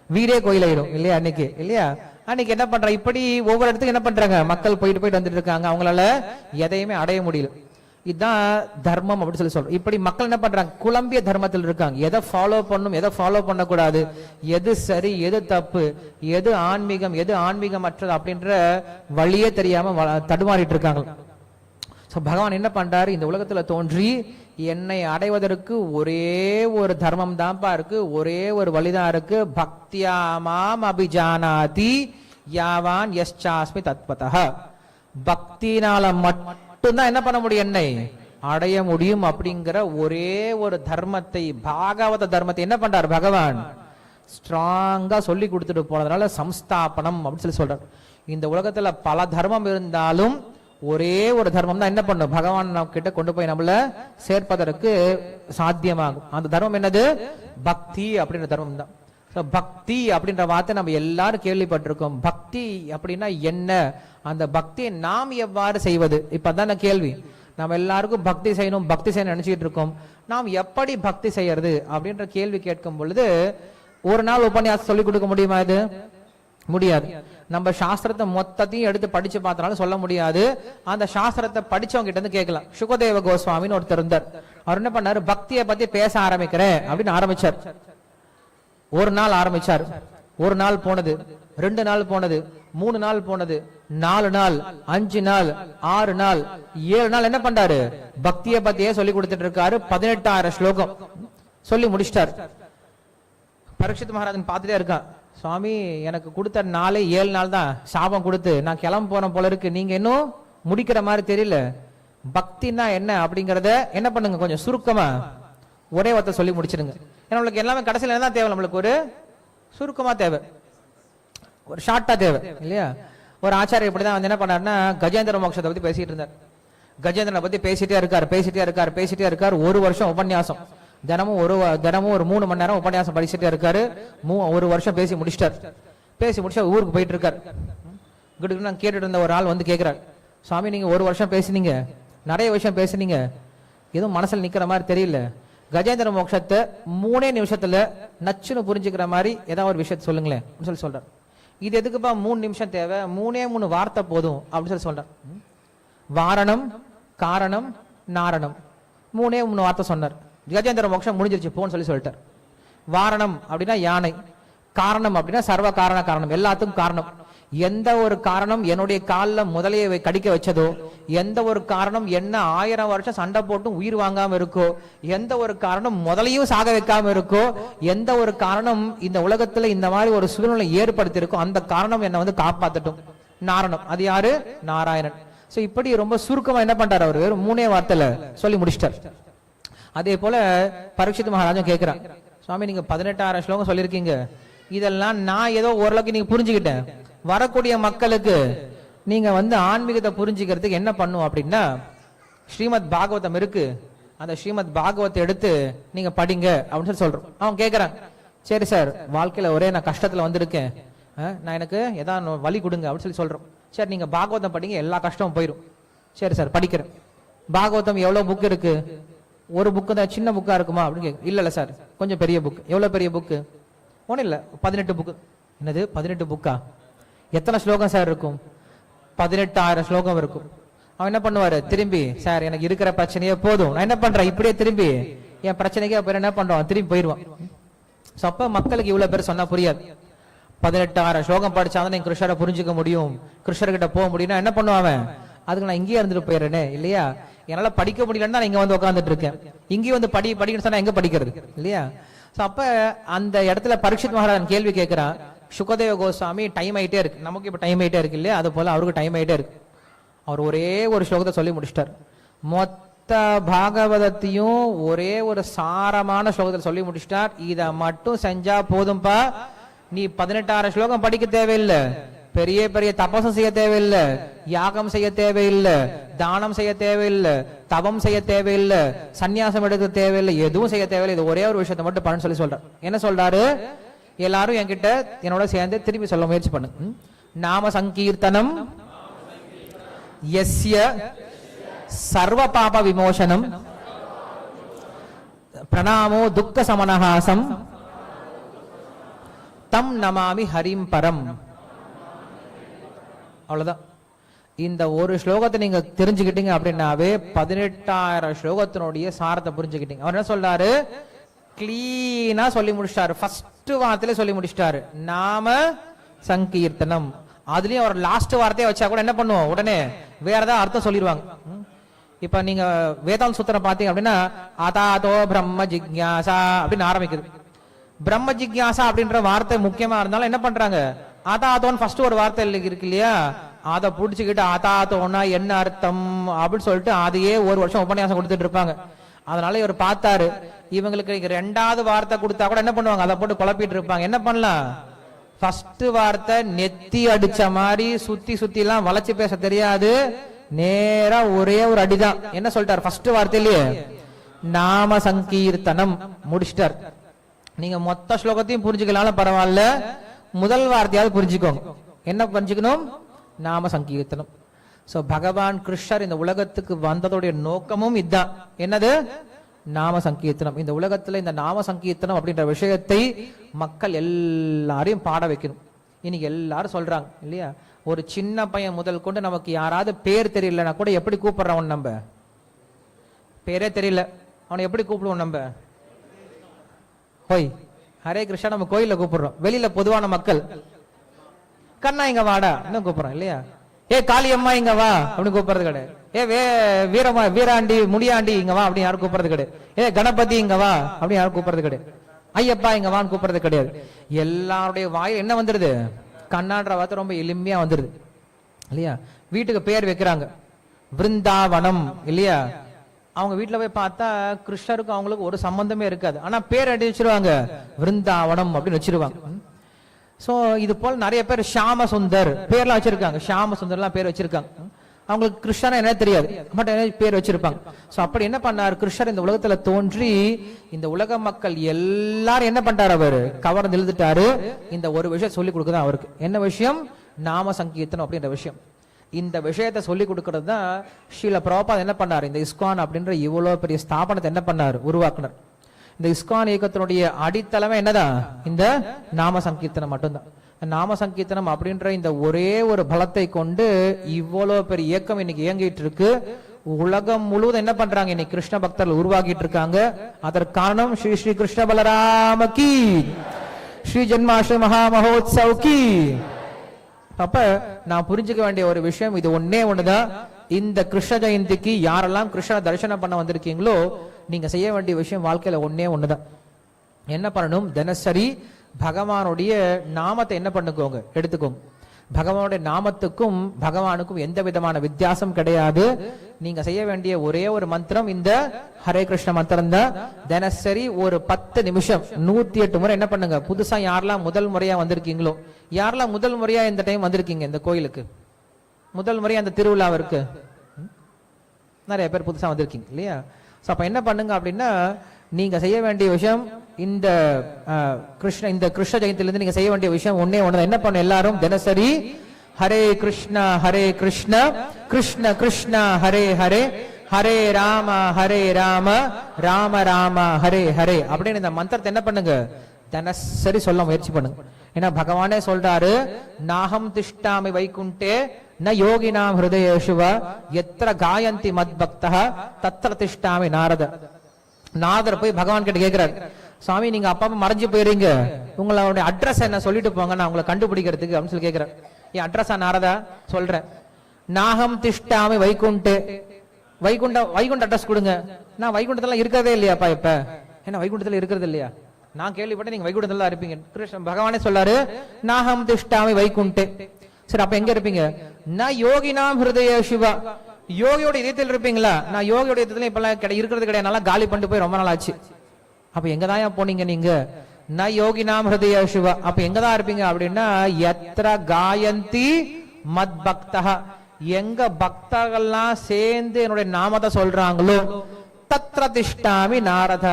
வீடே கோயிலாயிடும் இல்லையா? அன்னைக்கு இல்லையா? அன்னைக்கு என்ன பண்ற? இப்படி ஒவ்வொரு இடத்துக்கு என்ன பண்றாங்க? மக்கள் போயிட்டு வந்துட்டு இருக்காங்க. அவங்களால எதையுமே அடைய முடியல. இதுதான் தர்மம் அப்படின்னு சொல்லி சொல்றோம். இப்படி மக்கள் என்ன பண்றாங்க? குழம்பிய தர்மத்தில் இருக்காங்க. எதை ஃபாலோ பண்ணும், எதை ஃபாலோ பண்ணக்கூடாது, எது சரி, எது தப்பு, எது ஆன்மீகம், எது ஆன்மீகமற்றது அப்படின்ற வழியே தெரியாம தடுமாறிட்டு இருக்காங்க. பகவான் என்ன பண்றாரு? இந்த உலகத்துல தோன்றி என்னை அடைவதற்கு ஒரே ஒரு தர்மம் தான்ப்பா இருக்கு, ஒரே ஒரு வழிதான் இருக்கு. பக்தியாமாம் அபிஜானாதி யாவான் யஸ்சாஸ்மி தத்வதஹ. பக்தினால மட்டும்தான் என்ன பண்ண முடியும்? என்னை அடைய முடியும் அப்படிங்கிற ஒரே ஒரு தர்மத்தை, பாகவத தர்மத்தை என்ன பண்றாரு பகவான்? ஸ்ட்ராங்கா சொல்லி கொடுத்துட்டு போனதுனால சம்ஸ்தாபனம் அப்படின்னு சொல்லி சொல்றாரு. இந்த உலகத்துல பல தர்மம் இருந்தாலும் ஒரே ஒரு தர்மம் தான் என்ன பண்ணும்? பகவான் நம்ம கிட்ட கொண்டு போய் நம்மள சேர்ப்பதற்கு சாத்தியமாகும். அந்த தர்மம் என்னது? பக்தி அப்படின்ற தர்மம் தான். பக்தி அப்படின்ற வார்த்தை நம்ம எல்லாரும் கேள்விப்பட்டிருக்கோம். பக்தி அப்படின்னா என்ன? அந்த பக்தியை நாம் எவ்வாறு செய்வது? இப்பதான் கேள்வி. நம்ம எல்லாருக்கும் பக்தி செய்யணும், பக்தி செய்யணும் நினைச்சிட்டு இருக்கோம். நாம் எப்படி பக்தி செய்யறது அப்படின்ற கேள்வி கேட்கும் பொழுது ஒரு நாள் உபன்யாசம் சொல்லிக் கொடுக்க முடியுமா? இது முடியாது. நம்ம சாஸ்திரத்தை மொத்தத்தையும் எடுத்து படிச்சு பார்த்தாலும் சொல்ல முடியாது. அந்த சாஸ்திரத்தை படிச்சவங்க கிட்ட இருந்து கேட்கலாம். சுகதேவ கோஸ்வாமின்னு ஒருத்தர் இருந்தார். அவர் என்ன பண்ணாரு? பக்தியை பத்தி பேச ஆரம்பிக்கிறேன் அப்படின்னு ஆரம்பிச்சார். ஒரு நாள் ஆரம்பிச்சார், ஒரு நாள் போனது, 2 நாள் போனது, 3 நாள் போனது, 4 நாள், 5 நாள், 6 நாள், 7 நாள் என்ன பண்றாரு? பக்தியை பத்தியே சொல்லி கொடுத்துட்டு இருக்காரு. 18,000 ஸ்லோகம் சொல்லி முடிச்சிட்டார். பரீட்சித் மகாராஜன் பார்த்துட்டே இருக்கான். சுவாமி, எனக்கு கொடுத்த நாளே 7 நாள் தான், சாபம் கொடுத்து நான் கிளம்ப போறேன் போல இருக்கு, நீங்க இன்னும் முடிக்கிற மாதிரி தெரியல. பக்தினா என்ன அப்படிங்கறத என்ன பண்ணுங்க, கொஞ்சம் சுருக்கமா ஒரே வார்த்தை சொல்லி முடிச்சிருங்க. ஏன்னா நம்மளுக்கு எல்லாமே கடைசியில் என்ன தேவை? நம்மளுக்கு ஒரு சுருக்கமா தேவை, ஒரு ஷார்ட்டா தேவை இல்லையா? ஒரு ஆச்சாரியர் இப்படிதான் என்ன பண்ணாருன்னா, கஜேந்திர மோட்சத்தை பத்தி பேசிட்டு இருந்தார். கஜேந்திரனை பத்தி பேசிட்டே இருக்காரு. 1 வருஷம் உபன்யாசம், தினமும் ஒரு 3 மணி நேரம் உபன்யாசம் படிச்சுட்டே இருக்காரு. 1 வருஷம் பேசி முடிச்சிட்டார். பேசி முடிச்சா ஊருக்கு போயிட்டு இருக்காரு. கேட்டுட்டு இருந்த ஒரு ஆள் வந்து கேட்கிறார், சுவாமி நீங்க 1 வருஷம் பேசினீங்க, நிறைய விஷயம் பேசுனீங்க, எதுவும் மனசுல நிக்கிற மாதிரி தெரியல. கஜேந்திர மோட்சத்தை 3 நிமிஷத்துல நச்சுன்னு புரிஞ்சுக்கிற மாதிரி ஏதாவது ஒரு விஷயத்த சொல்லுங்களேன் சொல்லி சொல்றார். இது எதுக்குப்பா 3 நிமிஷம் தேவை, 3 வார்த்தை போதும் அப்படின்னு சொல்லி சொல்றார். வாரணம், காரணம், நாரணம், 3 வார்த்தை சொன்னார். கஜேந்திர மோட்சம் முடிஞ்சிருச்சு போன்னு சொல்லிட்டார். வாரணம் அப்படின்னா யானை, காரணம் அப்படின்னா சர்வ காரண காரணம், எல்லாத்துக்கும் காரணம். எந்த ஒரு காரணம் என்னுடைய காலில் முதலையை கடிக்க வச்சதோ, எந்த ஒரு காரணம் என்ன 1000 வருஷம் சண்டை போட்டும் உயிர் வாங்காம இருக்கோ, எந்த ஒரு காரணம் முதலையும் சாக வைக்காம இருக்கோ, எந்த ஒரு காரணம் இந்த உலகத்துல இந்த மாதிரி ஒரு சூழ்நிலை ஏற்படுத்தி இருக்கோ, அந்த காரணம் என்னை வந்து காப்பாத்தட்டும். நாரணம், அது யாரு? நாராயணன். சோ இப்படி ரொம்ப சுருக்கமா என்ன பண்றாரு அவர், வெறும் 3 வார்த்தையில சொல்லி முடிச்சிட்டார். அதே போல பரீட்சித் மகாராஜன் கேட்கிறான், சுவாமி நீங்க 18,000 ஸ்லோகம் சொல்லியிருக்கீங்க, இதெல்லாம் நான் ஏதோ ஓரளவுக்கு நீங்க புரிஞ்சுக்கிட்டேன், வரக்கூடிய மக்களுக்கு நீங்க வந்து ஆன்மீகத்தை புரிஞ்சுக்கிறதுக்கு என்ன பண்ணும் அப்படின்னா, ஸ்ரீமத் பாகவதம் இருக்கு, அந்த ஸ்ரீமத் பாகவத்தை எடுத்து நீங்க படிங்க அப்படின்னு சொல்லி சொல்றோம். அவன் கேட்கறான், சரி சார் வாழ்க்கையில ஒரே நான் கஷ்டத்துல வந்திருக்கேன், நான் எனக்கு ஏதாவது வழி கொடுங்க அப்படின்னு சொல்றோம். சரி நீங்க பாகவதம் படிங்க, எல்லா கஷ்டமும் போயிடும். சரி சார் படிக்கிறேன். பாகவதம் எவ்வளவு புக் இருக்கு? ஒரு புக்கு தான், சின்ன புக்கா இருக்குமா அப்படின்னு கேட்க. இல்ல சார் கொஞ்சம் பெரிய புக். எவ்வளவு பெரிய புக்கு? ஒன்றும் இல்லை, 18 புக்கு. என்னது 18 புக்கா? எத்தனை ஸ்லோகம் சார் இருக்கும்? 18,000 ஸ்லோகம் இருக்கும். அவன் என்ன பண்ணுவாரு, திரும்பி சார் எனக்கு இருக்கிற பிரச்சனையே போதும், நான் என்ன பண்றேன் இப்படியே திரும்பி என் பிரச்சனைக்கே போய் என்ன பண்றான், திரும்பி போயிடுவான். அப்ப மக்களுக்கு இவ்வளவு பேர் சொன்னா புரியாது. 18,000 ஸ்லோகம் படிச்சாதான் நீங்க கிருஷ்ணரை புரிஞ்சுக்க முடியும், கிருஷ்ணர்கிட்ட போக முடியும்னா என்ன பண்ணுவான், அதுக்கு நான் இங்கேயே இருந்துட்டு போயிடுறேனே இல்லையா, என்னால படிக்க முடியலன்னு தான் இங்க வந்து உட்காந்துட்டு இருக்கேன், இங்கேயும் வந்து படிக்கணும்னு சொன்னா எங்க படிக்கிறது இல்லையா. அப்ப அந்த இடத்துல பரீட்சித் மகாராஜன் கேள்வி கேட்கிறான், சுகதேவ கோஸ்வாமி டைம் ஆயிட்டே இருக்கு, நமக்கு இப்ப டைம் ஆயிட்டே இருக்கு இல்லையா, அது போல அவருக்கு டைம் ஆயிட்டே இருக்கு. அவர் ஒரே ஒரு ஸ்லோகத்தை சொல்லி முடிச்சிட்டார். மொத்த பாகவதத்தையும் ஒரே ஒரு சாரமான ஸ்லோகத்தில் சொல்லி முடிச்சிட்டார். இத மட்டும் செஞ்சா போதும்பா, நீ 18,000 ஸ்லோகம் படிக்க தேவையில்லை, பெரிய பெரிய தபசம் செய்ய தேவையில்லை, யாகம் செய்ய தேவையில்லை, தானம் செய்ய தேவையில்லை, தவம் செய்ய தேவையில்லை, சன்னியாசம் எடுக்க தேவையில்லை, எதுவும் செய்ய தேவையில்லை, இது ஒரே ஒரு விஷயத்தை மட்டும் பண்ணு சொல்லி சொல்றார். என்ன சொல்றாரு, எல்லாரும் என்கிட்ட என்னோட சேர்ந்து திரும்பி சொல்ல முயற்சி பண்ணு. நாம சங்கீர்த்தனம் யஸ்ய சர்வ பாப விமோசனம் பிரணாமோ துக்க சமனஹாசம் தம் நமாமி ஹரிம் பரம். அவ்வளவுதான். இந்த ஒரு ஸ்லோகத்தை நீங்க தெரிஞ்சுக்கிட்டீங்க அப்படின்னாவே 18,000 ஸ்லோகத்தினுடைய சாரத்தை புரிஞ்சுக்கிட்டீங்க. அவர் என்ன சொல்றாரு, கிளீனா சொல்லி முடிச்சிட்டாரு. ஃபர்ஸ்ட் வார்த்தையில சொல்லி முடிச்சிட்டாரு, நாம சங்கீர்த்தனம். அதுலயும் அவர் லாஸ்ட் வார்த்தையை வச்சா கூட என்ன பண்ணுவோம், உடனே வேற ஏதாவது அர்த்தம் சொல்லிடுவாங்க. இப்ப நீங்க வேதாந்த சூத்திரம் பாத்தீங்க அப்படின்னா, அதாதோ பிரம்ம ஜிக்யாசா அப்படின்னு ஆரம்பிக்குது. பிரம்ம ஜிக்யாசா அப்படின்ற வார்த்தை முக்கியமா இருந்தாலும் என்ன பண்றாங்க, அதாதோன்னு ஃபர்ஸ்ட் ஒரு வார்த்தை இருக்கு இல்லையா, அதை புடிச்சுக்கிட்டு அதாதோன்னா என்ன அர்த்தம் அப்படின்னு சொல்லிட்டு அதையே ஒரு வருஷம் உபன்யாசம் கொடுத்துட்டு இருப்பாங்க. அதனால இவர் பார்த்தாரு, இவங்களுக்கு 2வது வார்த்தை கொடுத்தா கூட என்ன பண்ணுவாங்க, அதை போட்டு குழப்பிட்டு இருப்பாங்க. என்ன பண்ணலாம், ஃபர்ஸ்ட் வார்த்தை நெத்தி அடிச்ச மாதிரி சுத்தி சுத்தி எல்லாம் வளைச்சு பேச தெரியாது, நேரா ஒரே ஒரு அடிதான். என்ன சொல்லிட்டார் ஃபர்ஸ்ட் வார்த்தையிலேயே, நாம சங்கீர்த்தனம் முடிச்சிட்டார். நீங்க மொத்த ஸ்லோகத்தையும் புரிஞ்சுக்கலாம் பரவாயில்ல, முதல் வார்த்தையாவது புரிஞ்சுக்கோங்க. என்ன புரிஞ்சுக்கணும், நாம சங்கீர்த்தனம். சோ பகவான் கிருஷ்ணர் இந்த உலகத்துக்கு வந்ததோடைய நோக்கமும் இதுதான். என்னது, நாம சங்கீர்த்தனம். இந்த உலகத்துல இந்த நாம சங்கீர்த்தனம் அப்படின்ற விஷயத்தை மக்கள் எல்லாரையும் பாட வைக்கணும். இன்னைக்கு எல்லாரும் சொல்றாங்க இல்லையா, ஒரு சின்ன பையன் முதல் கொண்டு நமக்கு யாராவது பேர் தெரியலன்னா கூட எப்படி கூப்பிடுறவன், நம்ம பேரே தெரியல அவனை எப்படி கூப்பிடுவோம், நம்ம ஹோய் ஹரே கிருஷ்ணா நம்ம கோயில கூப்பிடுறோம். வெளியில பொதுவான மக்கள் கண்ணா இங்க வாடா இன்னும் கூப்பிடுறோம் இல்லையா, ஏ காளியம்மா இங்க வா அப்படின்னு கூப்பிடுறது கிடையாது, ஏ வீரமா வீராண்டி முடியாண்டி இங்க வா அப்படின்னு யாரும் கூப்பிடுறது கிடையாது, ஏ கணபதி இங்க வா அப்படின்னு யாரும் கூப்பிடுறது கிடையாது, ஐயப்பா இங்க வான்னு கூப்பிடுறது கிடையாது. எல்லாருடைய வாய் என்ன வந்துருது, கண்ணான்ற வார்த்தை ரொம்ப எளிமையா வந்துருது இல்லையா. வீட்டுக்கு பேர் வைக்கிறாங்க விருந்தாவனம் இல்லையா, அவங்க வீட்டுல போய் பார்த்தா கிருஷ்ணருக்கு அவங்களுக்கு ஒரு சம்பந்தமே இருக்காது, ஆனா பேர் அடி வச்சிருவாங்க விருந்தாவனம் அப்படின்னு வச்சிருவாங்க. சோ இது போல நிறைய பேர் ஷாம சுந்தர் பேர்லாம் வச்சிருக்காங்க, ஷாம சுந்தர்லாம் பேர் வச்சிருக்காங்க. அவங்களுக்கு கிருஷ்ணன் என்ன தெரியாது, பட் பேர் வச்சிருப்பாங்க. சோ அப்படி என்ன பண்ணார் கிருஷ்ணர் இந்த உலகத்துல தோன்றி இந்த உலக மக்கள் எல்லாரும் என்ன பண்றாரு, அவரு கவர்ந்து எழுதிட்டாரு. இந்த ஒரு விஷயம் சொல்லி கொடுக்குதான் அவருக்கு. என்ன விஷயம், நாம சங்கீர்த்தனம் அப்படின்ற விஷயம். இந்த விஷயத்தை சொல்லி கொடுக்கறது தான் ஸ்ரீல பிரபுபாத் என்ன பண்ணார். இந்த இஸ்கான் அப்படின்ற இவ்வளவு பெரிய ஸ்தாபனத்தை என்ன பண்ணார், உருவாக்குனார். இந்த இஸ்கான் இயக்கத்தினுடைய அடித்தளமே என்னதான், இந்த நாம சங்கீர்த்தனம் மட்டும்தான். நாம சங்கீர்த்தனம் அப்படின்ற இந்த ஒரே ஒரு பலத்தை கொண்டு இவ்வளவு பெரிய இயக்கம் இன்னைக்கு இயங்கிட்டு இருக்கு. உலகம் முழுவதும் என்ன பண்றாங்க, இன்னைக்கு கிருஷ்ண பக்தர்கள் உருவாக்கிட்டு இருக்காங்க. அதற்கு காரணம் ஸ்ரீ ஸ்ரீ கிருஷ்ண பலராம கி, ஸ்ரீ ஜென்மாஷ்டமி மகா மகோத்சவ் கி. அப்ப நான் புரிஞ்சுக்க வேண்டிய ஒரு விஷயம் இது ஒன்னே ஒண்ணுதான். இந்த கிருஷ்ண ஜெயந்திக்கு யாரெல்லாம் கிருஷ்ண தரிசனம் பண்ண வந்திருக்கீங்களோ நீங்க செய்ய வேண்டிய விஷயம் வாழ்க்கையில ஒன்னே ஒண்ணுதான். என்ன பண்ணணும், தினசரி பகவானுடைய நாமத்தை என்ன பண்ணுக்கோங்க, எடுத்துக்கோங்க. பகவானுடைய நாமத்துக்கும் பகவானுக்கும் எந்த விதமான வித்தியாசம் கிடையாது. நீங்க செய்ய வேண்டிய ஒரே ஒரு மந்திரம் இந்த ஹரே கிருஷ்ண மந்திரம் தான். தினசரி ஒரு 10 நிமிஷம் 108 முறை என்ன பண்ணுங்க. புதுசா யாரெல்லாம் முதல் முறையா வந்திருக்கீங்களோ, யாரெல்லாம் முதல் முறையா இந்த டைம் வந்திருக்கீங்க இந்த கோயிலுக்கு, முதல் முறையா அந்த திருவிழாவிற்கு நிறைய பேர் புதுசா வந்திருக்கீங்க இல்லையா? அப்ப என்ன பண்ணுங்க அப்படின்னா, நீங்க செய்ய வேண்டிய விஷயம் இந்த கிருஷ்ண ஜெயந்திலிருந்து நீங்க செய்ய வேண்டிய விஷயம் ஒன்னே ஒண்ணுதான். என்ன பண்ண, எல்லாரும் தினசரி ஹரே கிருஷ்ண கிருஷ்ண கிருஷ்ண ஹரே ஹரே, ஹரே ராம ராம ராம ஹரே ஹரே அப்படின்னு இந்த மந்திரத்தை என்ன பண்ணுங்க, தினசரி சொல்ல முயற்சி பண்ணுங்க. ஏன்னா பகவானே சொல்றாரு, நாகம் திஷ்டாமி வைகுண்டே ந யோகினாம் ஹிருதயேஷுவ எத்திர காயந்தி மத் பக்தஹ தத்ர திஷ்டாமி நாரத. நாரதர் போய் பகவான் கிட்ட கேட்கிறார், சுவாமி நீங்க அப்பா மறைஞ்சு போயிருங்க, உங்களுடைய அட்ரஸ் என்ன சொல்லிட்டு போங்க, நான் உங்களை கண்டுபிடிக்கிறதுக்கு அப்படின்னு சொல்லி கேட்கிறேன். என் அட்ரஸா நாரதா சொல்றேன், நாகம் திஷ்டாமி வைகுண்டே, வைகுண்ட அட்ரஸ் கொடுங்க. நான் வைகுண்டத்துல இருக்கிறதே இல்லையாப்பா, இப்ப என்ன வைகுண்டத்துல இருக்கிறது இல்லையா, நான் கேள்விப்பட்டேன் நீங்க வைகுண்டத்துல இருப்பீங்க. கிருஷ்ணன் பகவானே சொல்லாரு, நாகம் திஷ்டாமி வைகுண்டே. சரி அப்ப எங்க இருப்பீங்க, நான் யோகினாம் ஹிருதய சிவா, யோகியோட இதயத்தில் இருப்பீங்களா? நான் யோகியோட இதயத்துல இப்பெல்லாம் இருக்கிறது கிடையாது, நல்லா காலி பண்ணிட்டு போய் ரொம்ப நாள் ஆச்சு. அப்ப எங்கதான் போனீங்க நீங்க, நான் யோகினாம் ஹிருதய சிவா, அப்ப எங்கதான் இருப்பீங்க அப்படின்னா, எத்திர காயந்தி மத் பக்தஹ, எங்க பக்தர்கள்லாம் சேர்ந்து என்னுடைய நாமத்தை சொல்றாங்களோ தத்ர திஷ்டாமி நாரத,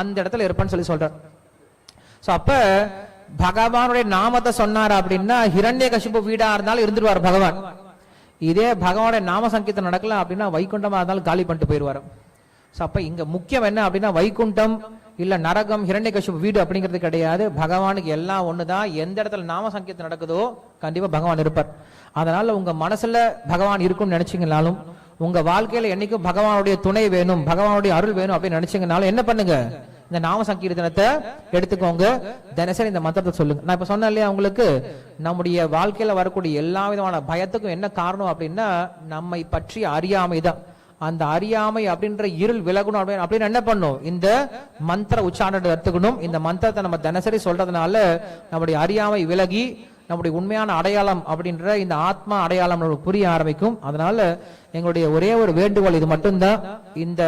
அந்த இடத்துல இருப்பேன்னு சொல்லி சொல்றார். அப்ப பகவானுடைய நாமத்தை சொன்னார் அப்படின்னா ஹிரண்யகசிபு வீடா இருந்தாலும் இருந்துருவார் பகவான். இதே பகவானுடைய நாம சங்கீர்த்தனம் நடக்கல அப்படின்னா வைகுண்டமா இருந்தாலும் காலி பண்ணிட்டு போயிருவாரு. அப்ப இங்க முக்கியம் என்ன அப்படின்னா, வைகுண்டம் இல்ல நரகம் ஹிரண்யகசிபு வீடு அப்படிங்கிறது கிடையாது. பகவானுக்கு எல்லாம் ஒண்ணுதான். எந்த இடத்துல நாம சங்கீர்த்தனம் நடக்குதோ கண்டிப்பா பகவான் இருப்பார். அதனால உங்க மனசுல பகவான் இருக்கும்னு நினைச்சீங்கனாலும், உங்க வாழ்க்கையில என்னைக்கும் பகவானுடைய துணை வேணும், பகவானுடைய அருள் வேணும் அப்படின்னு நினைச்சீங்கனாலும் என்ன பண்ணுங்க, இந்த நாம சங்கீர்த்தனத்தை எடுத்துக்கோங்க. தினசரி இந்த மந்திரத்தை சொல்லுங்க. நான் இப்ப சொன்னேன் இல்லையா உங்களுக்கு, நம்முடைய வாழ்க்கையில வரக்கூடிய எல்லா விதமான பயத்துக்கும் என்ன காரணம் அப்படின்னா நம்மை பற்றி அறியாமை தான். அந்த அறியாமை அப்படின்ற இருள் விலகணும் அப்படின்னு என்ன பண்ணும், இந்த மந்திர உச்சாரணத்தை எடுத்துக்கணும். இந்த மந்திரத்தை நம்ம தினசரி சொல்றதுனால நம்முடைய அறியாமை விலகி நம்முடைய உண்மையான அடையாளம் அப்படின்ற இந்த ஆத்மா அடையாளம் புரிய ஆரம்பிக்கும். அதனால எங்களுடைய ஒரே ஒரு வேண்டுகோள் இது மட்டும்தான், இந்த